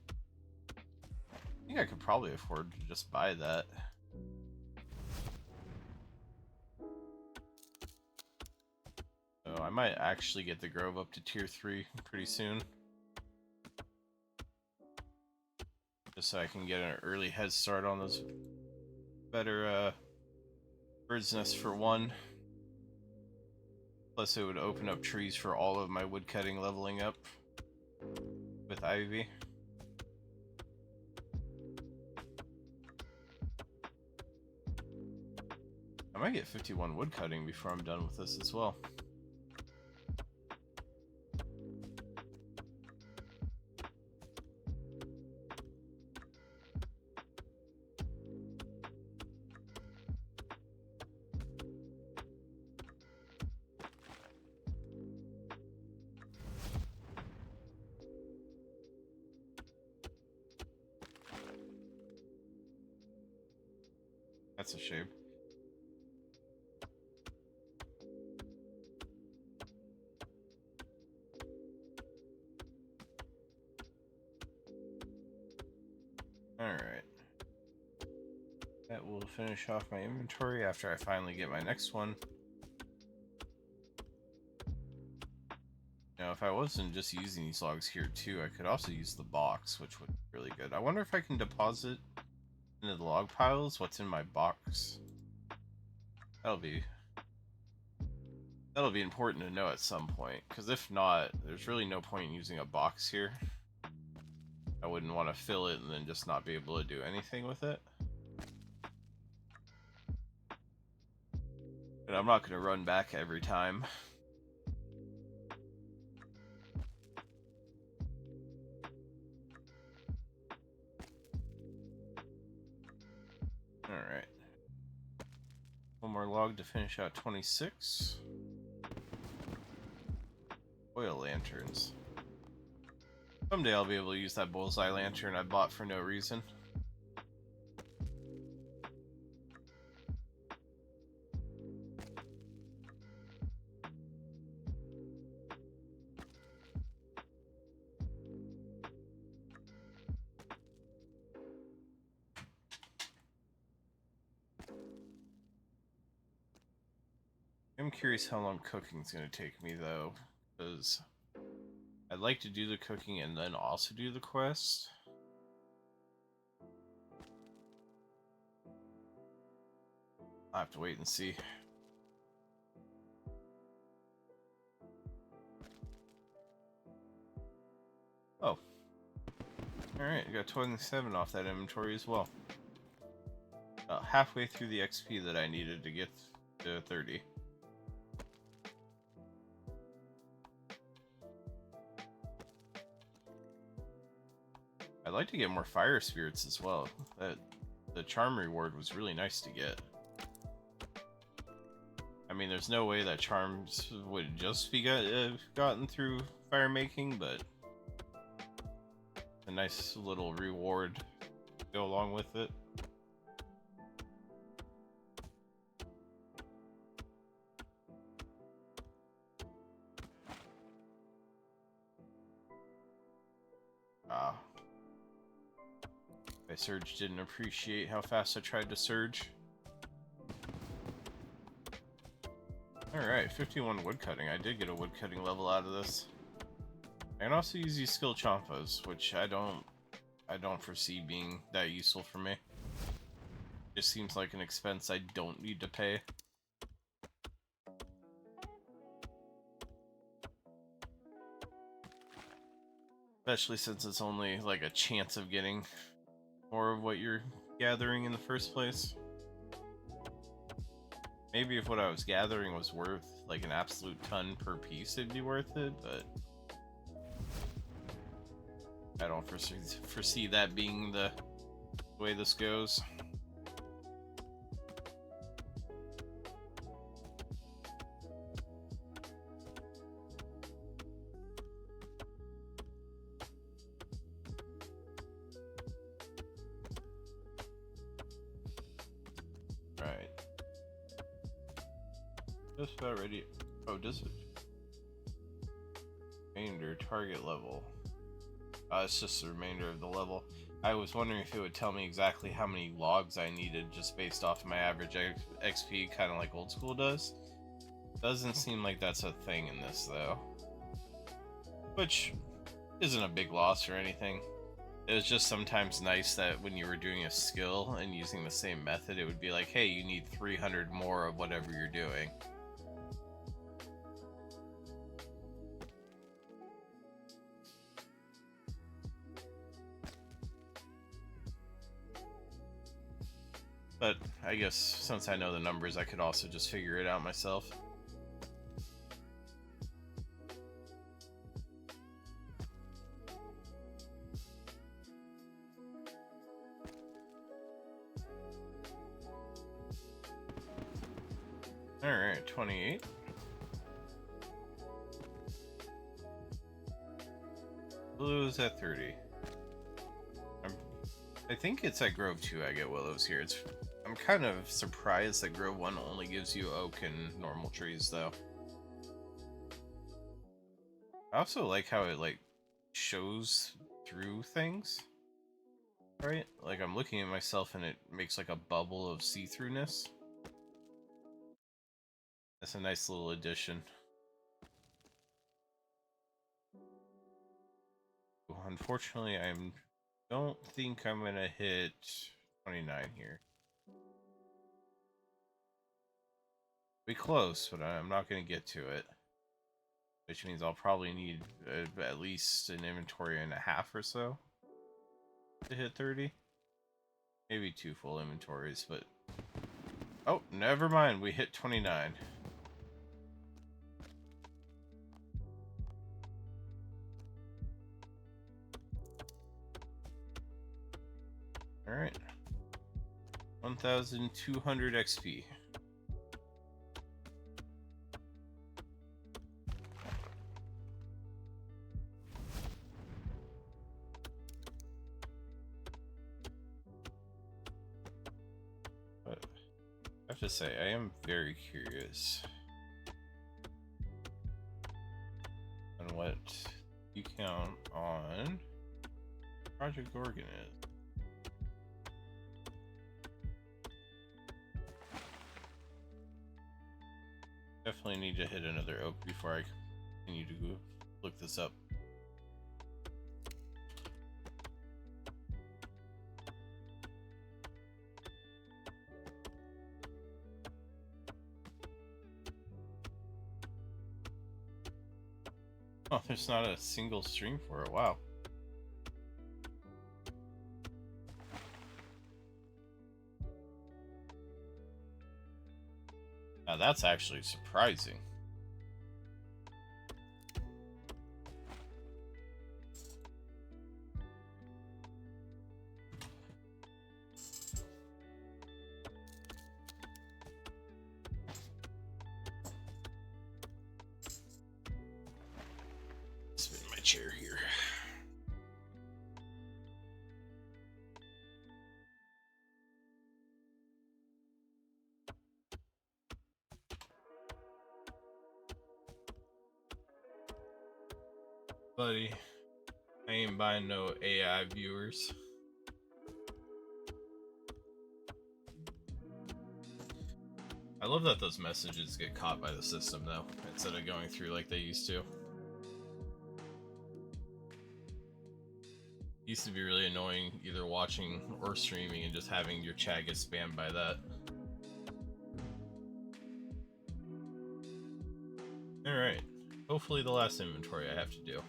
I think I could probably afford to just buy that. So I might actually get the Grove up to tier 3 pretty soon. Just so I can get an early head start on those better bird's nest for 1. Plus it would open up trees for all of my woodcutting leveling up with ivy. I might get 51 woodcutting before I'm done with this as well. That's a shame. Alright. That will finish off my inventory after I finally get my next one. Now, if I wasn't just using these logs here too, I could also use the box, which would be really good. I wonder if I can deposit into the log piles what's in my box. That'll be important to know at some point, because if not, there's really no point in using a box here. I wouldn't want to fill it and then just not be able to do anything with it. And I'm not going to run back every time. Alright. One more log to finish out 26. Oil lanterns. Someday I'll be able to use that bullseye lantern I bought for no reason. I'm curious how long cooking's gonna take me though, because I'd like to do the cooking and then also do the quest. I'll have to wait and see. Oh. Alright, I got 27 off that inventory as well. About halfway through the XP that I needed to get to 30. I'd like to get more fire spirits as well. The charm reward was really nice to get. I mean, there's no way that charms would just be gotten through fire making, but a nice little reward to go along with it. My surge didn't appreciate how fast I tried to surge. Alright, 51 woodcutting. I did get a woodcutting level out of this. I can also use these skill champas, which I don't foresee being that useful for me. Just seems like an expense I don't need to pay. Especially since it's only like a chance of getting more of what you're gathering in the first place. Maybe if what I was gathering was worth like an absolute ton per piece, it'd be worth it, but I don't foresee that being the way this goes. Right. Just about ready. Oh, does it? Remainder target level. It's just the remainder of the level. I was wondering if it would tell me exactly how many logs I needed just based off of my average XP, kind of like old school does. Doesn't seem like that's a thing in this though. Which isn't a big loss or anything. It was just sometimes nice that when you were doing a skill and using the same method, it would be like, hey, you need 300 more of whatever you're doing. But I guess since I know the numbers, I could also just figure it out myself. Alright, 28. Blue is at 30. I think it's at Grove 2 I get willows here. I'm kind of surprised that Grove 1 only gives you oak and normal trees, though. I also like how it, like, shows through things. Right? Like, I'm looking at myself and it makes, like, a bubble of see-throughness. That's a nice little addition. Unfortunately, I don't think I'm gonna hit 29 here. Be close, but I'm not gonna get to it. Which means I'll probably need at least an inventory and a half or so to hit 30. Maybe 2 full inventories, but... Oh, never mind, we hit 29. Alright. 1,200 XP. But I have to say, I am very curious on what you count on Project Gorgon is. Definitely need to hit another oak before I continue to go look this up. Oh, there's not a single stream for it. Wow. Now that's actually surprising. Spin my chair here. Buddy, I ain't buying no AI viewers. I love that those messages get caught by the system though, instead of going through like they used to. Used to be really annoying either watching or streaming and just having your chat get spammed by that. Alright, hopefully the last inventory I have to do.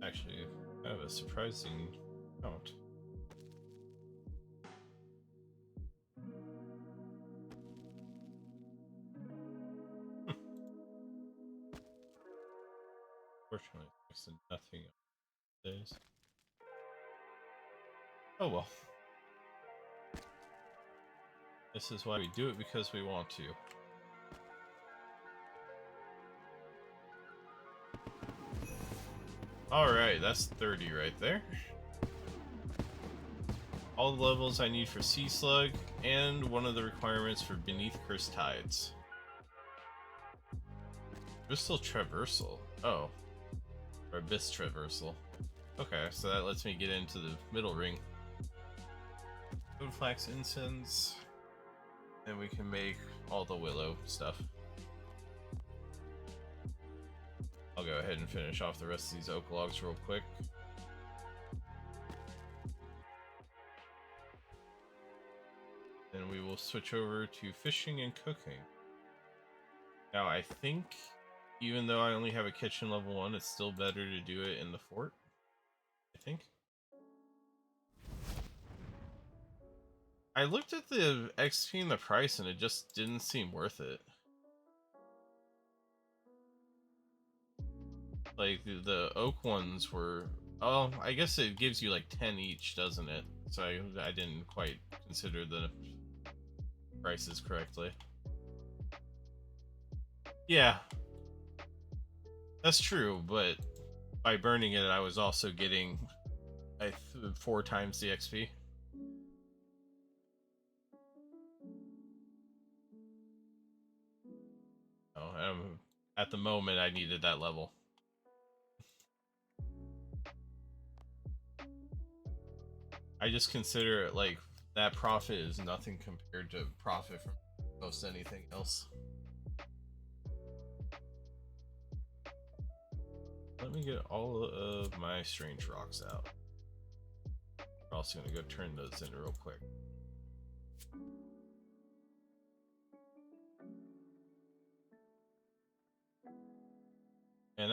Actually, I have a surprising count. Fortunately, next to nothing days. Oh well. This is why we do it, because we want to. Alright, that's 30 right there. All the levels I need for Sea Slug, and one of the requirements for Beneath Cursed Tides. Crystal Traversal. Oh. Or Abyss Traversal. Okay, so that lets me get into the middle ring. Flax Incense. And we can make all the willow stuff. I'll go ahead and finish off the rest of these oak logs real quick. Then we will switch over to fishing and cooking. Now I think, even though I only have a kitchen level 1, it's still better to do it in the fort. I think. I looked at the XP and the price and it just didn't seem worth it. Like, the oak ones were... Oh, I guess it gives you like 10 each, doesn't it? So I didn't quite consider the prices correctly. Yeah. That's true, but by burning it, I was also getting 4 times the XP. Oh, at the moment, I needed that level. I just consider it like that profit is nothing compared to profit from most anything else. Let me get all of my strange rocks out. We're also gonna go turn those in real quick. And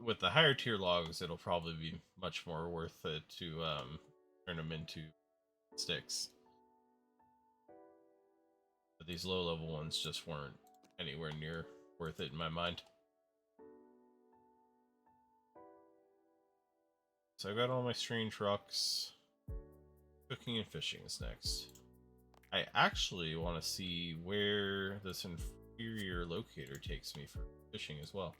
with the higher tier logs, it'll probably be much more worth it to turn them into sticks. But these low level ones just weren't anywhere near worth it in my mind. So I've got all my strange rocks. Cooking and fishing is next. I actually want to see where this inferior locator takes me for fishing as well.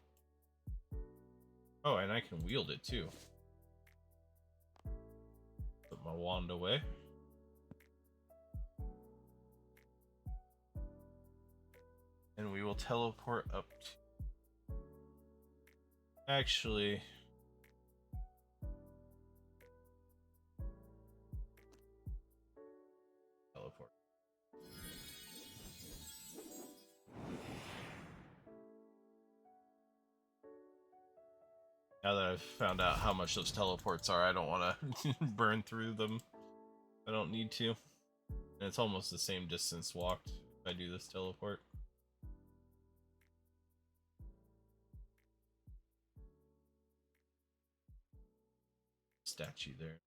Oh, and I can wield it too. Put my wand away. And we will teleport up to... Actually... Teleport. Now that I've found out how much those teleports are, I don't want to burn through them. I don't need to. And it's almost the same distance walked if I do this teleport. Statue there.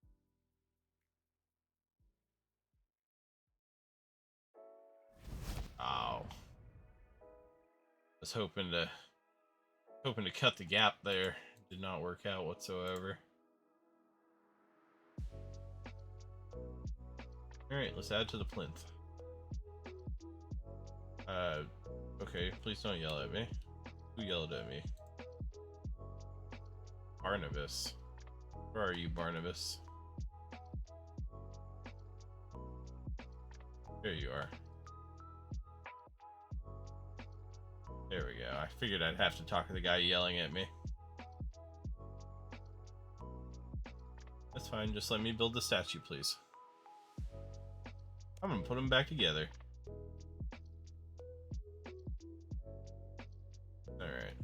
Ow. Was hoping to cut the gap there. Did not work out whatsoever. Alright, let's add to the plinth. Okay, please don't yell at me. Who yelled at me? Barnabas. Where are you, Barnabas? There you are. There we go. I figured I'd have to talk to the guy yelling at me. That's fine, just let me build the statue, please. I'm gonna put them back together. Alright.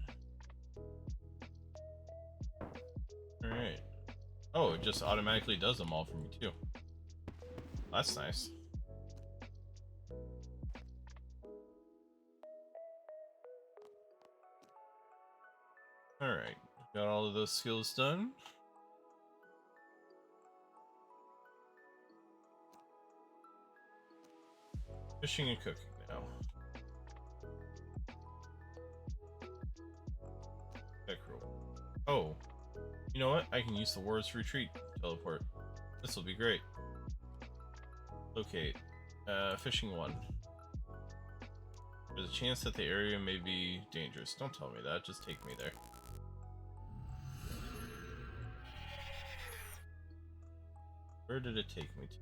Alright. Oh, it just automatically does them all for me, too. That's nice. Alright. Got all of those skills done. Fishing and cooking now. Oh, you know what? I can use the Ward's Retreat teleport. This will be great. Locate. Fishing 1. There's a chance that the area may be dangerous. Don't tell me that. Just take me there. Where did it take me to?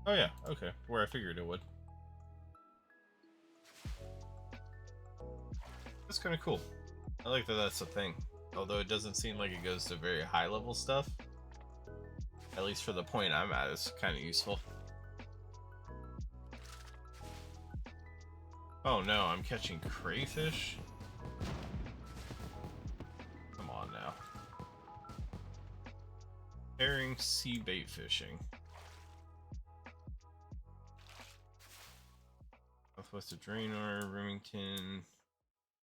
Oh yeah, okay. Where I figured it would. That's kind of cool. I like that that's a thing. Although it doesn't seem like it goes to very high level stuff. At least for the point I'm at, it's kind of useful. Oh no, I'm catching crayfish? Come on now. Herring sea bait fishing. Southwest of Draenor, Remington,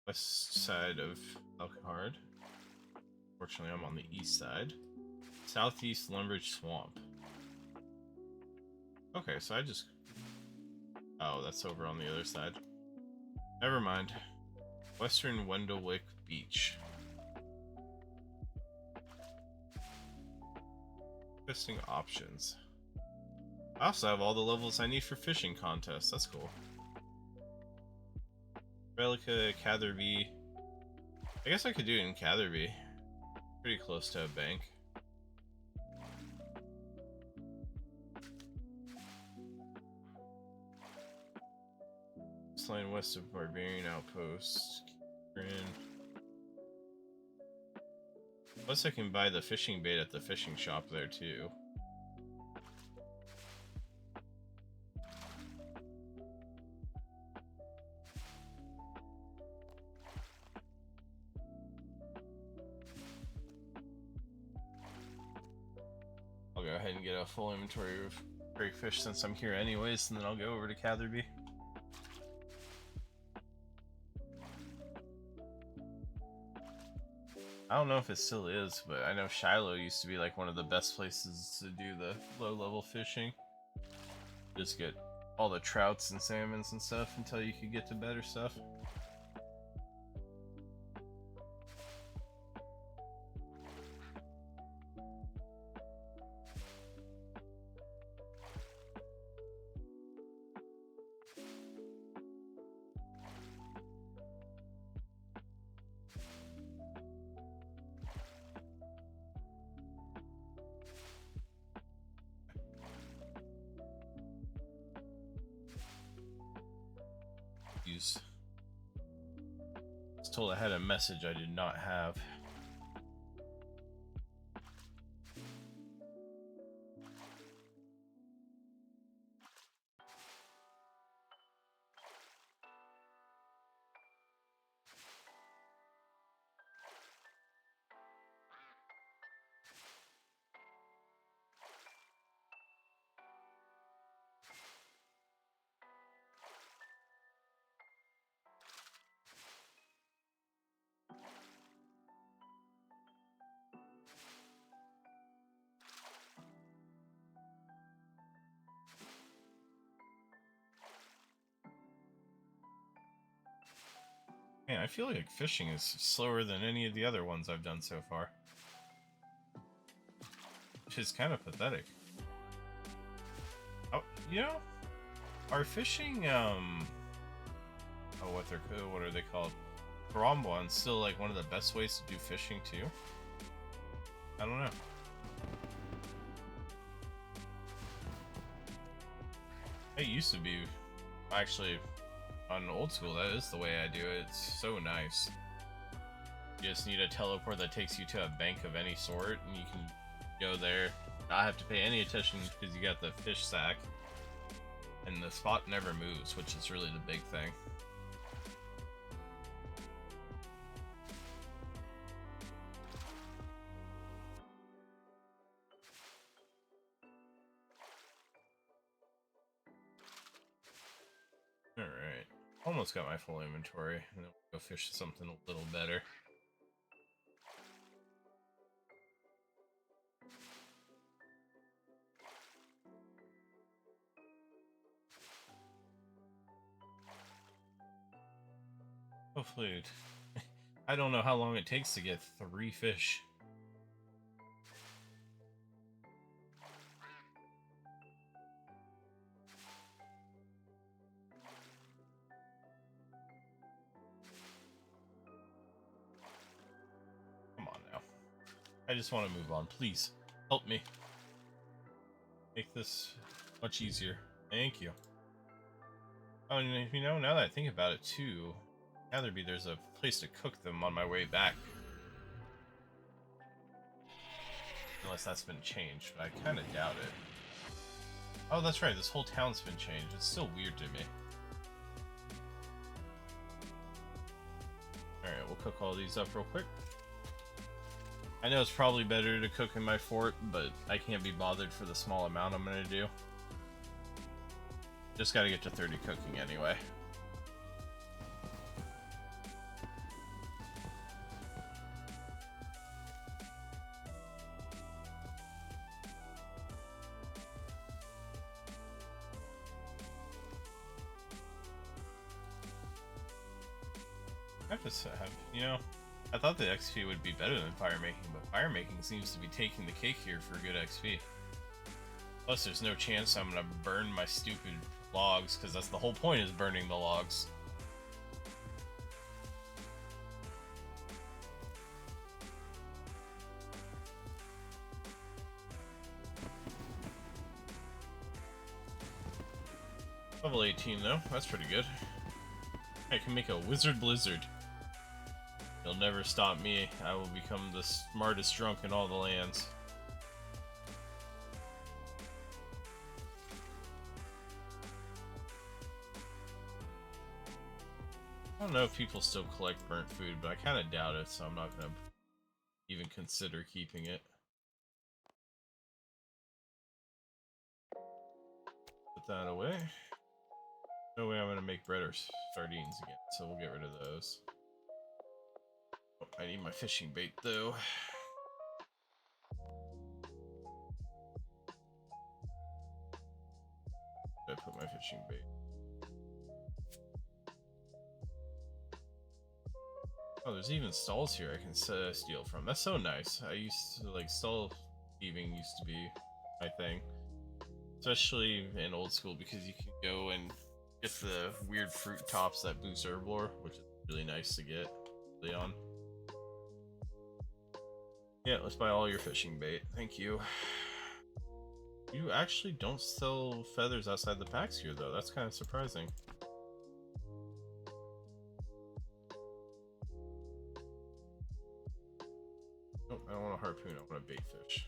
west side of Alcahard. Fortunately, I'm on the east side. Southeast Lumbridge Swamp. Okay, so I just... Oh, that's over on the other side. Never mind. Western Wendelwick Beach. Interesting options. I also have all the levels I need for fishing contests. That's cool. Relica, Catherby. I guess I could do it in Catherby. Pretty close to a bank. Line west of Barbarian Outpost. Plus I can buy the fishing bait at the fishing shop there too. I'll go ahead and get a full inventory of Great fish since I'm here anyways, and then I'll go over to Catherby. I don't know if it still is, but I know Shiloh used to be like one of the best places to do the low-level fishing. Just get all the trouts and salmons and stuff until you could get to better stuff. I was told I had a message I did not have. Man, I feel like fishing is slower than any of the other ones I've done so far. Which is kind of pathetic. Oh, you know, are fishing, what are they called? Karambwan still like one of the best ways to do fishing too? I don't know. It used to be, actually, on old school, that is the way I do it. It's so nice. You just need a teleport that takes you to a bank of any sort, and you can go there, not have to pay any attention because you got the fish sack, and the spot never moves, which is really the big thing. Alright, almost got my full inventory, and then we'll go fish something a little better. Hopefully, I don't know how long it takes to get 3 fish. Come on now. I just want to move on. Please, help me. Make this much easier. Thank you. Oh, and you know, now that I think about it too, Catherby, there's a place to cook them on my way back. Unless that's been changed, but I kind of doubt it. Oh, that's right, this whole town's been changed. It's still weird to me. Alright, we'll cook all these up real quick. I know it's probably better to cook in my fort, but I can't be bothered for the small amount I'm gonna do. Just gotta get to 30 cooking anyway. I have to have, you know, I thought the XP would be better than fire making, but fire making seems to be taking the cake here for good XP. Plus, there's no chance I'm gonna burn my stupid logs, because that's the whole point, is burning the logs. Level 18 though, that's pretty good. I can make a wizard blizzard. You'll never stop me. I will become the smartest drunk in all the lands. I don't know if people still collect burnt food, but I kind of doubt it, so I'm not going to even consider keeping it. that away. No way I'm gonna make bread or sardines again, so we'll get rid of those. Oh, I need my fishing bait though. I put my fishing bait. Oh, there's even stalls here I can steal from. That's so nice. I used to like stall thieving used to be my thing, especially in old school because you can go and get the weird fruit tops that boost herb lore, which is really nice to get early on. Yeah, let's buy all your fishing bait. Thank you. You actually don't sell feathers outside the packs here, though. That's kind of surprising. Nope, I don't want a harpoon. I want a bait fish.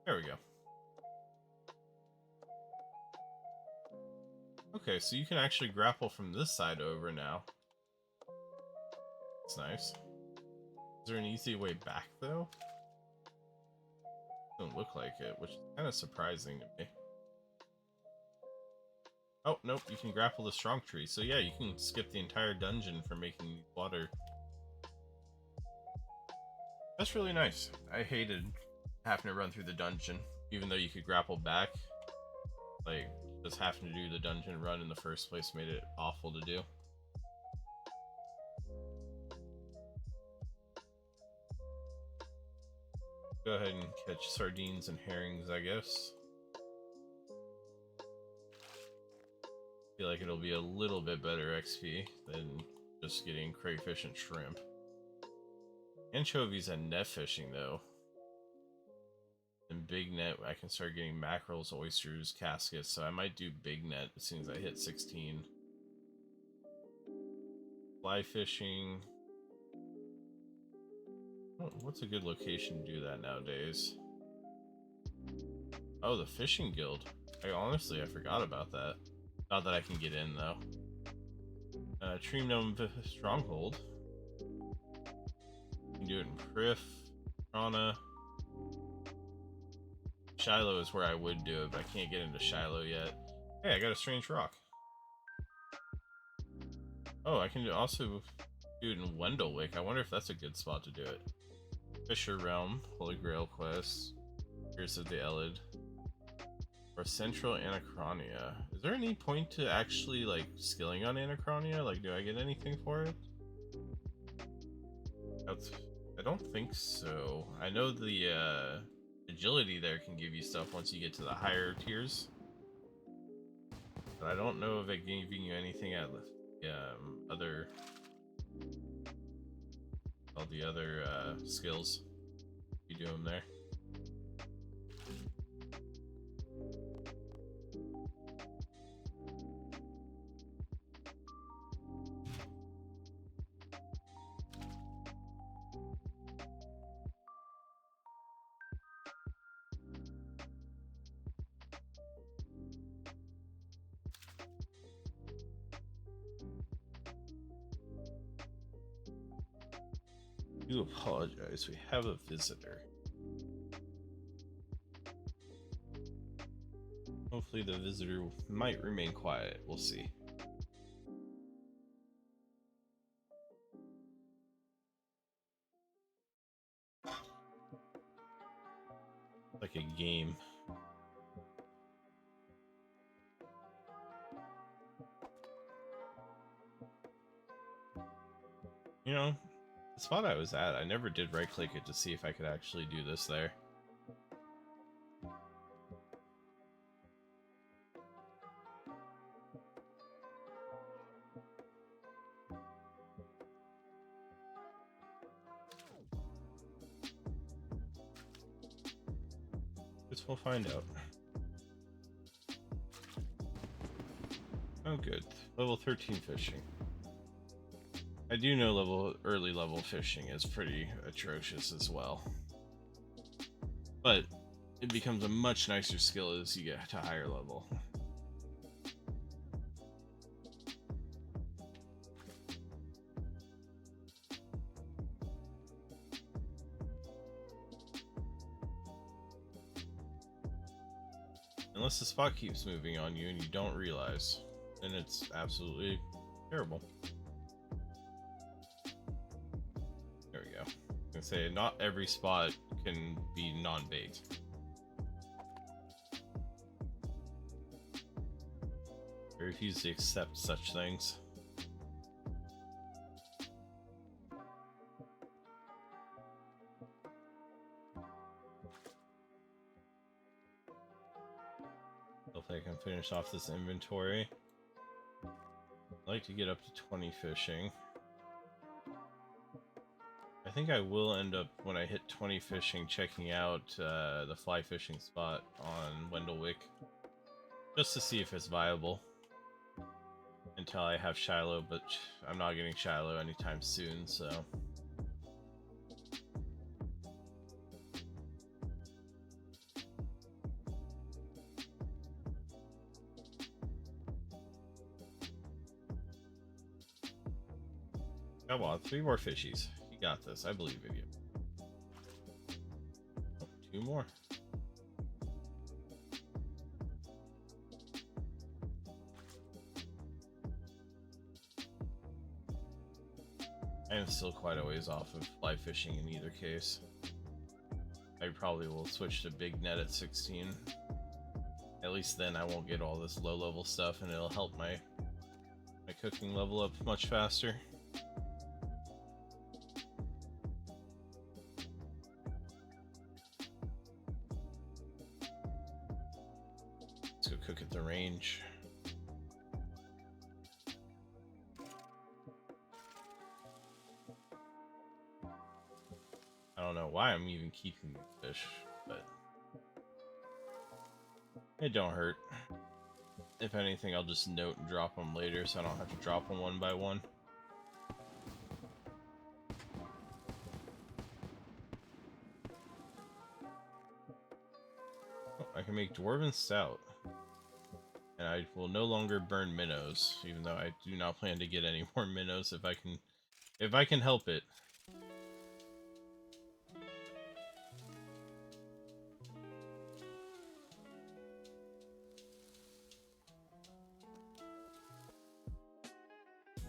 There we go. Okay, so you can actually grapple from this side over now. That's nice. Is there an easy way back, though? Doesn't look like it, which is kind of surprising to me. Oh, nope, you can grapple the strong tree. So yeah, you can skip the entire dungeon for making water. That's really nice. I hated having to run through the dungeon, even though you could grapple back. Like, just having to do the dungeon run in the first place made it awful to do. Go ahead and catch sardines and herrings, I guess. Feel like it'll be a little bit better XP than just getting crayfish and shrimp. Anchovies and net fishing, though. And big net, I can start getting mackerels, oysters, caskets, so I might do big net as soon as I hit 16. Fly fishing. Oh, what's a good location to do that nowadays? Oh, the fishing guild. I forgot about that. Not that I can get in, though. Tree Gnome Stronghold. You can do it in Prif, Prana. Shiloh is where I would do it, but I can't get into Shiloh yet. Hey, I got a strange rock. Oh, I can also do it in Wendelwick. I wonder if that's a good spot to do it. Fisher Realm, Holy Grail Quest, Curse of the Elid, or Central Anachronia. Is there any point to actually, like, skilling on Anachronia? Like, do I get anything for it? I don't think so. I know the, agility there can give you stuff once you get to the higher tiers. But I don't know if it giving you anything at the, all the other, skills. You do them there. I do apologize, we have a visitor. Hopefully the visitor might remain quiet, we'll see. Like a game. You know, the spot I was at, I never did right click it to see if I could actually do this there. Guess we'll find out. Oh good, level 13 fishing. I do know early level fishing is pretty atrocious as well. But it becomes a much nicer skill as you get to higher level. unless the spot keeps moving on you and you don't realize, then it's absolutely terrible. There we go. I was gonna say, not every spot can be non-bait. I refuse to accept such things. Hopefully I can finish off this inventory. I'd like to get up to 20 fishing. I think I will end up, when I hit 20 fishing, checking out the fly fishing spot on Wendellwick, just to see if it's viable until I have Shiloh, but I'm not getting Shiloh anytime soon, so. Come on, 3 more fishies. You got this. I believe in you. Oh, 2 more. I am still quite a ways off of fly fishing in either case. I probably will switch to big net at 16. At least then I won't get all this low level stuff, and it'll help my cooking level up much faster. Let's go cook at the range. I don't know why I'm even keeping these fish, but it don't hurt. If anything, I'll just note and drop them later so I don't have to drop them one by one. Oh, I can make Dwarven Stout. And I will no longer burn minnows, even though I do not plan to get any more minnows if I can help it.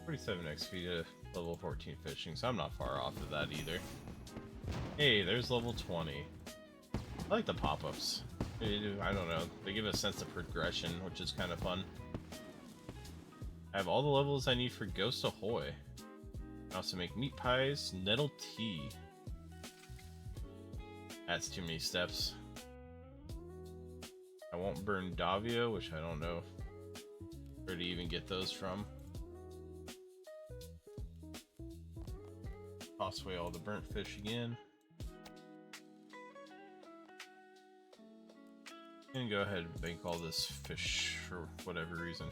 $47 XP to level 14 fishing, so I'm not far off of that either. Hey, there's level 20. I like the pop-ups. I don't know, they give a sense of progression, which is kind of fun. I have all the levels I need for Ghost Ahoy. I also make meat pies, nettle tea. That's too many steps. I won't burn Davio, which I don't know where to even get those from. Toss away all the burnt fish again. And go ahead and bank all this fish for whatever reason.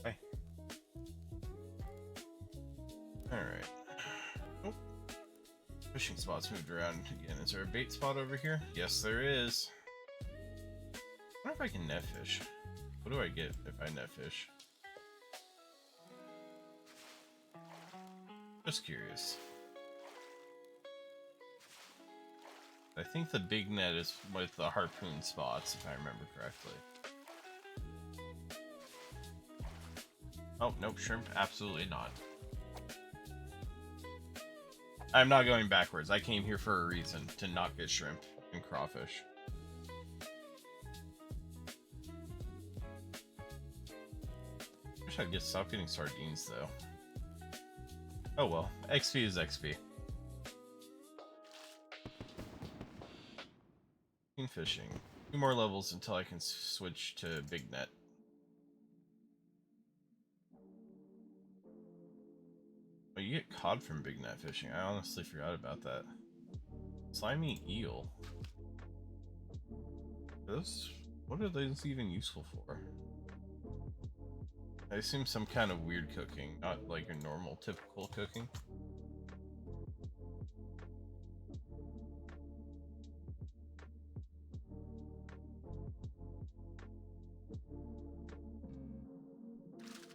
Bye. Alright. Oh. Fishing spots moved around again. Is there a bait spot over here? Yes, there is. I wonder if I can net fish. What do I get if I net fish? Just curious. I think the big net is with the harpoon spots, if I remember correctly. Oh, nope, shrimp, absolutely not. I'm not going backwards. I came here for a reason, to not get shrimp and crawfish. Wish I'd stop getting sardines, though. Oh well, XP is XP. Fishing. 2 more levels until I can switch to big net. Oh, you get cod from big net fishing. I honestly forgot about that. Slimy eel. What are those even useful for? I assume some kind of weird cooking, not like a normal, typical cooking.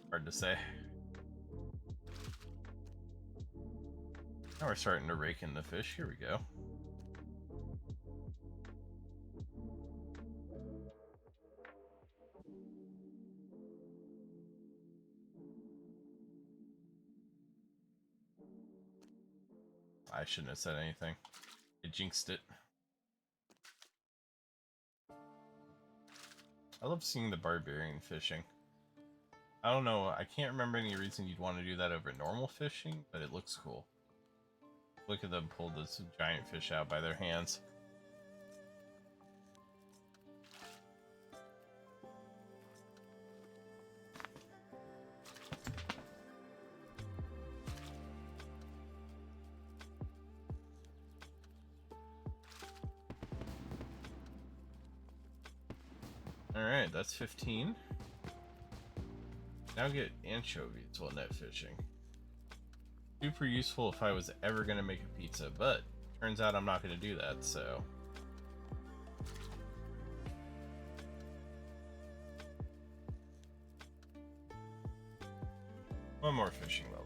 Hard to say. Now we're starting to rake in the fish. Here we go. I shouldn't have said anything. I jinxed it. I love seeing the barbarian fishing. I don't know, I can't remember any reason you'd want to do that over normal fishing, but it looks cool. Look at them pull this giant fish out by their hands. Alright, that's 15. Now get anchovies while net fishing. Super useful if I was ever going to make a pizza, but turns out I'm not going to do that, so... One more fishing level.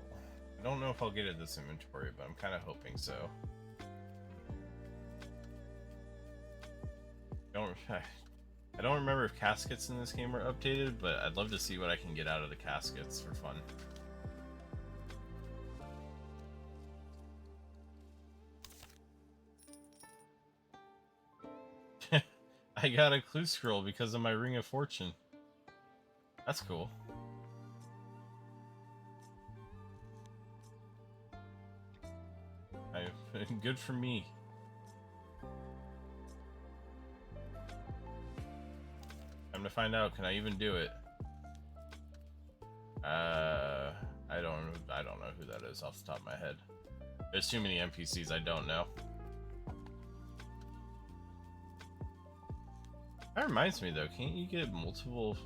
I don't know if I'll get at this inventory, but I'm kind of hoping so. I don't remember if caskets in this game are updated, but I'd love to see what I can get out of the caskets for fun. I got a clue scroll because of my Ring of Fortune. That's cool. Good for me. Time to find out. Can I even do it? I don't know who that is off the top of my head. There's too many NPCs I don't know. That reminds me though, can't you get multiple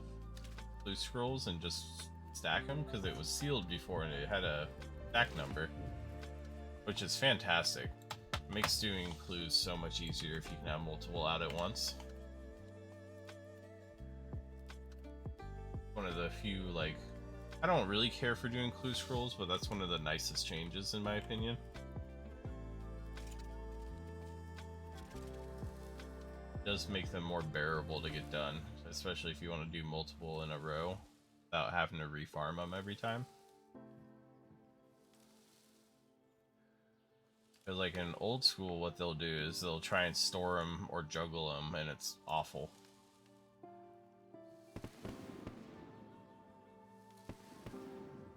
clue scrolls and just stack them? Because it was sealed before and it had a stack number, which is fantastic. It makes doing clues so much easier if you can have multiple out at once. One of the few, like, I don't really care for doing clue scrolls, but that's one of the nicest changes in my opinion. It does make them more bearable to get done, especially if you want to do multiple in a row without having to refarm them every time. Because like in old school, what they'll do is they'll try and store them or juggle them, and it's awful.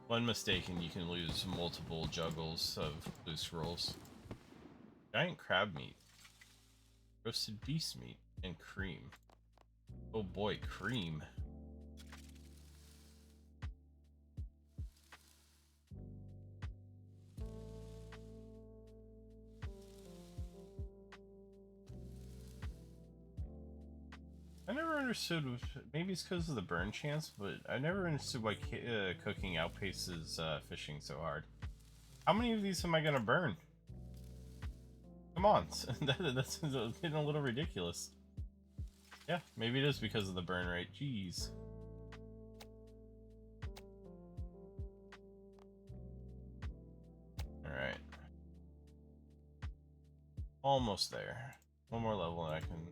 One mistake and you can lose multiple juggles of clue scrolls. Giant crab meat, roasted beast meat, and cream. Oh boy, cream. I never understood, maybe it's because of the burn chance, but I never understood why cooking outpaces fishing so hard. How many of these am I gonna burn? Come on, that's getting a little ridiculous. Yeah, maybe it is because of the burn rate, jeez. Alright. Almost there. One more level and I can...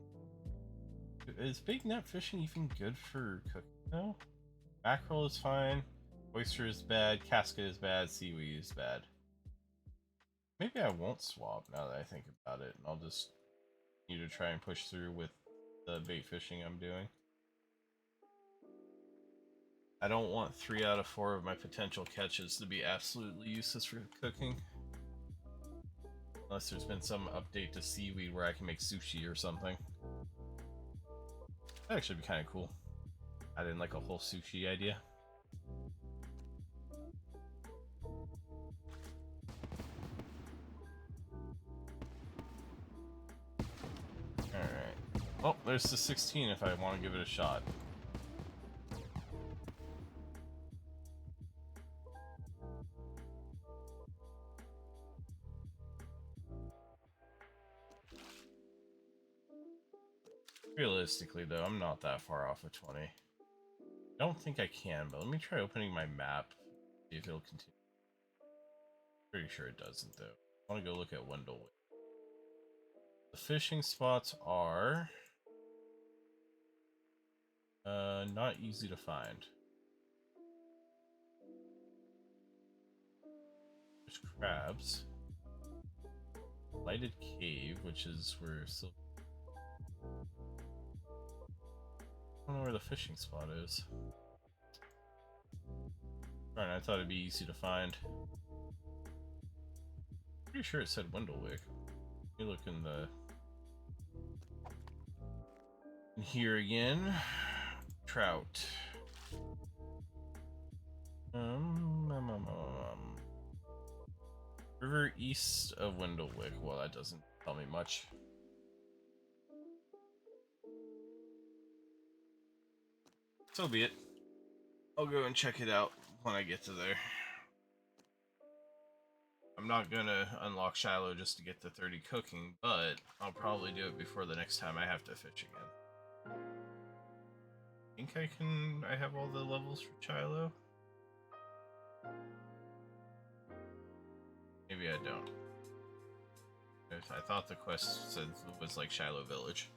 Is big net fishing even good for cooking though? Mackerel is fine, oyster is bad, casket is bad, seaweed is bad. Maybe I won't swap now that I think about it, and I'll just need to try and push through with the bait fishing I'm doing. I don't want 3 out of 4 of my potential catches to be absolutely useless for cooking. Unless there's been some update to seaweed where I can make sushi or something. That'd actually be kind of cool. Add in like a whole sushi idea. Alright. Well, there's the 16 if I want to give it a shot. Realistically though, I'm not that far off of 20. I don't think I can, but let me try opening my map, see if it'll continue. Pretty sure it doesn't though. I want to go look at Wendell. The fishing spots are not easy to find. There's crabs. Lighted cave, which is where I don't know where the fishing spot is. Right, I thought it'd be easy to find. Pretty sure it said Wendellwick. You look in here again. Trout. River east of Wendellwick. Well, that doesn't tell me much. So be it. I'll go and check it out when I get to there. I'm not gonna unlock Shiloh just to get to 30 cooking, but I'll probably do it before the next time I have to fish again. I think I have all the levels for Shiloh? Maybe I don't. I thought the quest said it was like Shiloh Village.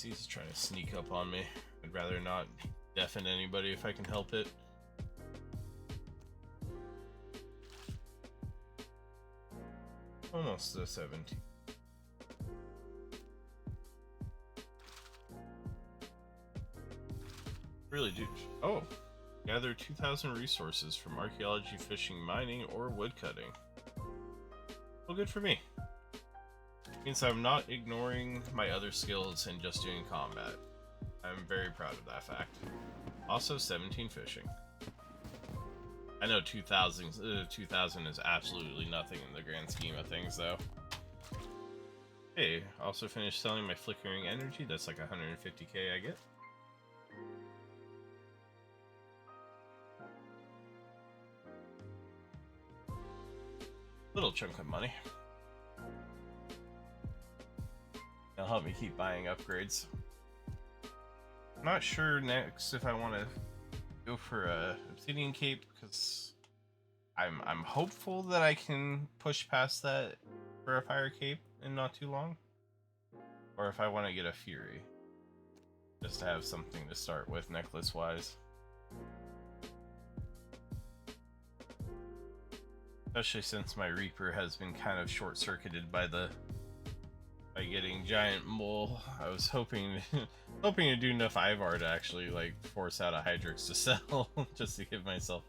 He's trying to sneak up on me. I'd rather not deafen anybody if I can help it. Almost to 17. Really do. Oh! Gather 2,000 resources from archaeology, fishing, mining, or woodcutting. Well, good for me. Means I'm not ignoring my other skills and just doing combat. I'm very proud of that fact. Also, 17 fishing. I know 2,000 is absolutely nothing in the grand scheme of things, though. Hey, also finished selling my flickering energy. That's like 150k I get. Little chunk of money. It'll help me keep buying upgrades. I'm not sure next if I want to go for a obsidian cape, because I'm hopeful that I can push past that for a fire cape in not too long, or if I want to get a fury just to have something to start with necklace wise, especially since my reaper has been kind of short-circuited by getting giant mole. I was hoping to do enough IVAR to actually like force out a Hydrix to sell just to give myself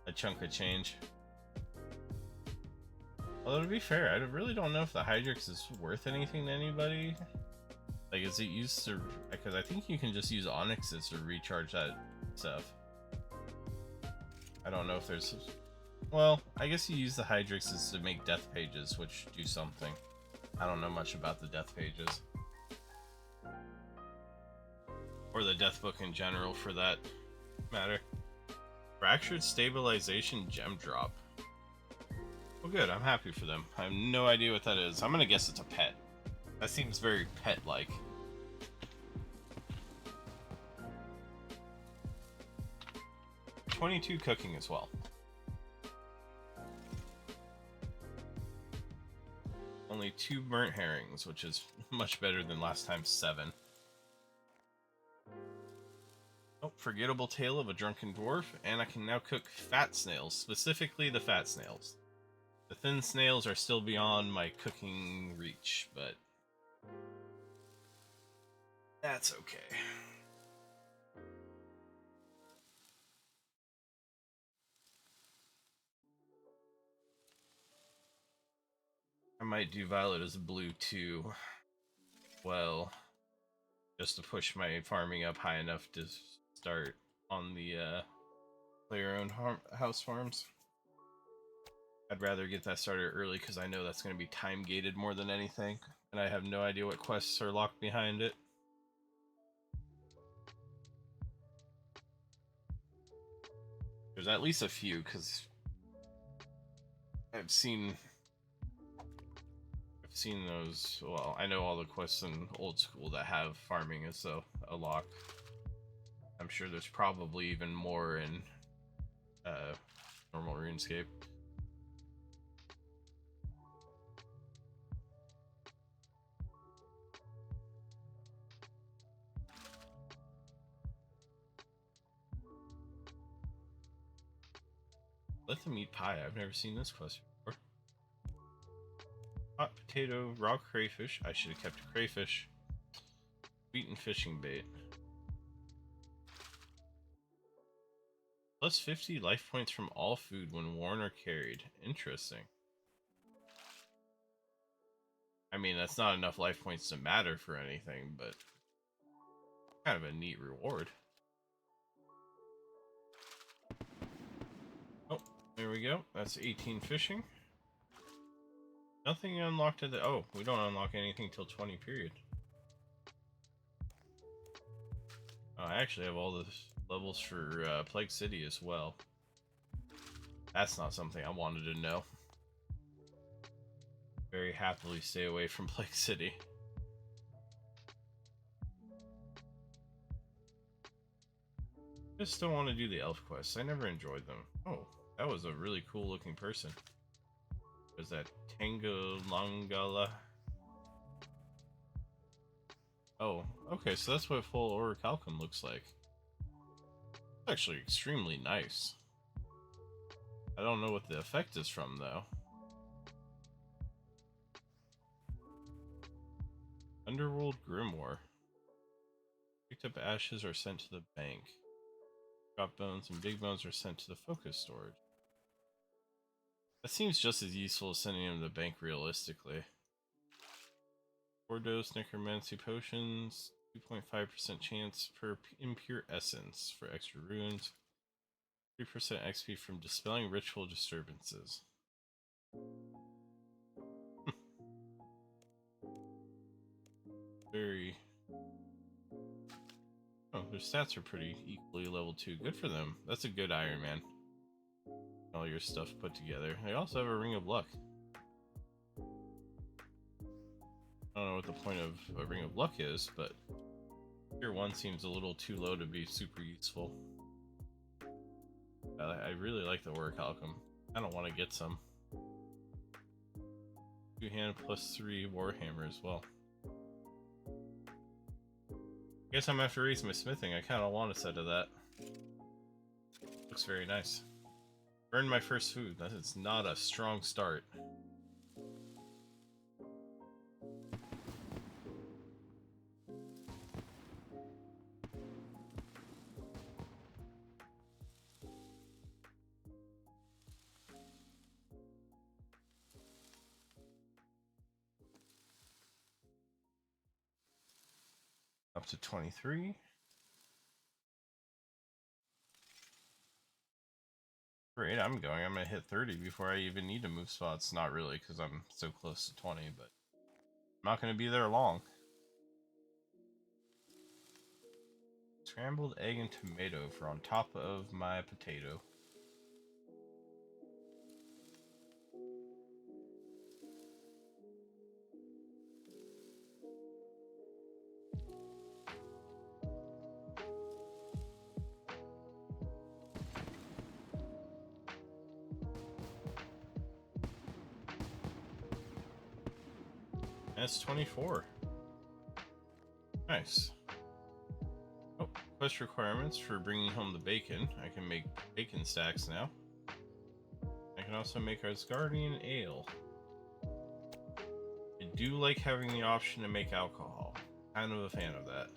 a chunk of change. Although to be fair, I really don't know if the Hydrix is worth anything to anybody. Like, is it used to, because I think you can just use onyxes to recharge that stuff. I don't know if there's, well, I guess you use the Hydrixes to make death pages, which do something. I don't know much about the death pages. Or the death book in general, for that matter. Fractured stabilization gem drop. Well, good, I'm happy for them. I have no idea what that is. I'm gonna guess it's a pet. That seems very pet-like. $22 cooking as well. Only 2 burnt herrings, which is much better than last time's 7. Oh, forgettable tale of a drunken dwarf, and I can now cook fat snails, specifically the fat snails. The thin snails are still beyond my cooking reach, but that's okay. I might do Violet as a blue too. Well, just to push my farming up high enough to start on the player-owned house farms. I'd rather get that started early because I know that's going to be time-gated more than anything, and I have no idea what quests are locked behind it. There's at least a few, because I've seen seen those. Well, I know all the quests in old school that have farming as a lock. I'm sure there's probably even more in normal RuneScape. Let them eat pie. I've never seen this quest before. Hot potato, raw crayfish. I should have kept a crayfish. Wheaten fishing bait. Plus 50 life points from all food when worn or carried. Interesting. I mean, that's not enough life points to matter for anything, but kind of a neat reward. Oh, there we go. That's 18 fishing. Nothing unlocked at the... Oh, we don't unlock anything till 20 period. Oh, I actually have all the levels for Plague City as well. That's not something I wanted to know. Very happily stay away from Plague City. Just don't want to do the elf quests. I never enjoyed them. Oh, that was a really cool looking person. Was that Tangalangala? Oh, okay, so that's what full orichalcum looks like. It's actually extremely nice. I don't know what the effect is from, though. Underworld Grimoire. Picked up ashes are sent to the bank. Drop bones and big bones are sent to the focus storage. That seems just as useful as sending them to the bank realistically. 4 dose necromancy potions, 2.5% chance per impure essence for extra runes, 3% XP from dispelling ritual disturbances. Very... Oh, their stats are pretty equally level 2. Good for them. That's a good Iron Man. All your stuff put together. They also have a Ring of Luck. I don't know what the point of a Ring of Luck is, but Tier 1 seems a little too low to be super useful. I really like the orichalcum. I don't want to get some. 2-hand plus 3 Warhammer as well. I guess I'm gonna have to raise my smithing. I kind of want a set of that. Looks very nice. Earned my first food. That's not a strong start. Up to 23. Great, I'm going. I'm gonna hit 30 before I even need to move spots. Not really, because I'm so close to 20, but I'm not gonna be there long. Scrambled egg and tomato for on top of my potato. That's 24. Nice. Oh, quest requirements for bringing home the bacon. I can make bacon stacks now. I can also make Asgardian ale. I do like having the option to make alcohol. Kind of a fan of that.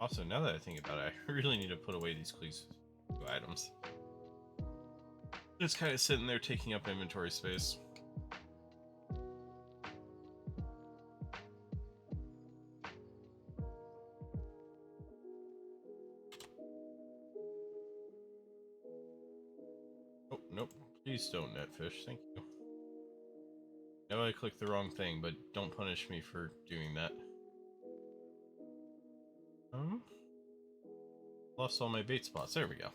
Also, now that I think about it, I really need to put away these clues items. It's kind of sitting there taking up inventory space. Oh, nope. Please don't netfish. Thank you. I know I clicked the wrong thing, but don't punish me for doing that. Lost all my bait spots. There we go.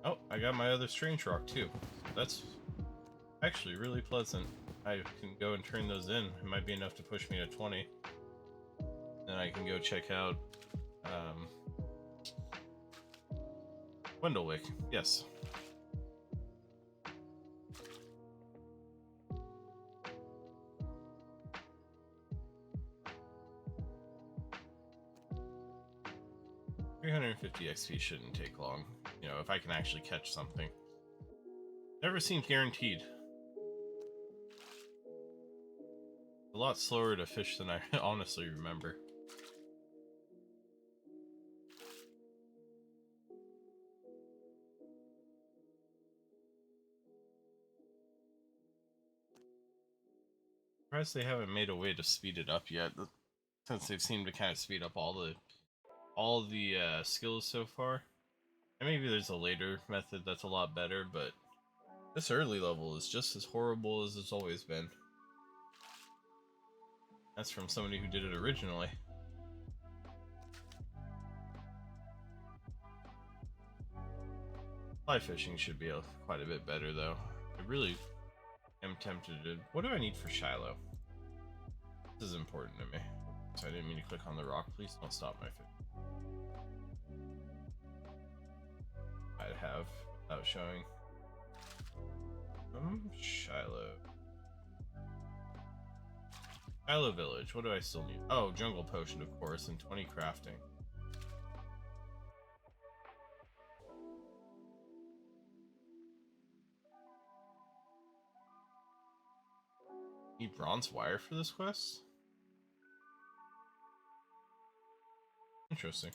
Oh, I got my other strange rock too. That's actually really pleasant. I can go and turn those in. It might be enough to push me to 20. Then I can go check out Wendellwick. Yes. $350 XP shouldn't take long. You know, if I can actually catch something. Never seemed guaranteed. A lot slower to fish than I honestly remember. Surprised they haven't made a way to speed it up yet, since they've seemed to kind of speed up all the skills so far. And maybe there's a later method that's a lot better, but this early level is just as horrible as it's always been. That's from somebody who did it originally. Fly fishing should be quite a bit better though. I really am tempted to... What do I need for Shiloh? This is important to me. So I didn't mean to click on the rock. Please don't stop my fish. I'd have without showing. Shiloh. Shiloh Village. What do I still need? Oh, Jungle Potion, of course, and 20 crafting. Need bronze wire for this quest? Interesting.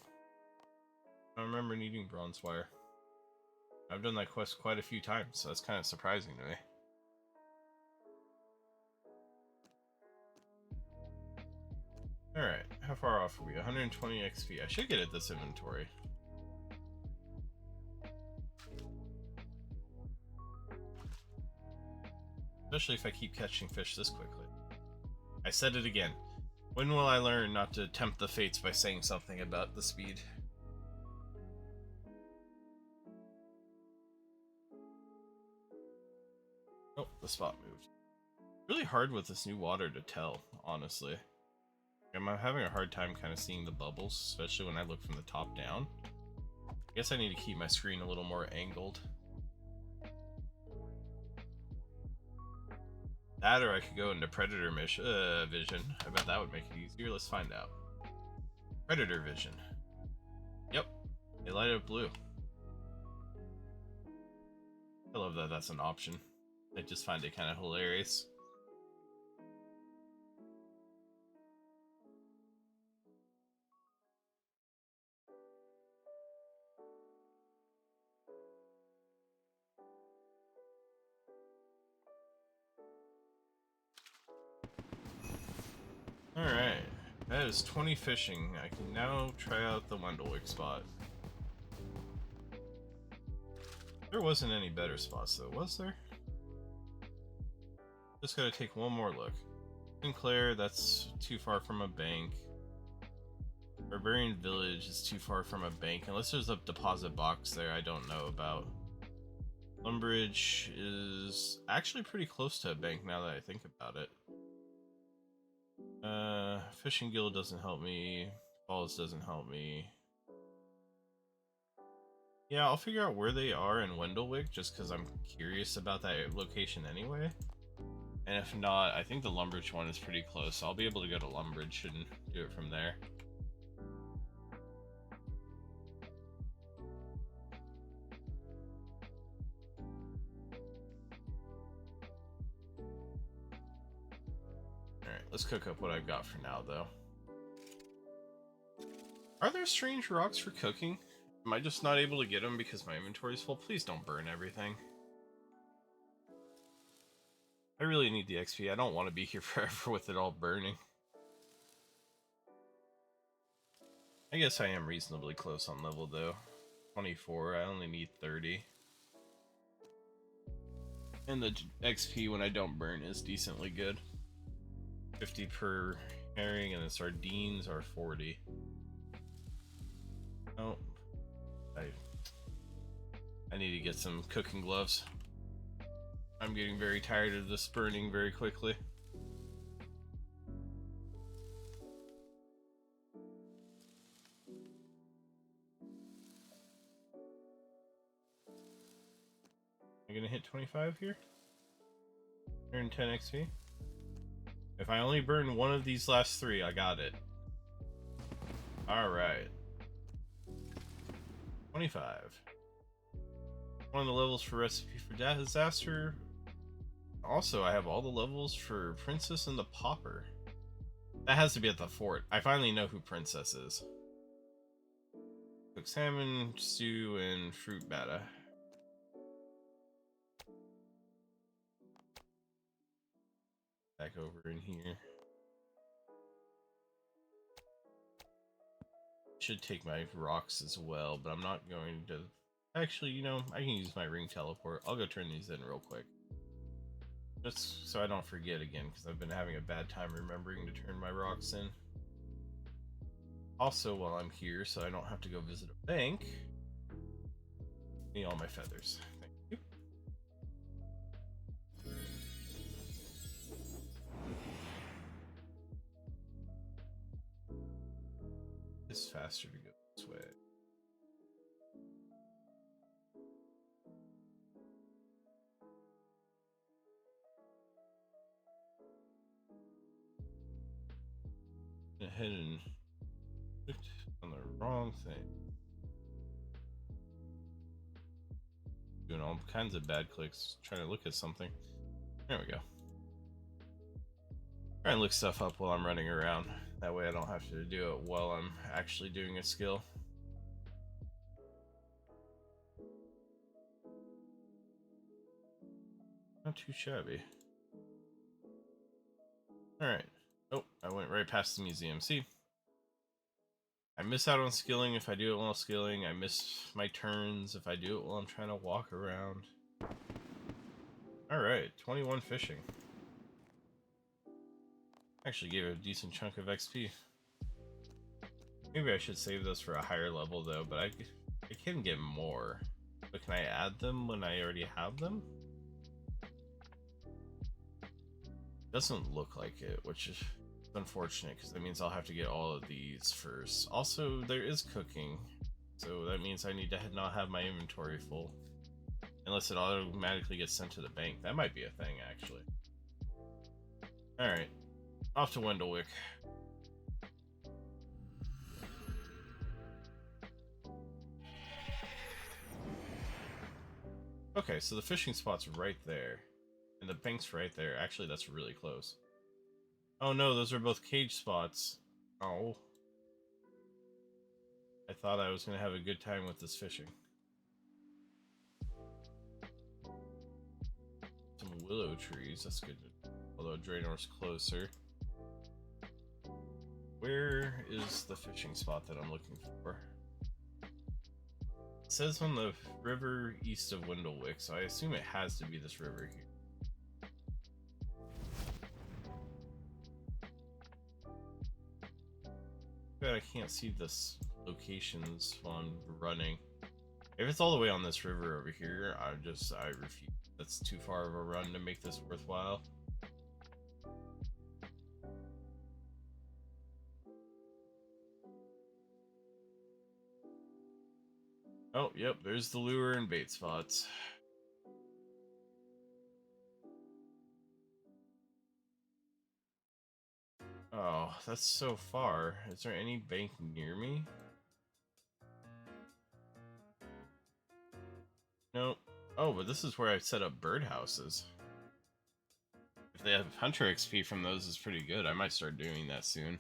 I don't remember needing bronze wire. I've done that quest quite a few times, so that's kind of surprising to me. Alright, how far off are we? 120 XP. I should get at this inventory. Especially if I keep catching fish this quickly. I said it again. When will I learn not to tempt the fates by saying something about the speed? Oh, the spot moved. Really hard with this new water to tell, honestly. I'm having a hard time kind of seeing the bubbles, especially when I look from the top down. I guess I need to keep my screen a little more angled. That, or I could go into Predator Vision. I bet that would make it easier. Let's find out. Predator Vision. Yep, they light up blue. I love that that's an option. I just find it kind of hilarious. Alright, that is 20 fishing. I can now try out the Wendellwick spot. There wasn't any better spots though, was there? Just gotta take one more look. Sinclair, that's too far from a bank. Barbarian Village is too far from a bank, unless there's a deposit box there I don't know about. Lumbridge is actually pretty close to a bank now that I think about it. Fishing Guild doesn't help me. Falls doesn't help me. Yeah, I'll figure out where they are in Wendellwick just because I'm curious about that location anyway. And if not, I think the Lumbridge one is pretty close, so I'll be able to go to Lumbridge and do it from there. Alright, let's cook up what I've got for now, though. Are there strange rocks for cooking? Am I just not able to get them because my inventory's full? Please don't burn everything. I really need the XP. I don't want to be here forever with it all burning. I guess I am reasonably close on level, though. 24, I only need 30. And the XP when I don't burn is decently good. 50 per herring, and the sardines are 40. Oh, I I need to get some cooking gloves. I'm getting very tired of this burning very quickly. Am I gonna hit 25 here? 110 XP? If I only burn one of these last three, I got it. Alright. 25. One of the levels for Recipe for Disaster. Also, I have all the levels for Princess and the Pauper. That has to be at the fort. I finally know who Princess is. Cook salmon, stew, and fruit batter. Back over in here. Should take my rocks as well, but I'm not going to. Actually, you know, I can use my ring teleport. I'll go turn these in real quick. Just so I don't forget again, because I've been having a bad time remembering to turn my rocks in. Also, while I'm here, so I don't have to go visit a bank, need all my feathers. Thank you. It's faster to go this way. Ahead and clicked on the wrong thing. Doing all kinds of bad clicks, trying to look at something. There we go. Try and look stuff up while I'm running around. That way I don't have to do it while I'm actually doing a skill. Not too shabby. Alright. Oh, I went right past the museum. See? I miss out on skilling if I do it while skilling. I miss my turns if I do it while I'm trying to walk around. Alright, 21 fishing. Actually gave a decent chunk of XP. Maybe I should save those for a higher level though, but I can get more. But can I add them when I already have them? Doesn't look like it, which is unfortunate because that means I'll have to get all of these first. Also, there is cooking, so that means I need to not have my inventory full unless it automatically gets sent to the bank. That might be a thing, actually. Alright, off to Wendellwick. Okay, so the fishing spot's right there and the bank's right there. Actually, that's really close. Oh no, those are both cage spots. Oh. I thought I was going to have a good time with this fishing. Some willow trees, that's good. Although Draenor's closer. Where is the fishing spot that I'm looking for? It says on the river east of Wendellwick, so I assume it has to be this river here. I can't see this locations while I'm running. If it's all the way on this river over here, I refuse. That's too far of a run to make this worthwhile. Oh, yep, there's the lure and bait spots. Oh, that's so far. Is there any bank near me? Nope. Oh, but this is where I set up birdhouses. If they have hunter XP from those, is pretty good. I might start doing that soon.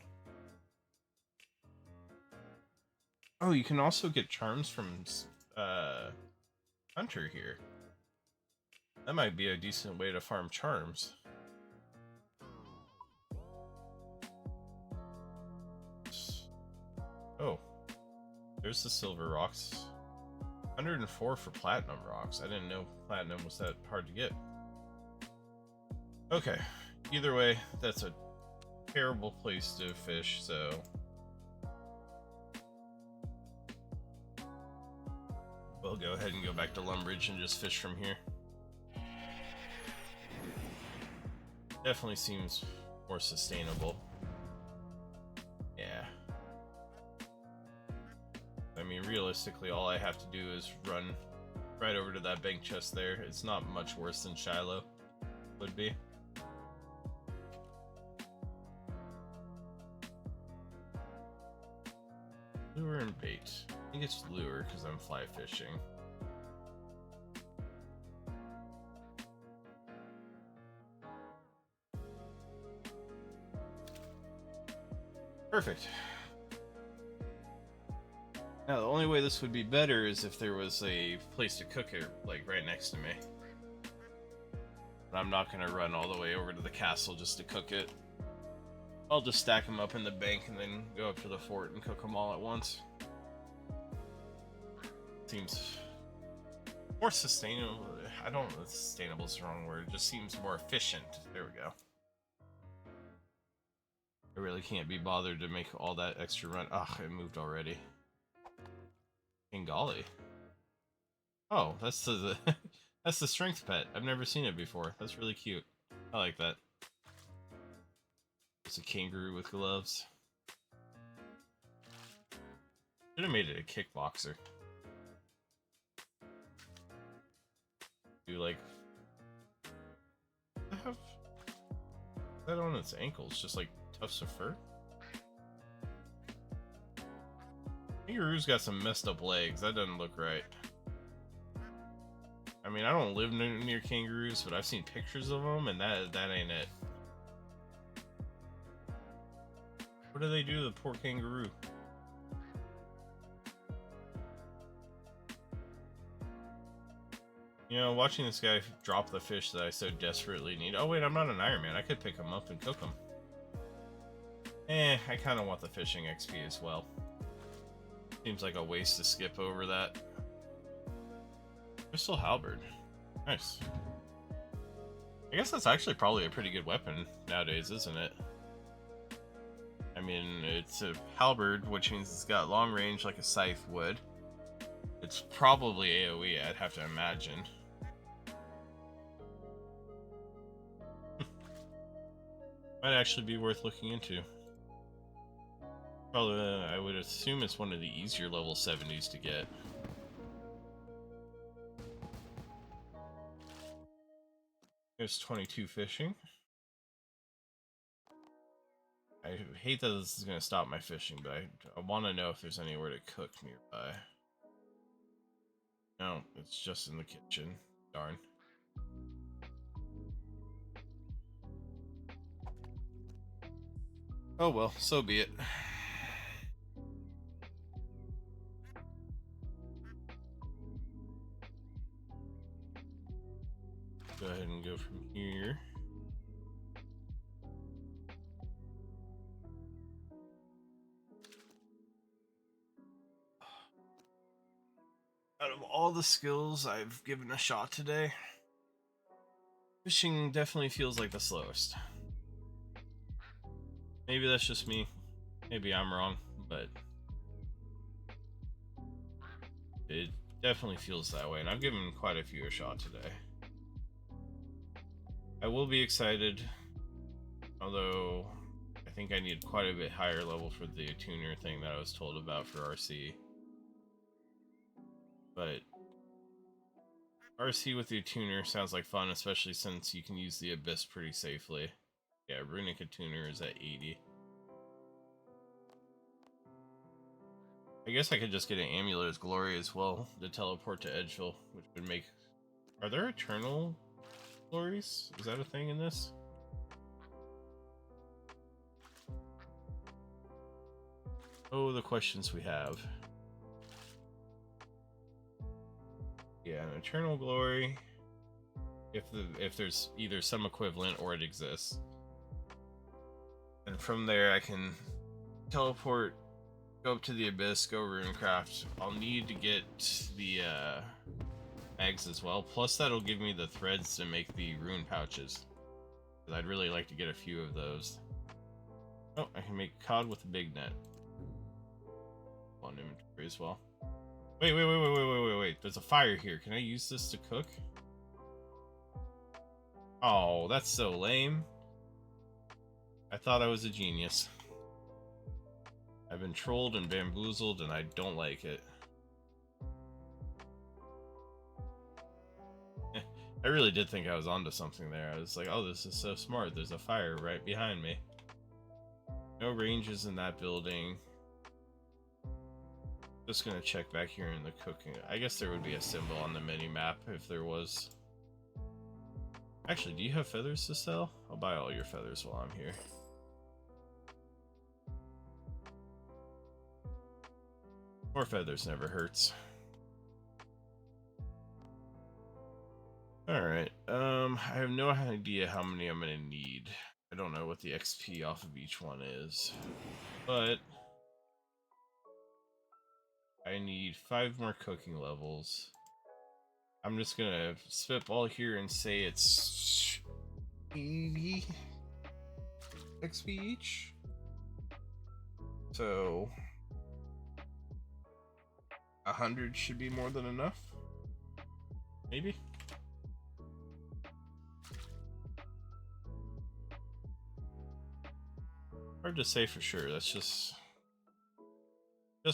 Oh, you can also get charms from hunter here. That might be a decent way to farm charms. Oh, there's the silver rocks. 104 for platinum rocks. I didn't know platinum was that hard to get. Okay, either way, that's a terrible place to fish, so... Well, I'll go ahead and go back to Lumbridge and just fish from here. Definitely seems more sustainable. Yeah. I mean, realistically, all I have to do is run right over to that bank chest there. It's not much worse than Shiloh would be. Lure and bait. I think it's lure because I'm fly fishing. Perfect. Now, the only way this would be better is if there was a place to cook it, like, right next to me. But I'm not going to run all the way over to the castle just to cook it. I'll just stack them up in the bank and then go up to the fort and cook them all at once. Seems more sustainable. I don't know if sustainable is the wrong word. It just seems more efficient. There we go. I really can't be bothered to make all that extra run. Ugh, it moved already. Golly. Oh, that's the that's the strength pet. I've never seen it before. That's really cute. I like that. It's a kangaroo with gloves. Should have made it a kickboxer. Do like I have that on its ankles, just like tufts of fur. Kangaroo's got some messed up legs. That doesn't look right. I mean, I don't live near kangaroos, but I've seen pictures of them, and that ain't it. What do they do to the poor kangaroo? You know, watching this guy drop the fish that I so desperately need. Oh wait, I'm not an Iron Man. I could pick them up and cook them. I kind of want the fishing XP as well. Seems like a waste to skip over that. Crystal halberd. Nice. I guess that's actually probably a pretty good weapon nowadays, isn't it? I mean, it's a halberd, which means it's got long range like a scythe would. It's probably AoE, I'd have to imagine. Might actually be worth looking into. Probably, I would assume it's one of the easier level 70s to get. There's 22 fishing. I hate that this is going to stop my fishing, but I want to know if there's anywhere to cook nearby. No, it's just in the kitchen. Darn. Oh well, so be it. Go ahead and go from here. Out of all the skills I've given a shot today, fishing definitely feels like the slowest. Maybe that's just me. Maybe I'm wrong, but it definitely feels that way, and I've given quite a few a shot today. I will be excited, although I think I need quite a bit higher level for the tuner thing that I was told about for RC. But RC with the tuner sounds like fun, especially since you can use the Abyss pretty safely. Yeah, Runic tuner is at 80. I guess I could just get an Amulet's Glory as well to teleport to Edgeville, which would make... Are there Eternal Glories? Is that a thing in this? Oh, the questions we have. Yeah, an Eternal Glory. If there's either some equivalent or it exists. And from there I can teleport, go up to the Abyss, go Runecraft. I'll need to get the eggs as well. Plus that'll give me the threads to make the rune pouches. I'd really like to get a few of those. Oh, I can make cod with a big net. On inventory as well. Wait. There's a fire here. Can I use this to cook? Oh, that's so lame. I thought I was a genius. I've been trolled and bamboozled, and I don't like it. I really did think I was onto something there. I was like, oh, this is so smart. There's a fire right behind me. No ranges in that building. Just gonna check back here in the cooking. I guess there would be a symbol on the mini map if there was. Actually, do you have feathers to sell? I'll buy all your feathers while I'm here. More feathers never hurts. Alright, I have no idea how many I'm gonna need. I don't know what the XP off of each one is. But I need 5 more cooking levels. I'm just gonna spitball here and say it's 80 XP each. So 100 should be more than enough. Maybe. Hard to say for sure. That's just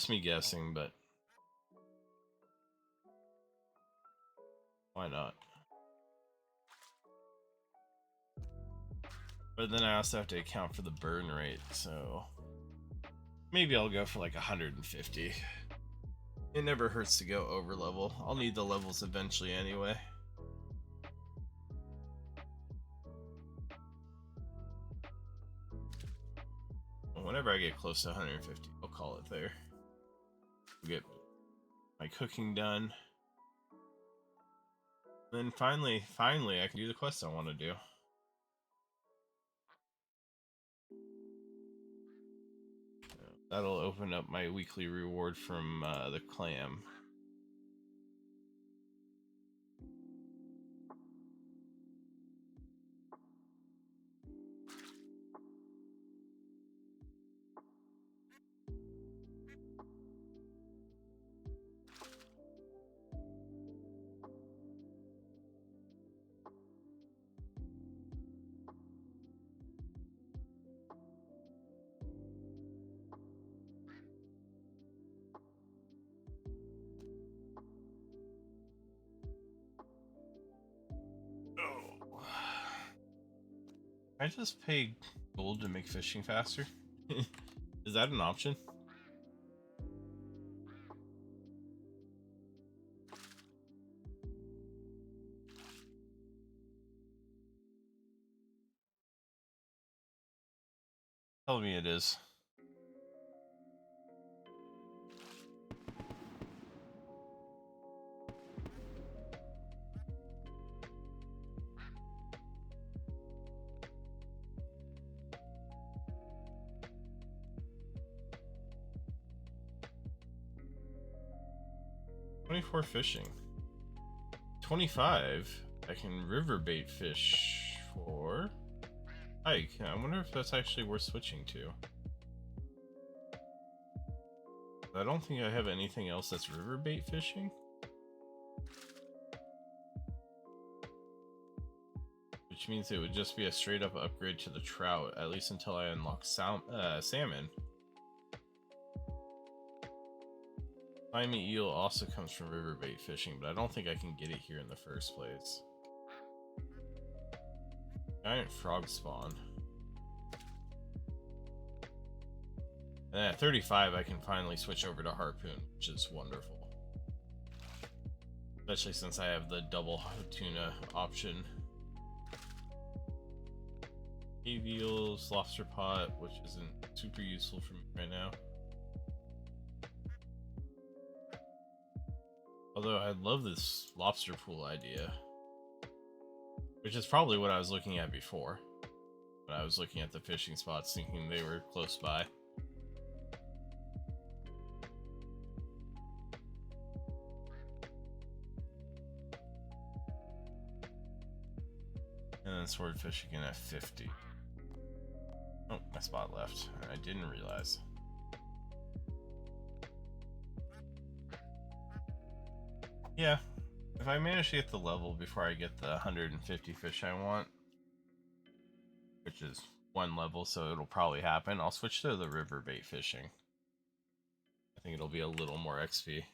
me guessing, but why not? But then I also have to account for the burn rate, so maybe I'll go for like 150. It never hurts to go over level. I'll need the levels eventually anyway. Whenever I get close to 150, I'll call it there. Get my cooking done. Then finally, I can do the quest I want to do. That'll open up my weekly reward from the clam. I just pay gold to make fishing faster. Is that an option? Tell me it is. $24 fishing. 25 I can river bait fish for. Hike. I wonder if that's actually worth switching to. I don't think I have anything else that's river bait fishing. Which means it would just be a straight up upgrade to the trout, at least until I unlock salmon. Slimy eel also comes from river bait fishing, but I don't think I can get it here in the first place. Giant frog spawn. And then at 35 I can finally switch over to harpoon, which is wonderful. Especially since I have the double tuna option. Cave eels, lobster pot, which isn't super useful for me right now. Although I love this lobster pool idea. Which is probably what I was looking at before. When I was looking at the fishing spots thinking they were close by. And then sword fish again at 50. Oh, my spot left. I didn't realize. Yeah, if I manage to get the level before I get the 150 fish I want, which is one level, so it'll probably happen, I'll switch to the river bait fishing. I think it'll be a little more XP.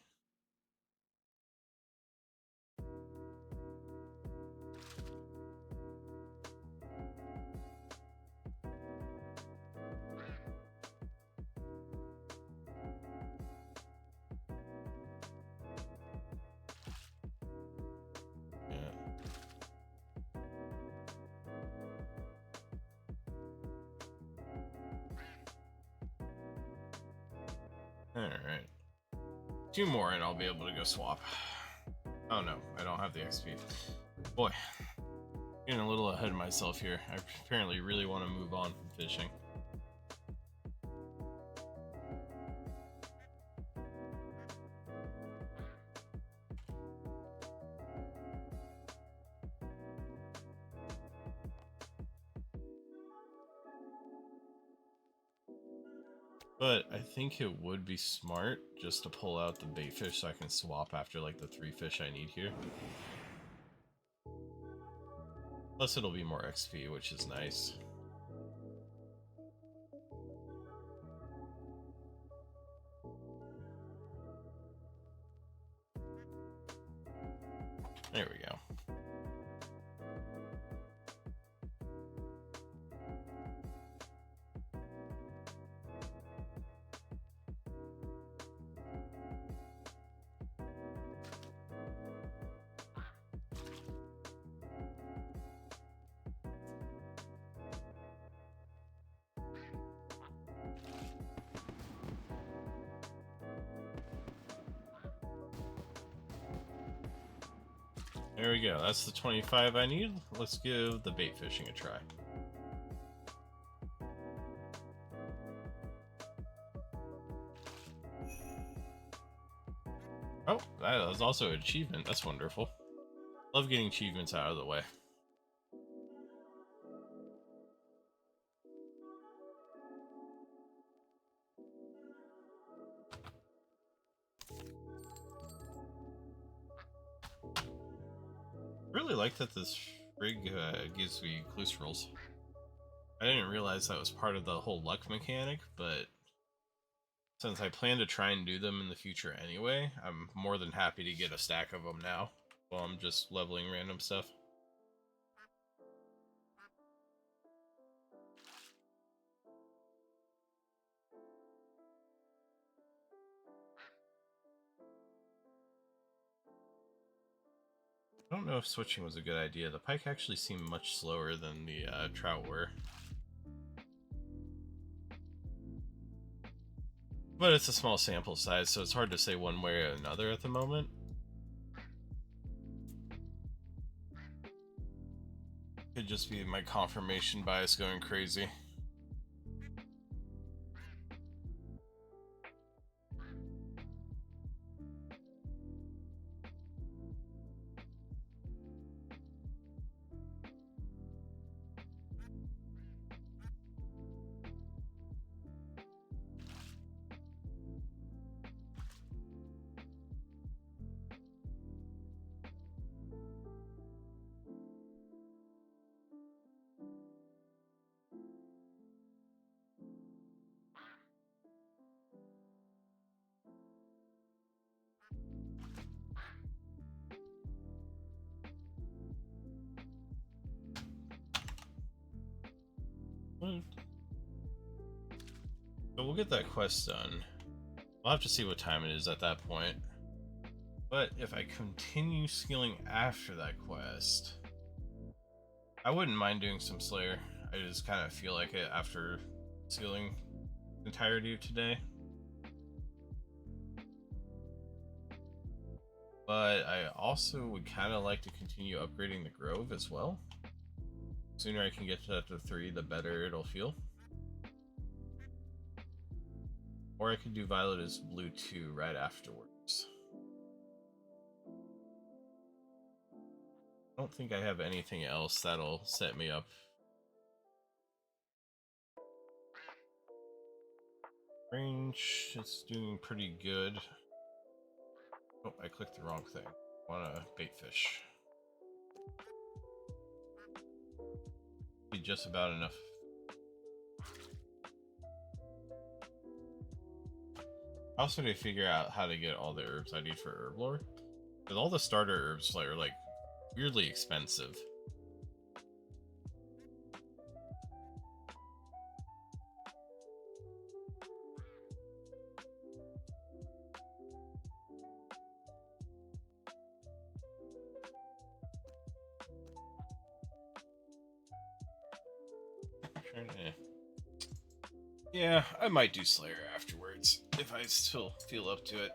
Alright. 2 more and I'll be able to go swap. Oh no, I don't have the XP. Boy, getting a little ahead of myself here. I apparently really want to move on from fishing. But I think it would be smart just to pull out the bait fish so I can swap after like the 3 fish I need here. Plus it'll be more XP, which is nice. There we go. There we go. That's the 25 I need. Let's give the bait fishing a try. Oh, that was also an achievement. That's wonderful. Love getting achievements out of the way. Really like that this rig gives me loose rolls. I didn't realize that was part of the whole luck mechanic, but since I plan to try and do them in the future anyway, I'm more than happy to get a stack of them now while I'm just leveling random stuff. I don't know if switching was a good idea. The pike actually seemed much slower than the trout were. But it's a small sample size, so it's hard to say one way or another at the moment. Could just be my confirmation bias going crazy. So we'll get that quest done. We'll have to see what time it is at that point. But if I continue skilling after that quest, I wouldn't mind doing some Slayer. I just kind of feel like it after skilling the entirety of today. But I also would kind of like to continue upgrading the Grove as well. The sooner I can get to that to 3, the better it'll feel. Or I could do Violet as Blue 2 right afterwards. I don't think I have anything else that'll set me up. Range, it's doing pretty good. Oh, I clicked the wrong thing. Want a bait fish. Be just about enough. I also need to figure out how to get all the herbs I need for herb lore. Because all the starter herbs are like weirdly expensive. Yeah, I might do Slayer afterwards if I still feel up to it.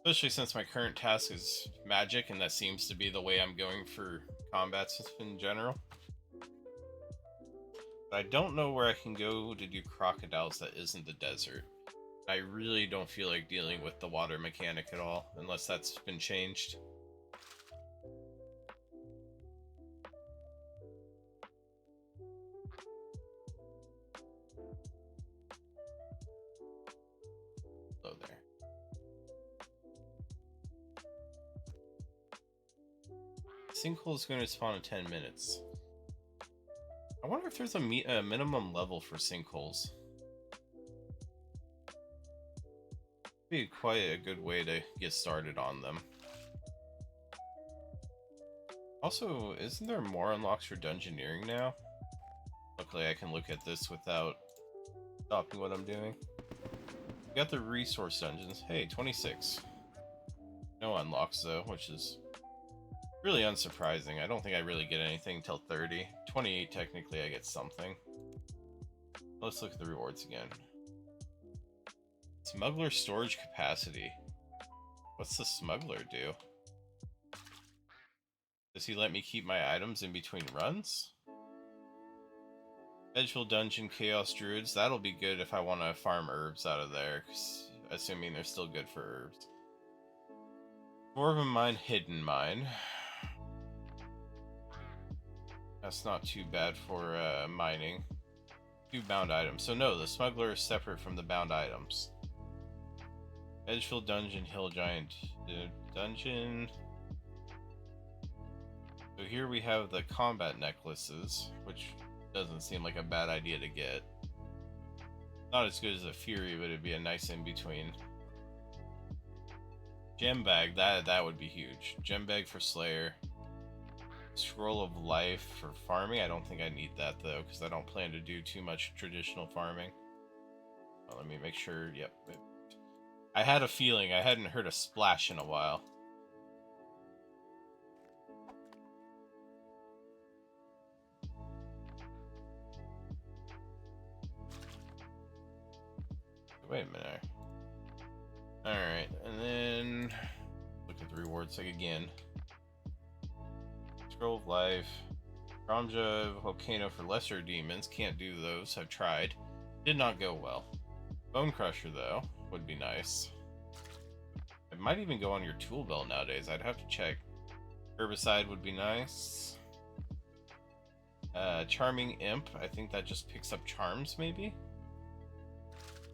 Especially since my current task is magic, and that seems to be the way I'm going for combats in general. But I don't know where I can go to do crocodiles that isn't the desert. I really don't feel like dealing with the water mechanic at all, unless that's been changed. Hello there. Sinkhole is going to spawn in 10 minutes. I wonder if there's a minimum level for sinkholes. Be quite a good way to get started on them. Also, isn't there more unlocks for dungeoneering now? Luckily, I can look at this without stopping what I'm doing. We got the resource dungeons. Hey, 26. No unlocks though, which is really unsurprising. I don't think I really get anything until 30. 28, technically, I get something. Let's look at the rewards again. Smuggler storage capacity. What's the smuggler do? Does he let me keep my items in between runs? Edgeville Dungeon Chaos Druids. That'll be good if I want to farm herbs out of there, assuming they're still good for herbs. Dwarven Mine, Hidden Mine. That's not too bad for mining. 2 bound items. So no, the smuggler is separate from the bound items. Edgefield Dungeon, Hill Giant Dungeon. So here we have the combat necklaces, which doesn't seem like a bad idea to get. Not as good as a Fury, but it'd be a nice in-between. Gem Bag, that would be huge. Gem Bag for Slayer. Scroll of Life for farming. I don't think I need that though, because I don't plan to do too much traditional farming. Well, let me make sure. Yep. I had a feeling. I hadn't heard a splash in a while. Wait a minute. Alright, and then look at the rewards again. Scroll of Life. Ramja Volcano for lesser demons. Can't do those. I've tried. Did not go well. Bone Crusher, though, would be nice. It might even go on your tool belt nowadays. I'd have to check. Herbicide would be nice. Charming Imp. I think that just picks up charms, maybe?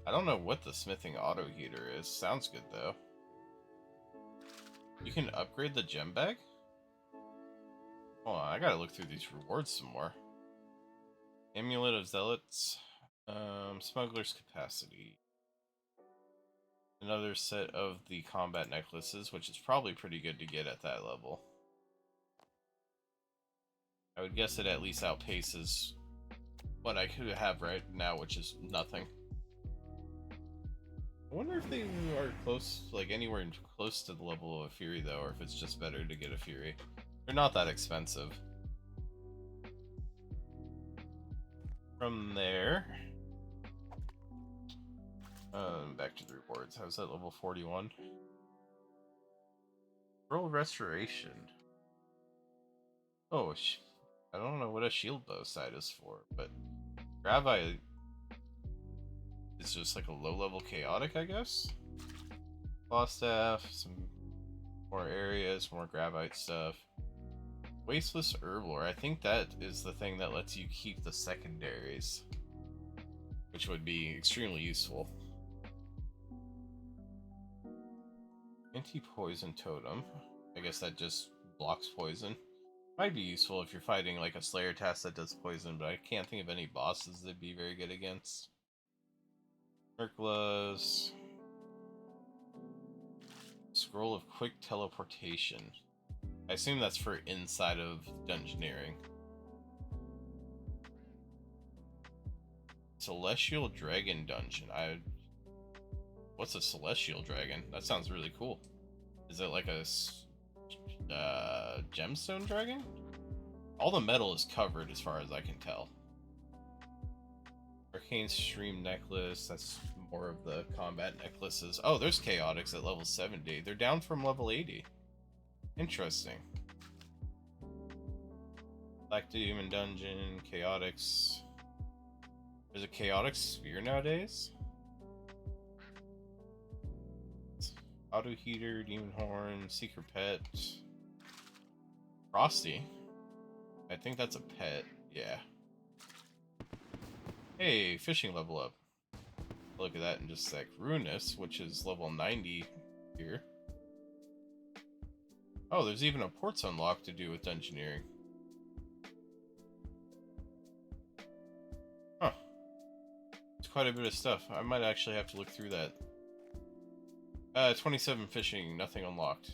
I don't know what the smithing auto heater is. Sounds good, though. You can upgrade the gem bag? Hold on, I gotta look through these rewards some more. Amulet of Zealots. Smuggler's Capacity. Another set of the combat necklaces, which is probably pretty good to get at that level. I would guess it at least outpaces what I could have right now, which is nothing. I wonder if they are close, like anywhere close to the level of a Fury though, or if it's just better to get a Fury. They're not that expensive. From there, back to the rewards. How's that level 41? Roll Restoration. Oh, I don't know what a shield bow sight is for, but Gravite is just like a low-level chaotic, I guess. Claw Staff, some more areas, more Gravite stuff. Wasteless Herblore. I think that is the thing that lets you keep the secondaries, which would be extremely useful. Anti-poison totem. I guess that just blocks poison. Might be useful if you're fighting like a Slayer task that does poison, but I can't think of any bosses that'd be very good against. Gloves. Scroll of quick teleportation. I assume that's for inside of dungeoneering. Celestial Dragon Dungeon. What's a Celestial Dragon? That sounds really cool. Is it like a gemstone dragon? All the metal is covered as far as I can tell. Arcane Stream Necklace. That's more of the combat necklaces. Oh, there's Chaotix at level 70. They're down from level 80. Interesting. Black Demon Dungeon, Chaotix. There's a Chaotic Sphere nowadays? Auto Heater, Demon Horn, Secret Pet. Frosty. I think that's a pet, yeah. Hey, fishing level up. Look at that in just a sec. Runes, which is level 90 here. Oh, there's even a ports unlock to do with dungeoneering. Huh. It's quite a bit of stuff. I might actually have to look through that. 27 fishing, nothing unlocked.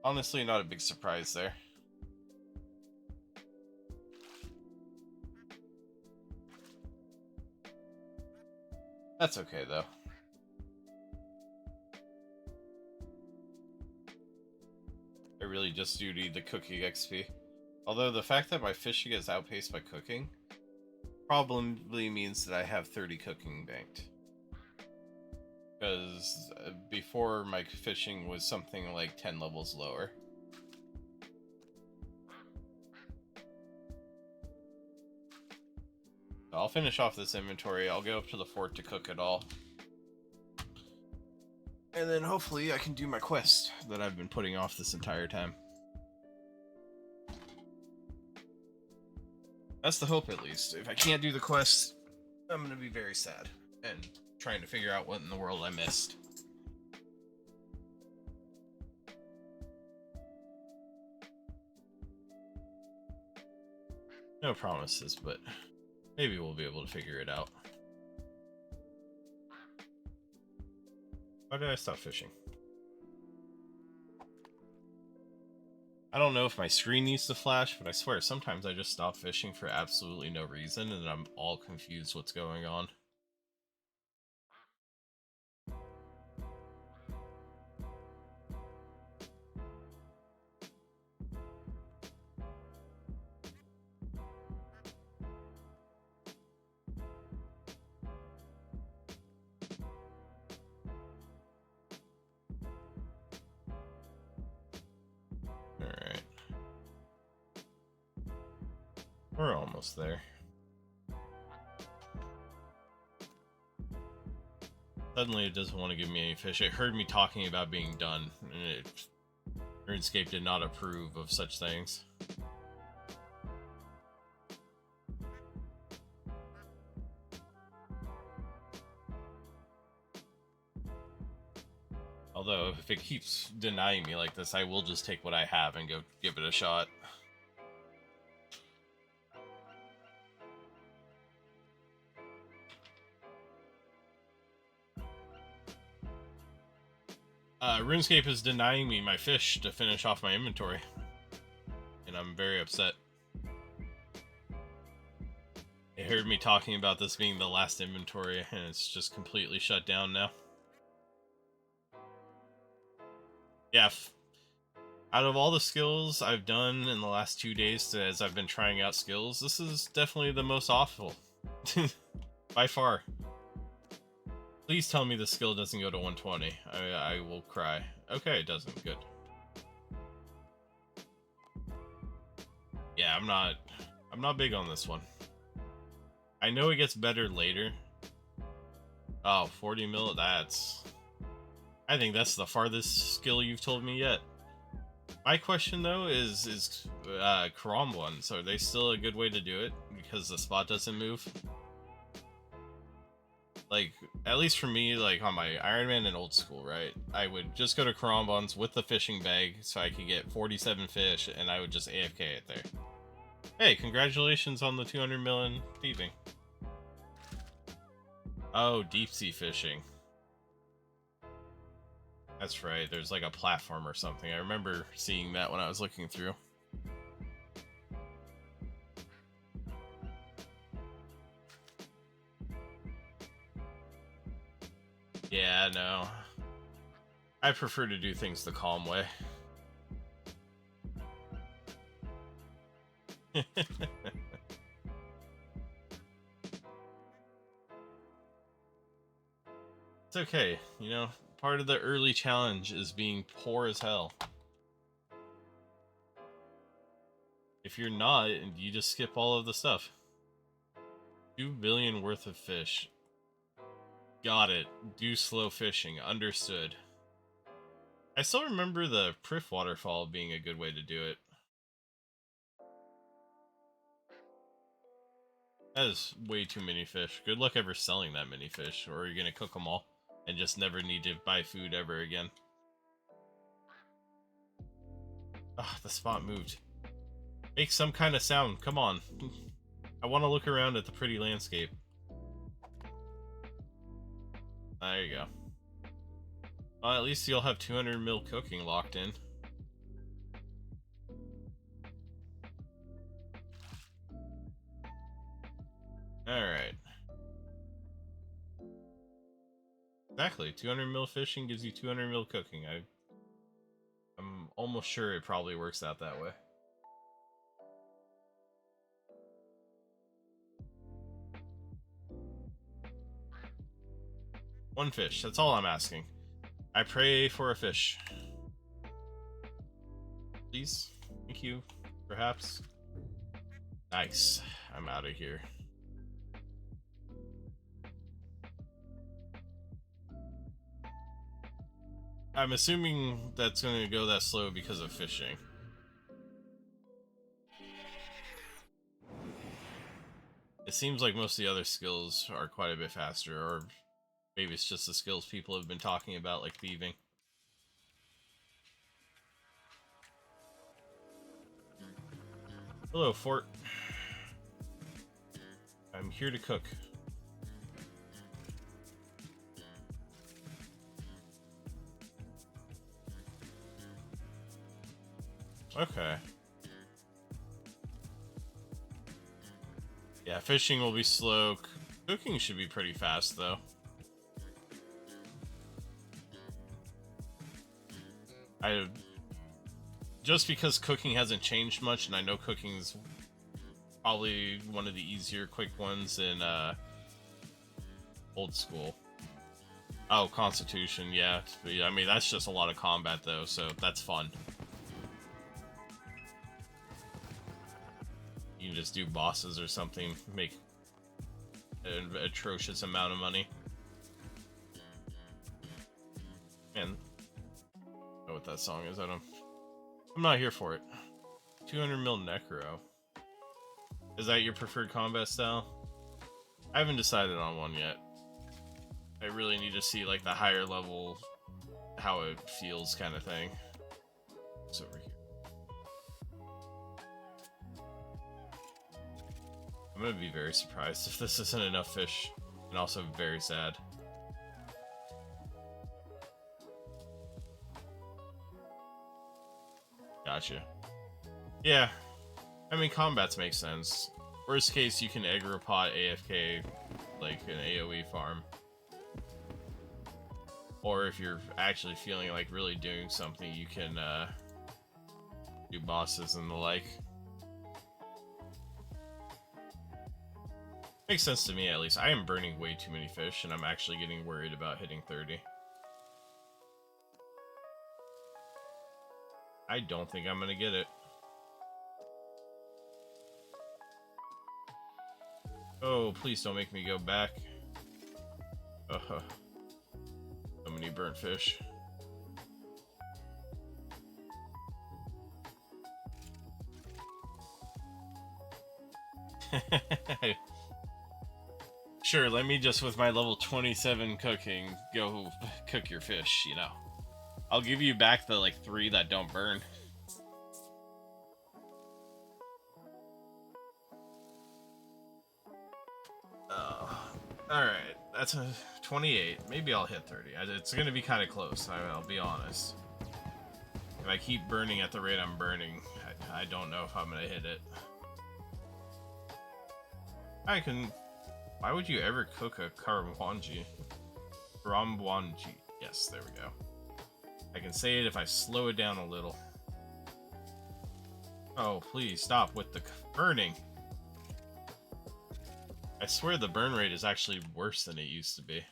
Honestly, not a big surprise there. That's okay, though. I really just do need the cooking XP. Although the fact that my fishing is outpaced by cooking probably means that I have 30 cooking banked. Because before my fishing was something like 10 levels lower. So I'll finish off this inventory. I'll go up to the fort to cook it all. And then hopefully I can do my quest that I've been putting off this entire time. That's the hope, at least. If I can't do the quest, I'm going to be very sad. And trying to figure out what in the world I missed. No promises, but maybe we'll be able to figure it out. Why did I stop fishing? I don't know if my screen needs to flash, but I swear sometimes I just stop fishing for absolutely no reason and I'm all confused what's going on. Alright. We're almost there. Suddenly it doesn't want to give me any fish. It heard me talking about being done, and Runescape did not approve of such things. Although, if it keeps denying me like this, I will just take what I have and go give it a shot. RuneScape is denying me my fish to finish off my inventory. And I'm very upset. It heard me talking about this being the last inventory, and it's just completely shut down now. Yeah, out of all the skills I've done in the last 2 days as I've been trying out skills, this is definitely the most awful. By far. Please tell me the skill doesn't go to 120. I will cry. Okay, it doesn't. Good. Yeah, I'm not big on this one. I know it gets better later. Oh, 40 mil, I think that's the farthest skill you've told me yet. My question though is Karam ones, are they still a good way to do it because the spot doesn't move? Like, at least for me, like on my Ironman and old school, right? I would just go to Karambans with the fishing bag so I could get 47 fish, and I would just AFK it there. Hey, congratulations on the 200 million thieving. Oh, deep sea fishing. That's right, there's like a platform or something. I remember seeing that when I was looking through. Yeah, no. I prefer to do things the calm way. It's okay, you know, part of the early challenge is being poor as hell. If you're not, you just skip all of the stuff. 2 billion worth of fish. Got it. Do slow fishing. Understood. I still remember the Priff waterfall being a good way to do it. That is way too many fish. Good luck ever selling that many fish, or you're gonna cook them all and just never need to buy food ever again. Ah, the spot moved. Make some kind of sound. Come on. I want to look around at the pretty landscape. There you go. Well, at least you'll have 200 mil cooking locked in. Alright. Exactly. 200 mil fishing gives you 200 mil cooking. I'm almost sure it probably works out that way. One fish. That's all I'm asking. I pray for a fish. Please? Thank you. Perhaps? Nice. I'm out of here. I'm assuming that's going to go that slow because of fishing. It seems like most of the other skills are quite a bit faster, or maybe it's just the skills people have been talking about, like thieving. Hello, Fort. I'm here to cook. Okay. Yeah, fishing will be slow. Cooking should be pretty fast, though. Just because cooking hasn't changed much, and I know cooking's probably one of the easier, quick ones in old school. Oh, Constitution, yeah. I mean, that's just a lot of combat, though, so that's fun. You can just do bosses or something, make an atrocious amount of money. And I don't know what that song is. I'm not here for it. 200 mil Necro. Is that your preferred combat style? I haven't decided on one yet. I really need to see like the higher level, how it feels kind of thing. It's over here. I'm gonna be very surprised if this isn't enough fish, and also very sad. Gotcha. Yeah, I mean, combats make sense. Worst case, you can aggro pot AFK like an AoE farm. Or if you're actually feeling like really doing something, you can do bosses and the like. Makes sense to me, at least. I am burning way too many fish, and I'm actually getting worried about hitting 30. I don't think I'm gonna get it. Oh, please don't make me go back. So many burnt fish. Sure, let me just, with my level 27 cooking, go cook your fish, you know. I'll give you back the, like, 3 that don't burn. Alright, that's a 28. Maybe I'll hit 30. It's gonna be kind of close, I'll be honest. If I keep burning at the rate I'm burning, I don't know if I'm gonna hit it. I can... Why would you ever cook a karamwanji? Karamwanji. Yes, there we go. I can say it if I slow it down a little. Oh, please stop with the burning. I swear the burn rate is actually worse than it used to be.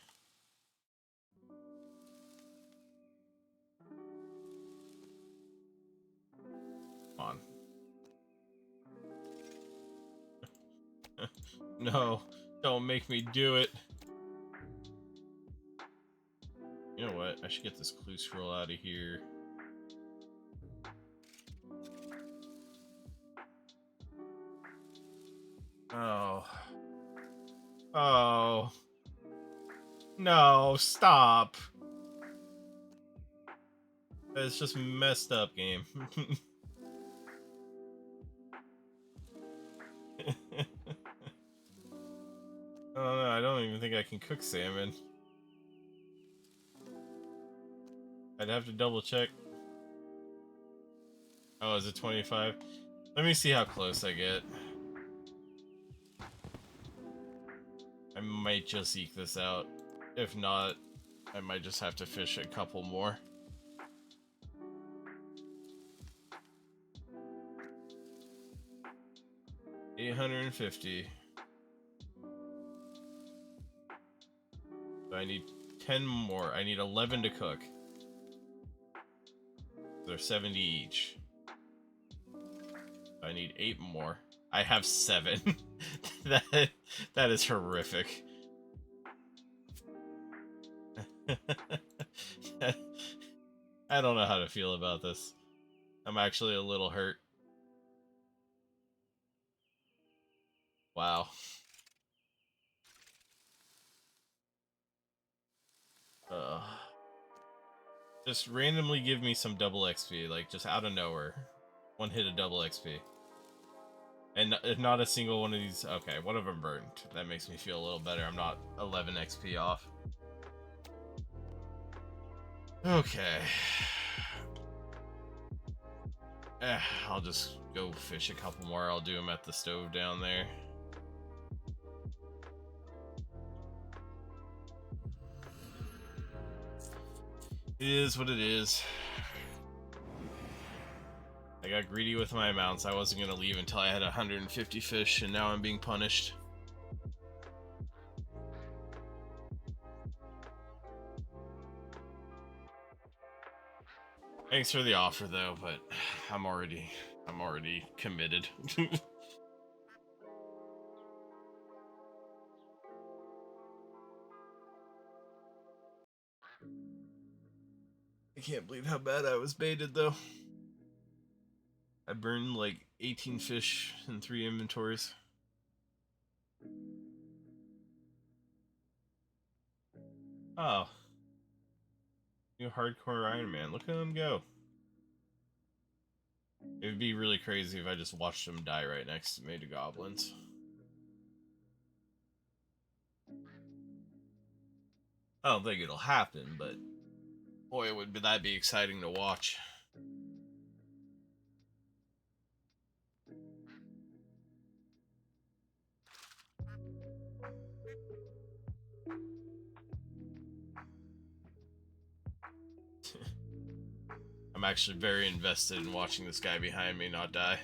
Come on. No, don't make me do it. You know what? I should get this clue scroll out of here. Oh. Oh. No, stop. It's just messed up, game. Oh no, I don't even think I can cook salmon. I'd have to double check. Oh, is it 25? Let me see how close I get. I might just eke this out. If not, I might just have to fish a couple more. $850. So I need 10 more. I need 11 to cook. They're 70 each. I need 8 more. I have 7. that is horrific. I don't know how to feel about this. I'm actually a little hurt. Wow. Just randomly give me some double XP, like just out of nowhere. One hit of double XP. And if not a single one of these... Okay, one of them burned. That makes me feel a little better. I'm not 11 XP off. Okay. I'll just go fish a couple more. I'll do them at the stove down there. It is what it is. I got greedy with my amounts. I wasn't going to leave until I had 150 fish, and now I'm being punished. Thanks for the offer, though, but I'm already committed. I can't believe how bad I was baited, though. I burned like 18 fish in 3 inventories. Oh. New hardcore Iron Man. Look at him go. It would be really crazy if I just watched him die right next to me to goblins. I don't think it'll happen, but boy, would that be exciting to watch. I'm actually very invested in watching this guy behind me not die.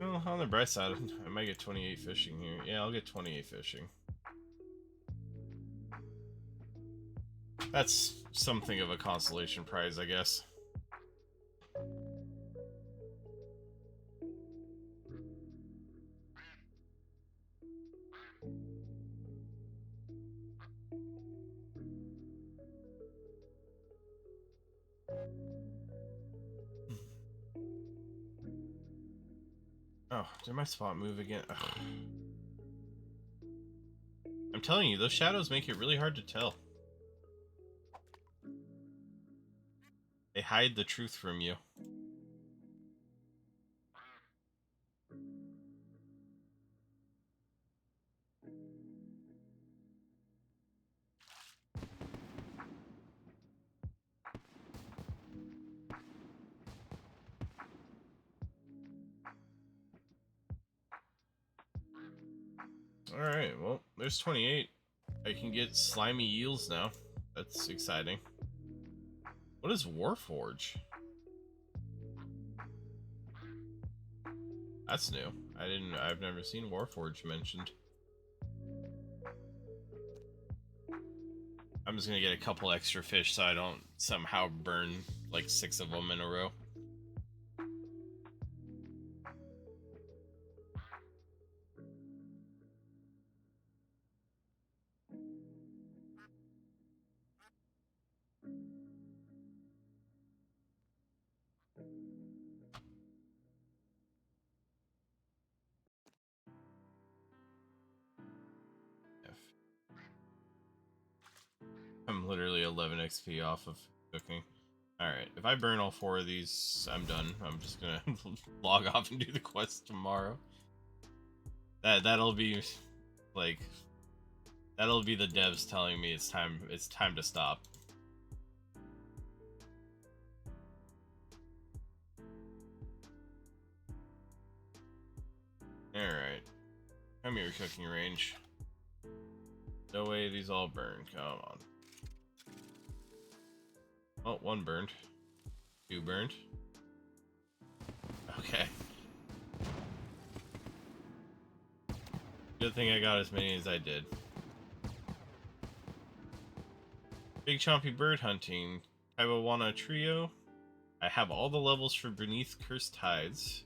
Well, on the bright side, I might get 28 fishing here. Yeah, I'll get 28 fishing. That's something of a consolation prize, I guess. Oh, did my spot move again? Ugh. I'm telling you, those shadows make it really hard to tell. They hide the truth from you. Alright, well, there's 28. I can get slimy eels now. That's exciting. What is Warforge? That's new. I've never seen Warforge mentioned. I'm just gonna get a couple extra fish so I don't somehow burn like 6 of them in a row. I'm literally 11 XP off of cooking. Alright, if I burn all 4 of these, I'm done. I'm just gonna log off and do the quest tomorrow. That'll be like that'll be the devs telling me it's time to stop. Alright. Come here, cooking range. No way these all burn. Come on. Oh, 1 burned. 2 burned. Okay. Good thing I got as many as I did. Big Chompy Bird Hunting. Kaibawana Trio. I have all the levels for Beneath Cursed Tides.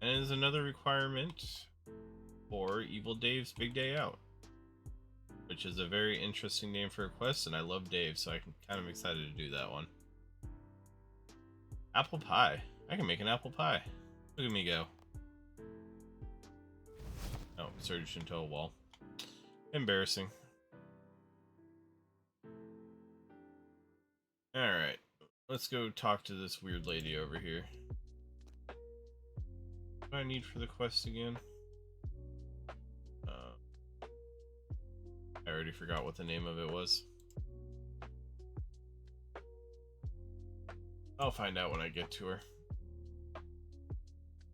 And it is another requirement for Evil Dave's Big Day Out. Which is a very interesting name for a quest, and I love Dave, so I'm kind of excited to do that one. Apple pie. I can make an apple pie. Look at me go. Oh, surged into a wall. Embarrassing. Alright. Let's go talk to this weird lady over here. What do I need for the quest again? I already forgot what the name of it was. I'll find out when I get to her.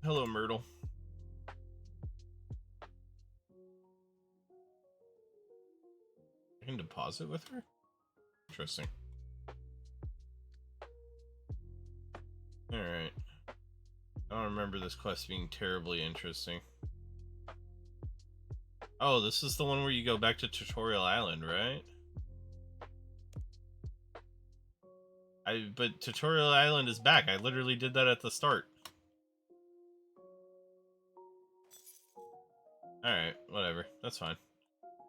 Hello, Myrtle. I can deposit with her? Interesting. Alright. I don't remember this quest being terribly interesting. Oh, this is the one where you go back to Tutorial Island, right? But Tutorial Island is back. I literally did that at the start. Alright, whatever. That's fine.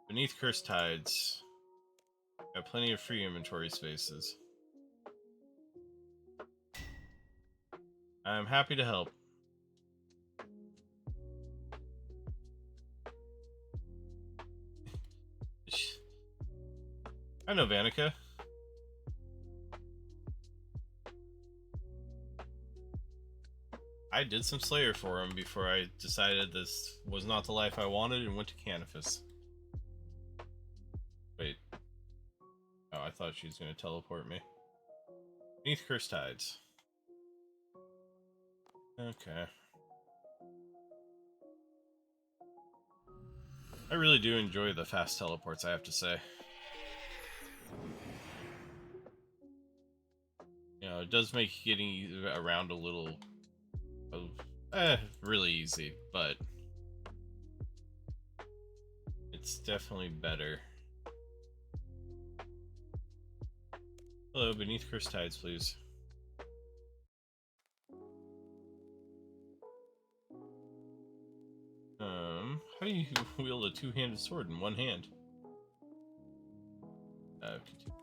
Beneath Cursed Tides. Got plenty of free inventory spaces. I'm happy to help. I know Vanica. I did some Slayer for him before I decided this was not the life I wanted and went to Canifus. Wait. Oh, I thought she was going to teleport me. Beneath Cursed Tides. Okay. I really do enjoy the fast teleports, I have to say. You know, it does make getting around a little... really easy, but... it's definitely better. Hello, Beneath Cursed Tides, please. How do you wield a two-handed sword in one hand? Continue.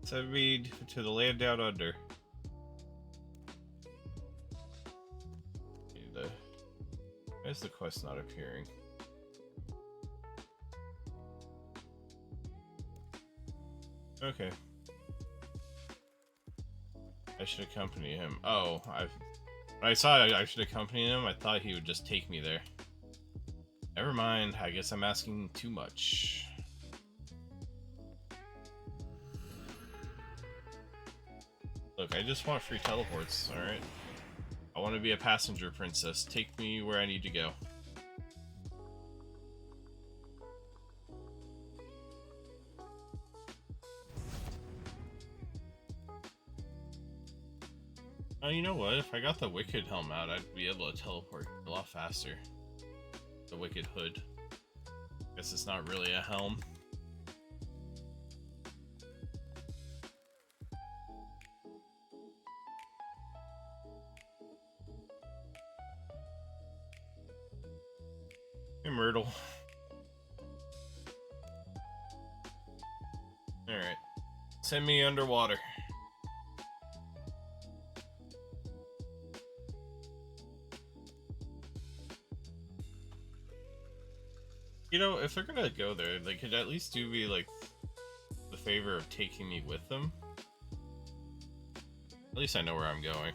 Send me to the land down under. Why is the quest not appearing? Okay. I should accompany him. Oh, when I saw I should accompany him, I thought he would just take me there. Never mind, I guess I'm asking too much. Look, I just want free teleports, alright? I want to be a passenger princess. Take me where I need to go. Oh, you know what? If I got the Wicked Helm out, I'd be able to teleport a lot faster. The Wicked Hood. Guess it's not really a helm. Hey, Myrtle. Alright. Send me underwater. You know, if they're gonna go there, they could at least do me, like, the favor of taking me with them. At least I know where I'm going.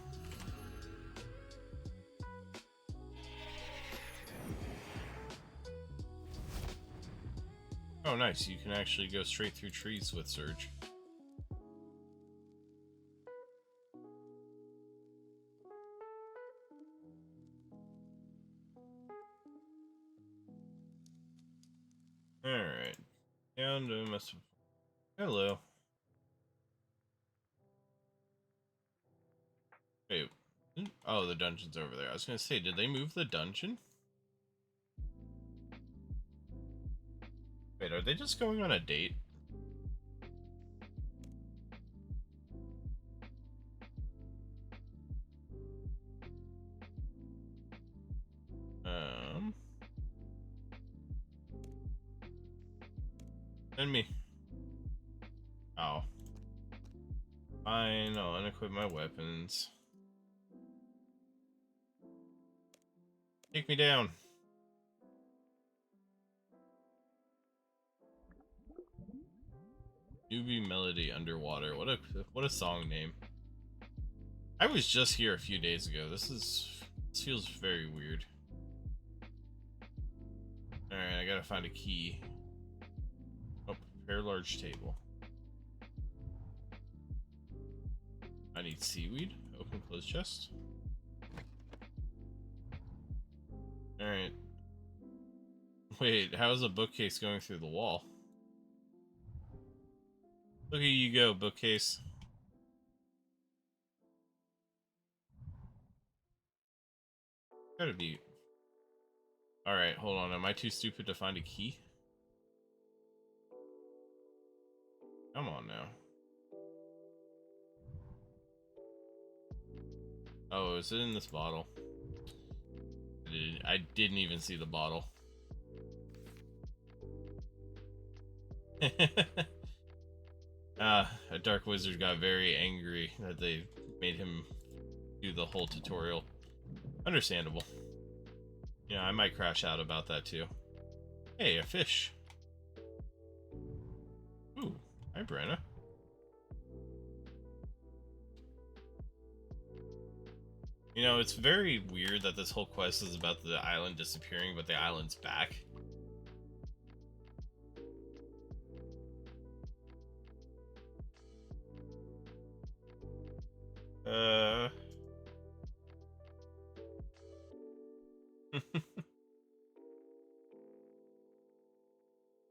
Oh, nice. You can actually go straight through trees with Surge. Alright. Down to mess. Hello. Wait. Oh, the dungeon's over there. I was gonna say, did they move the dungeon? Wait, are they just going on a date? Send me. Oh. Fine, I'll unequip my weapons. Take me down. Newbie Melody Underwater. What a song name. I was just here a few days ago. This feels very weird. Alright, I gotta find a key. Oh, prepare large table. I need seaweed. Open close chest. Alright. Wait, how's a bookcase going through the wall? Look at you go, bookcase. Gotta be. Alright, hold on. Am I too stupid to find a key? Come on now. Oh, is it in this bottle? I didn't even see the bottle. A dark wizard got very angry that they made him do the whole tutorial. Understandable. Yeah, I might crash out about that too. Hey, a fish. Ooh, hi Brenna. You know, it's very weird that this whole quest is about the island disappearing, but the island's back.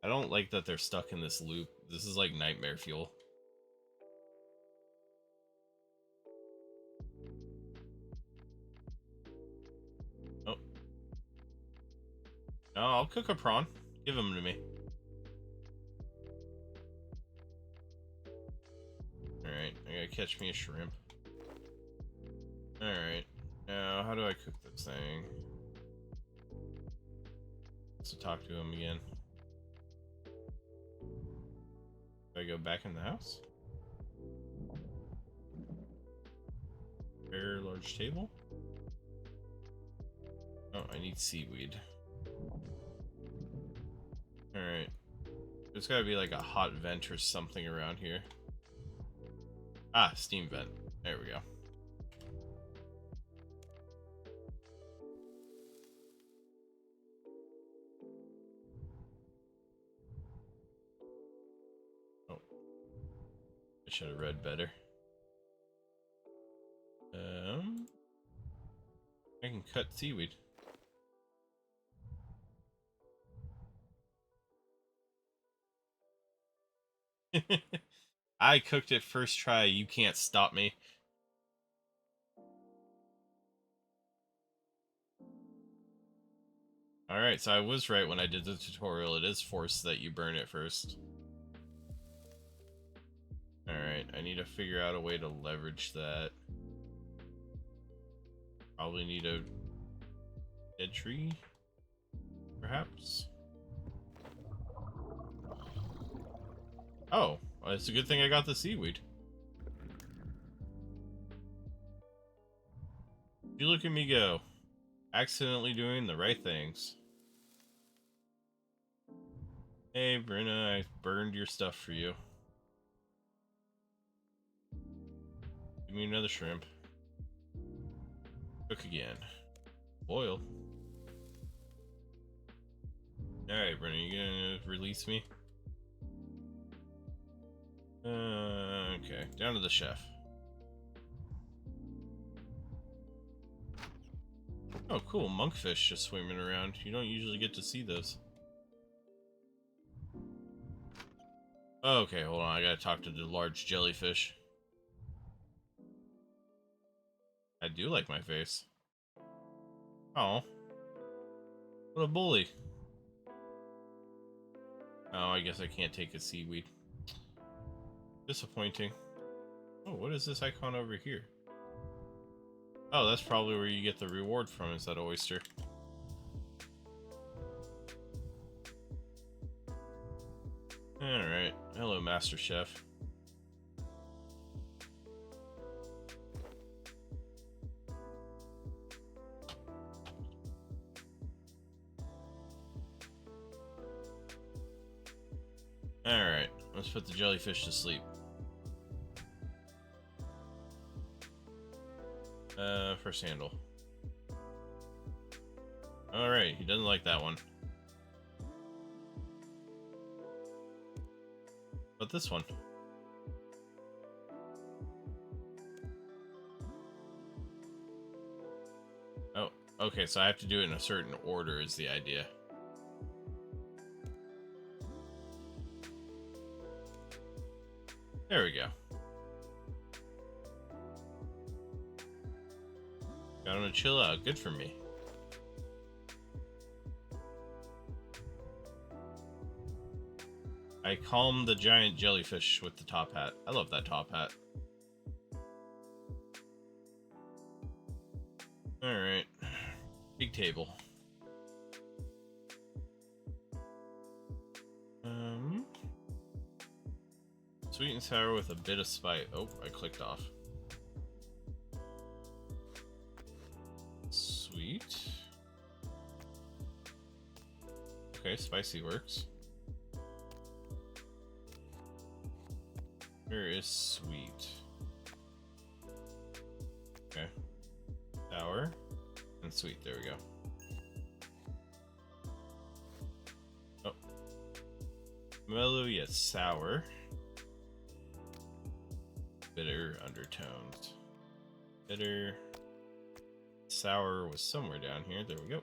I don't like that they're stuck in this loop. This is like nightmare fuel. Oh. No, I'll cook a prawn. Give them to me. Alright, I gotta catch me a shrimp. Alright. Now, how do I cook this thing? Let's talk to him again. Do I go back in the house? Very large table. Oh, I need seaweed. Alright. There's gotta be like a hot vent or something around here. Ah, steam vent. There we go. Oh. I should have read better. I can cut seaweed. I cooked it first try. You can't stop me. Alright, so I was right when I did the tutorial. It is forced that you burn it first. Alright, I need to figure out a way to leverage that. Probably need a dead tree, perhaps. Oh, well, it's a good thing I got the seaweed. You look at me go. Accidentally doing the right things. Hey, Brenna, I burned your stuff for you. Give me another shrimp. Cook again. Boil. Alright, Brenna, you gonna release me? Okay, down to the chef. Oh, cool, monkfish just swimming around. You don't usually get to see those. Okay, hold on, I gotta talk to the large jellyfish. I do like my face. Oh. What a bully. Oh, I guess I can't take a seaweed. Disappointing. Oh, what is this icon over here? Oh, that's probably where you get the reward from, is that oyster. Alright. Hello, Master Chef. Alright, let's put the jellyfish to sleep. First handle. Alright, he doesn't like that one. But this one. Oh, okay, so I have to do it in a certain order is the idea. There we go. Got him to chill out. Good for me. I calmed the giant jellyfish with the top hat. I love that top hat. Alright. Big table. Sweet and sour with a bit of spice. Oh, I clicked off. Sweet. Okay, spicy works. Where is sweet? Okay. Sour and sweet. There we go. Oh. Mellow yet sour. Bitter undertones. Bitter. Sour was somewhere down here. There we go.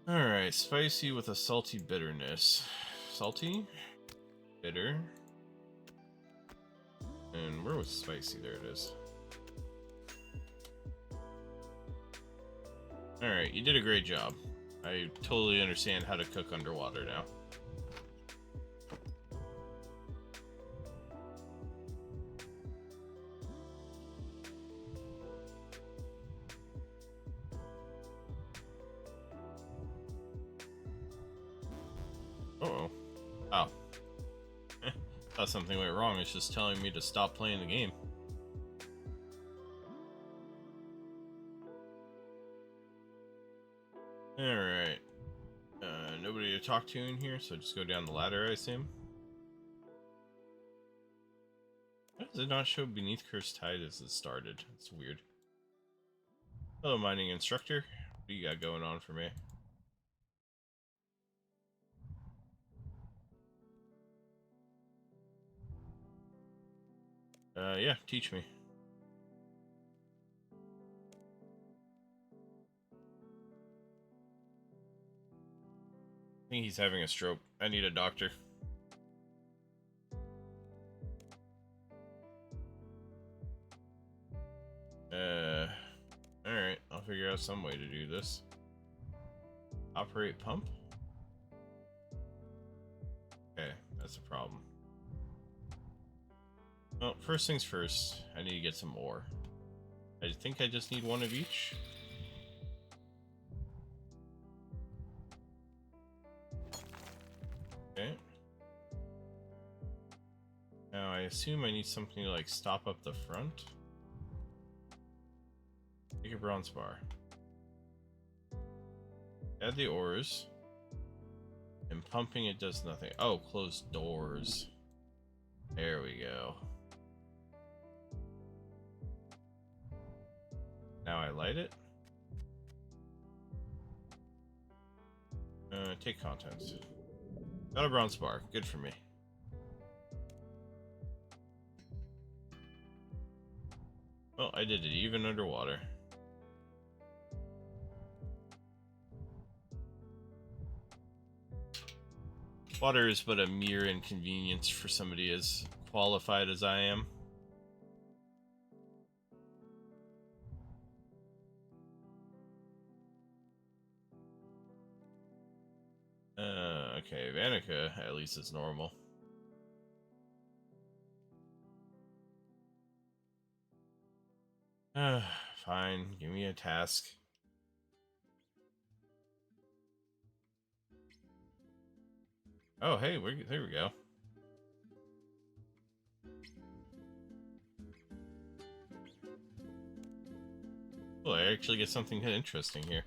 Alright, spicy with a salty bitterness. Salty, bitter, and where was spicy? There it is. Alright, you did a great job. I totally understand how to cook underwater now. Uh-oh. Oh. thought something went wrong. It's just telling me to stop playing the game. Alright. Nobody to talk to in here, so just go down the ladder, I assume. Why does it not show beneath Cursed Tide as it started? That's weird. Hello, mining instructor. What do you got going on for me? Yeah, teach me. I think he's having a stroke. I need a doctor. Alright, I'll figure out some way to do this. Operate pump? Okay, that's a problem. Well, first things first, I need to get some ore. I think I just need one of each. Okay. Now I assume I need something to like stop up the front. Make a bronze bar. Add the ores. And pumping it does nothing. Oh, close doors. There we go. Now I light it. Take contents. Got a bronze bar. Good for me. Well, I did it even underwater. Water is but a mere inconvenience for somebody as qualified as I am. Okay, Vanica at least is normal. Fine, give me a task. Oh, hey, there we go. Well, I actually get something interesting here.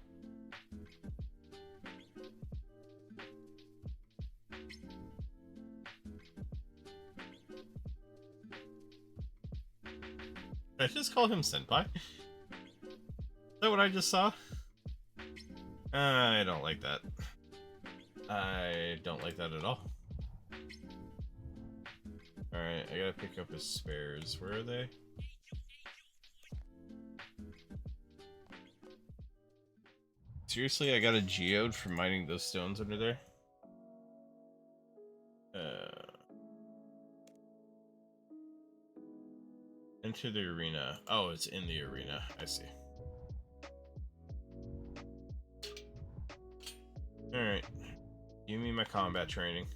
Did I just call him Senpai? Is that what I just saw? I don't like that. I don't like that at all. Alright, I gotta pick up his spares. Where are they? Seriously, I got a geode for mining those stones under there? Enter the arena. Oh, it's in the arena. I see. Alright. Give me my combat training.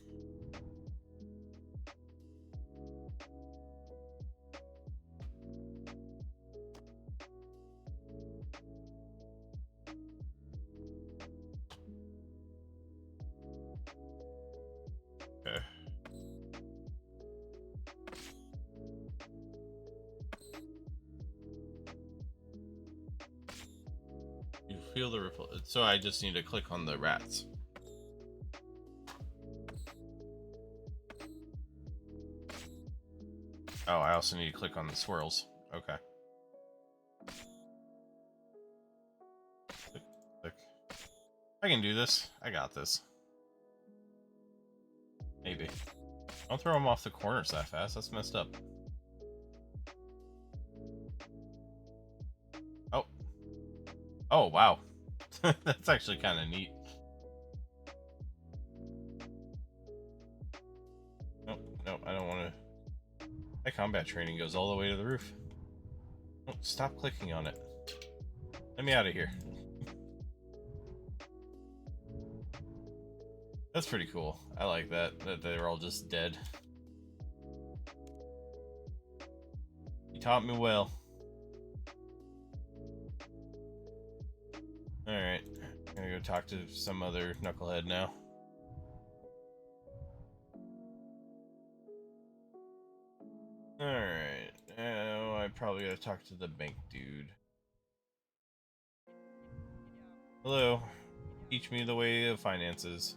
Okay. You feel the ripple. So I just need to click on the rats. Oh, I also need to click on the swirls. Okay. Click, click. I can do this. I got this. Maybe. Don't throw them off the corners that fast. That's messed up. Oh. Oh, wow. That's actually kind of neat. Nope, nope, I don't want to. My combat training goes all the way to the roof. Oh, stop clicking on it. Let me out of here. That's pretty cool. I like that they're all just dead. You taught me well. Alright. I'm gonna go talk to some other knucklehead now. Alright. Now I probably gotta talk to the bank dude. Hello. Teach me the way of finances.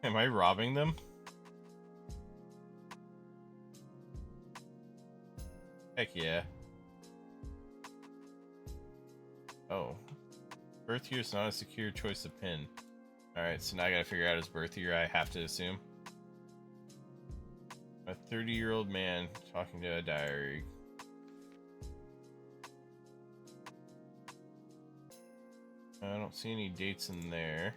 Am I robbing them? Heck yeah. Oh. Birth year is not a secure choice of pin. Alright, so now I gotta figure out his birth year, I have to assume. A 30-year-old man talking to a diary. I don't see any dates in there.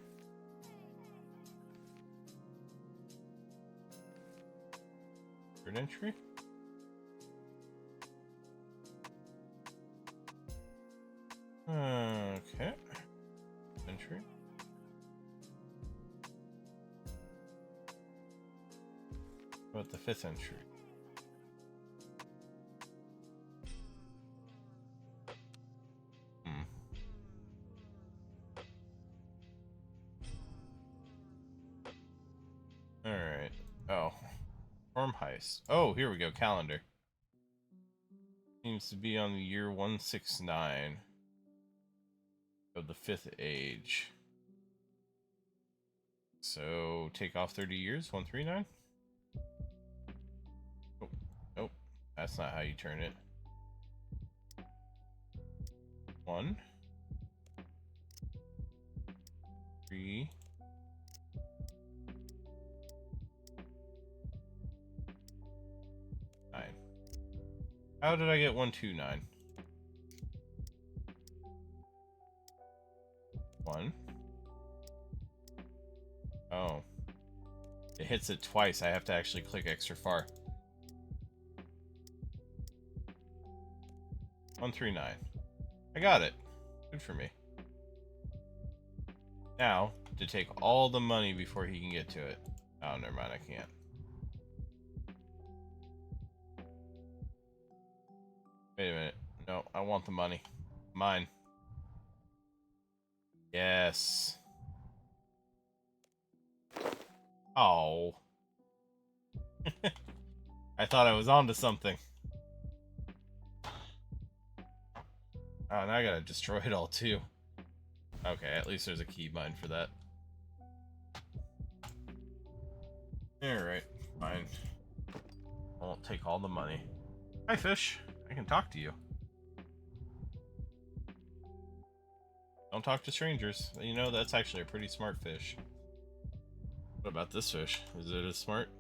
Third entry? Okay. Entry. What about the 5th entry? Alright. Oh. Farm heist. Oh, here we go. Calendar. Seems to be on the year 169 of the 5th age. So take off 30 years, 139. Oh, nope, that's not how you turn it. 1, 3, 9. How did I get 129? 1. Oh. It hits it twice. I have to actually click extra far. 139. I got it. Good for me. Now, to take all the money before he can get to it. Oh, never mind. I can't. Wait a minute. No, I want the money. Mine. Yes. Oh. I thought I was onto something. Oh, now I gotta destroy it all too. Okay, at least there's a key bind for that. Alright, fine. I won't take all the money. Hi, fish. I can talk to you. Don't talk to strangers. You know, that's actually a pretty smart fish. What about this fish? Is it as smart?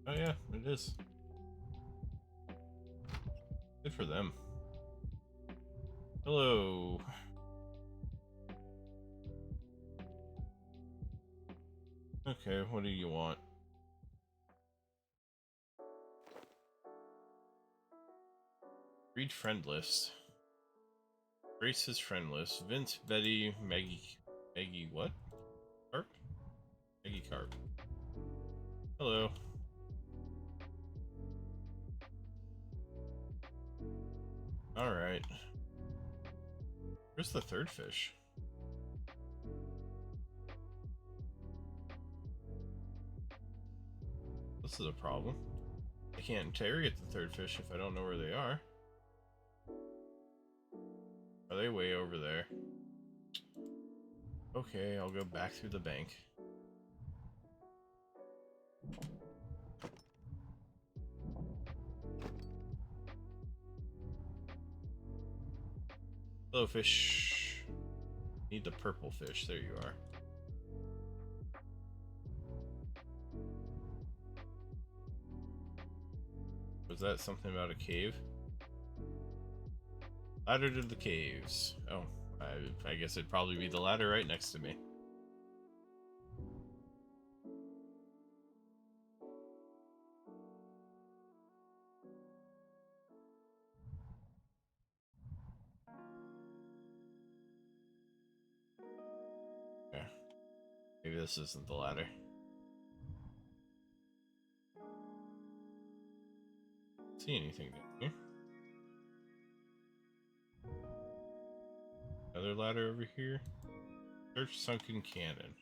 Oh yeah, it is. Good for them. Hello. Okay, what do you want? Read friend list. Grace his friend list. Vince, Betty, Maggie what? Carp? Maggie Carp. Hello. Alright. Where's the third fish? This is a problem. I can't interrogate the third fish if I don't know where they are. Are they way over there? Okay, I'll go back through the bank. Hello, fish. Need the purple fish. There you are. Was that something about a cave? Ladder to the caves. Oh, I guess it'd probably be the ladder right next to me. Yeah. Maybe this isn't the ladder. See anything down here? Another ladder over here. Search sunken cannon.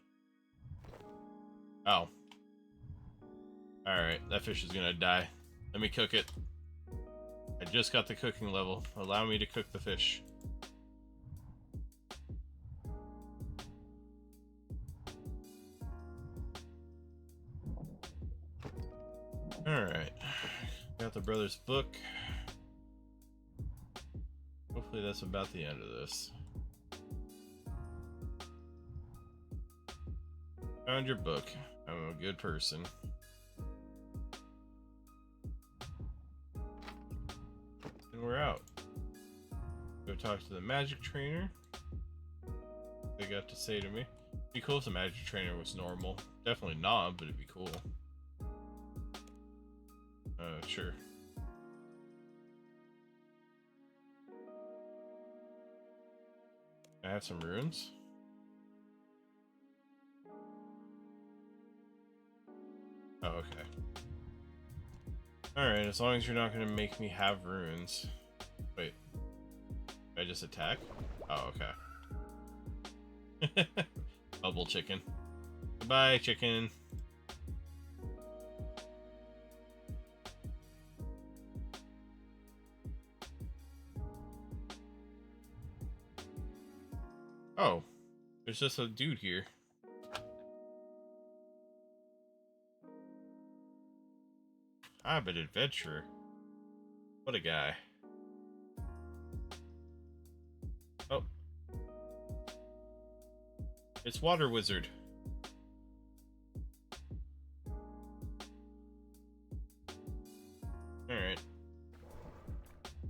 Oh. Alright, that fish is gonna die. Let me cook it. I just got the cooking level. Allow me to cook the fish. Alright. Got the brother's book. Hopefully that's about the end of this. Found your book. I'm a good person. And we're out. Go talk to the magic trainer. They got to say to me. It'd be cool if the magic trainer was normal. Definitely not, but it'd be cool. Sure. I have some runes. Oh, okay. Alright, as long as you're not gonna make me have runes. Wait. Did I just attack? Oh, okay. Bubble chicken. Goodbye, chicken. Oh, there's just a dude here. I'm an adventurer. What a guy. Oh. It's Water Wizard. Alright.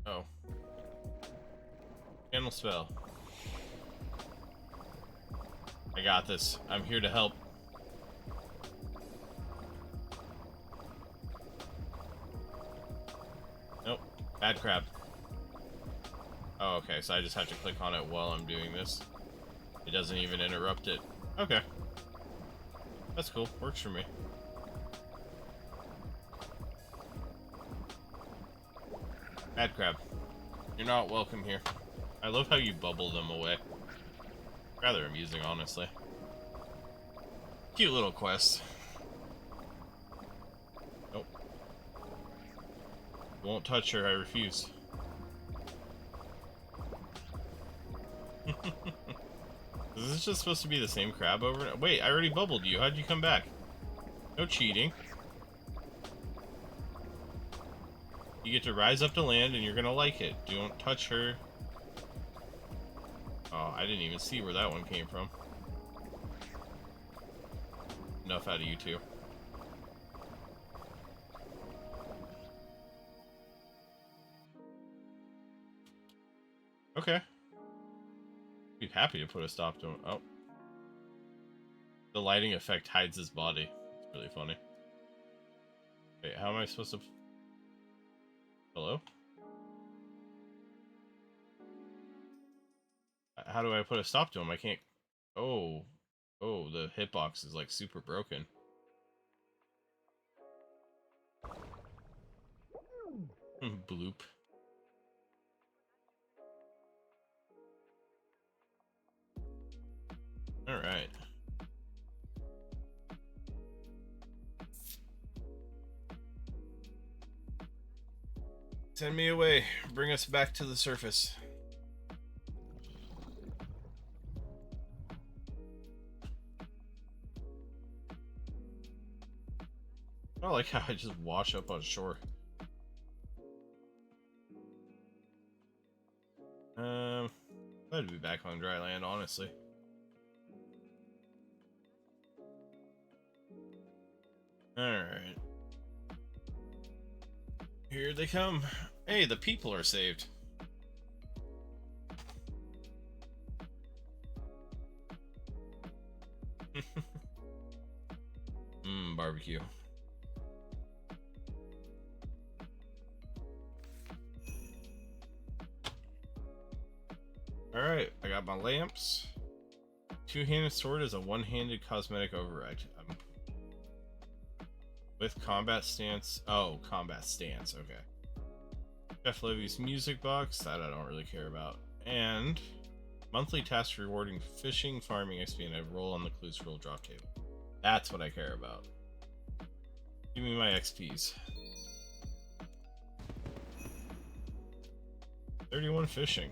Oh. Channel spell. I got this. I'm here to help. Nope. Bad crab. Oh, okay. So I just have to click on it while I'm doing this. It doesn't even interrupt it. Okay. That's cool. Works for me. Bad crab. You're not welcome here. I love how you bubble them away. Rather amusing, honestly. Cute little quest. Nope. Won't touch her, I refuse. Is this just supposed to be the same crab over and wait, I already bubbled you. How'd you come back? No cheating. You get to rise up to land and you're gonna like it. Don't touch her. Oh, I didn't even see where that one came from. Enough out of you two. Okay. Be happy to put a stop to him. Oh. The lighting effect hides his body. It's really funny. Wait, how am I supposed to... Hello? How do I put a stop to him? I can't... Oh. Oh, the hitbox is like super broken. Bloop. Alright. Send me away. Bring us back to the surface. I like how I just wash up on shore. Glad to be back on dry land, honestly. Alright. Here they come. Hey, the people are saved. Barbecue. Alright, I got my lamps. Two-handed sword is a one-handed cosmetic override. With combat stance. Oh, combat stance, okay. Jeff Levy's music box, that I don't really care about. And Monthly task rewarding fishing, farming XP, and a roll on the clue scroll drop table. That's what I care about. Give me my XPs. 31 fishing.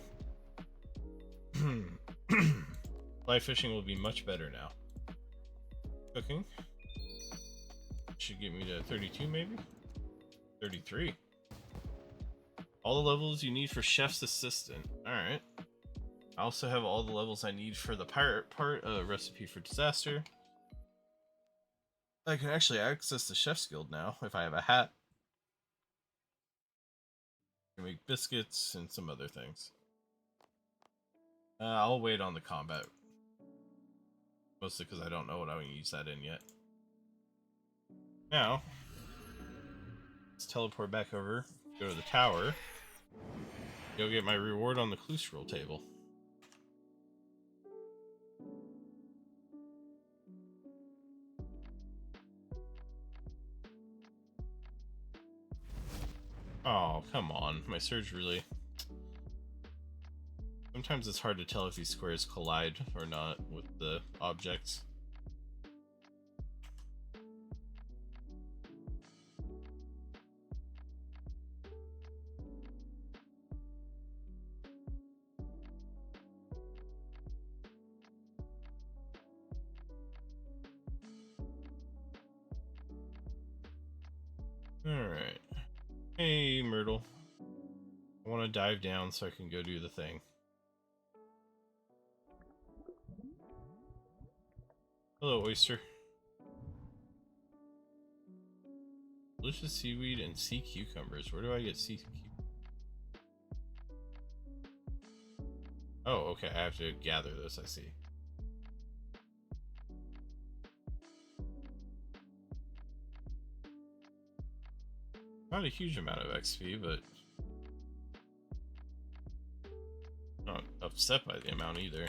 Fly fishing will be much better now. Cooking. Should get me to 32 maybe? 33. All the levels you need for chef's assistant. Alright. I also have all the levels I need for the pirate part, recipe for disaster. I can actually access the chef's guild now if I have a hat. I can make biscuits and some other things. I'll wait on the combat. Mostly because I don't know what I'm going to use that in yet. Now, let's teleport back over, go to the tower, go get my reward on the clue scroll table. Oh, come on. My surge really... Sometimes it's hard to tell if these squares collide or not with the objects. Alright. Hey, Myrtle. I want to dive down so I can go do the thing. Hello, oyster. Delicious seaweed and sea cucumbers. Where do I get sea cucumbers? Oh, okay. I have to gather this, I see. Not a huge amount of XP, but not upset by the amount either.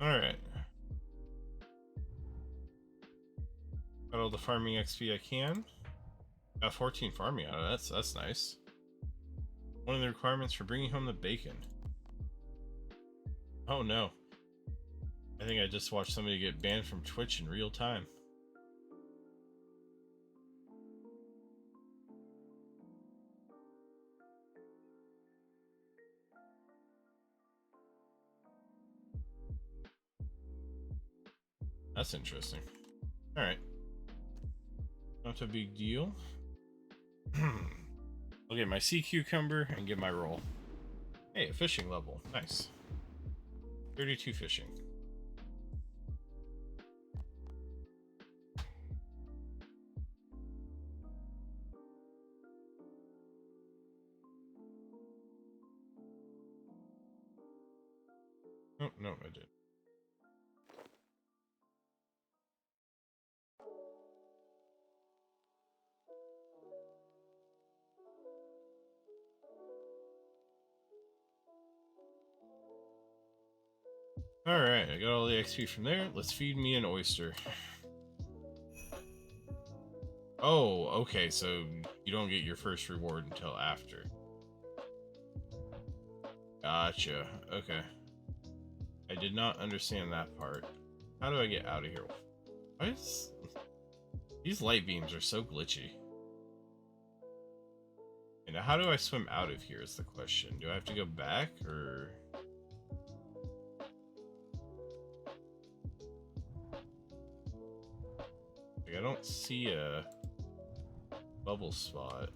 Alright. Got all the farming XP I can. Got 14 farming out of that, so that's nice. One of the requirements for bringing home the bacon. Oh no. I think I just watched somebody get banned from Twitch in real time. That's interesting. Alright. Not a big deal. I'll get my sea cucumber and get my roll. Hey, a fishing level. Nice. 32 fishing. Oh, no, I did. Alright, I got all the XP from there. Let's feed me an oyster. Oh, okay, so you don't get your first reward until after. Gotcha. Okay. I did not understand that part. How do I get out of here? Why is... These light beams are so glitchy. And how do I swim out of here is the question. Do I have to go back, or... Like, I don't see a bubble spot.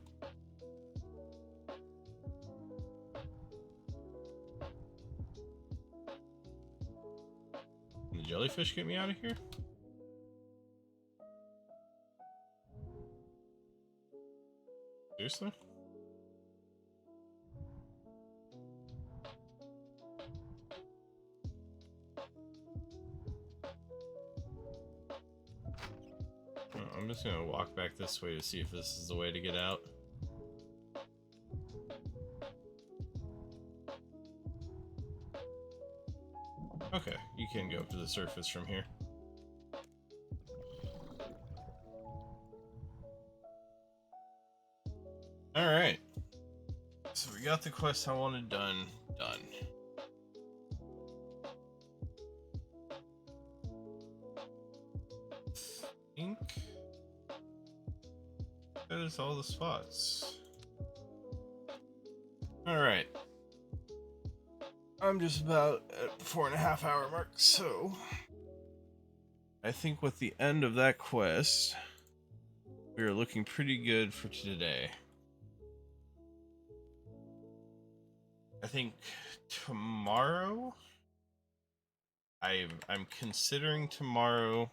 Can the jellyfish get me out of here? Seriously? I'm just gonna walk back this way to see if this is the way to get out. Okay, you can go up to the surface from here. Alright. So we got the quest I wanted done. I think that is all the spots. Alright. I'm just about at 4.5 hour mark, so I think with the end of that quest, we are looking pretty good for today. I think tomorrow, I'm considering tomorrow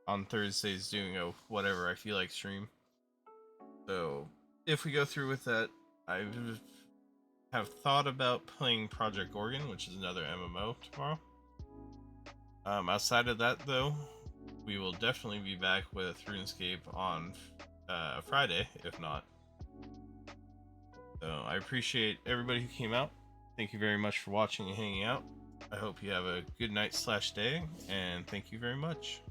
on Thursdays doing a whatever I feel like stream. So if we go through with that, I have thought about playing Project Gorgon, which is another MMO, tomorrow. Outside of that, though, we will definitely be back with Runescape on Friday, if not. So I appreciate everybody who came out. Thank you very much for watching and hanging out. I hope you have a good night/day, and thank you very much.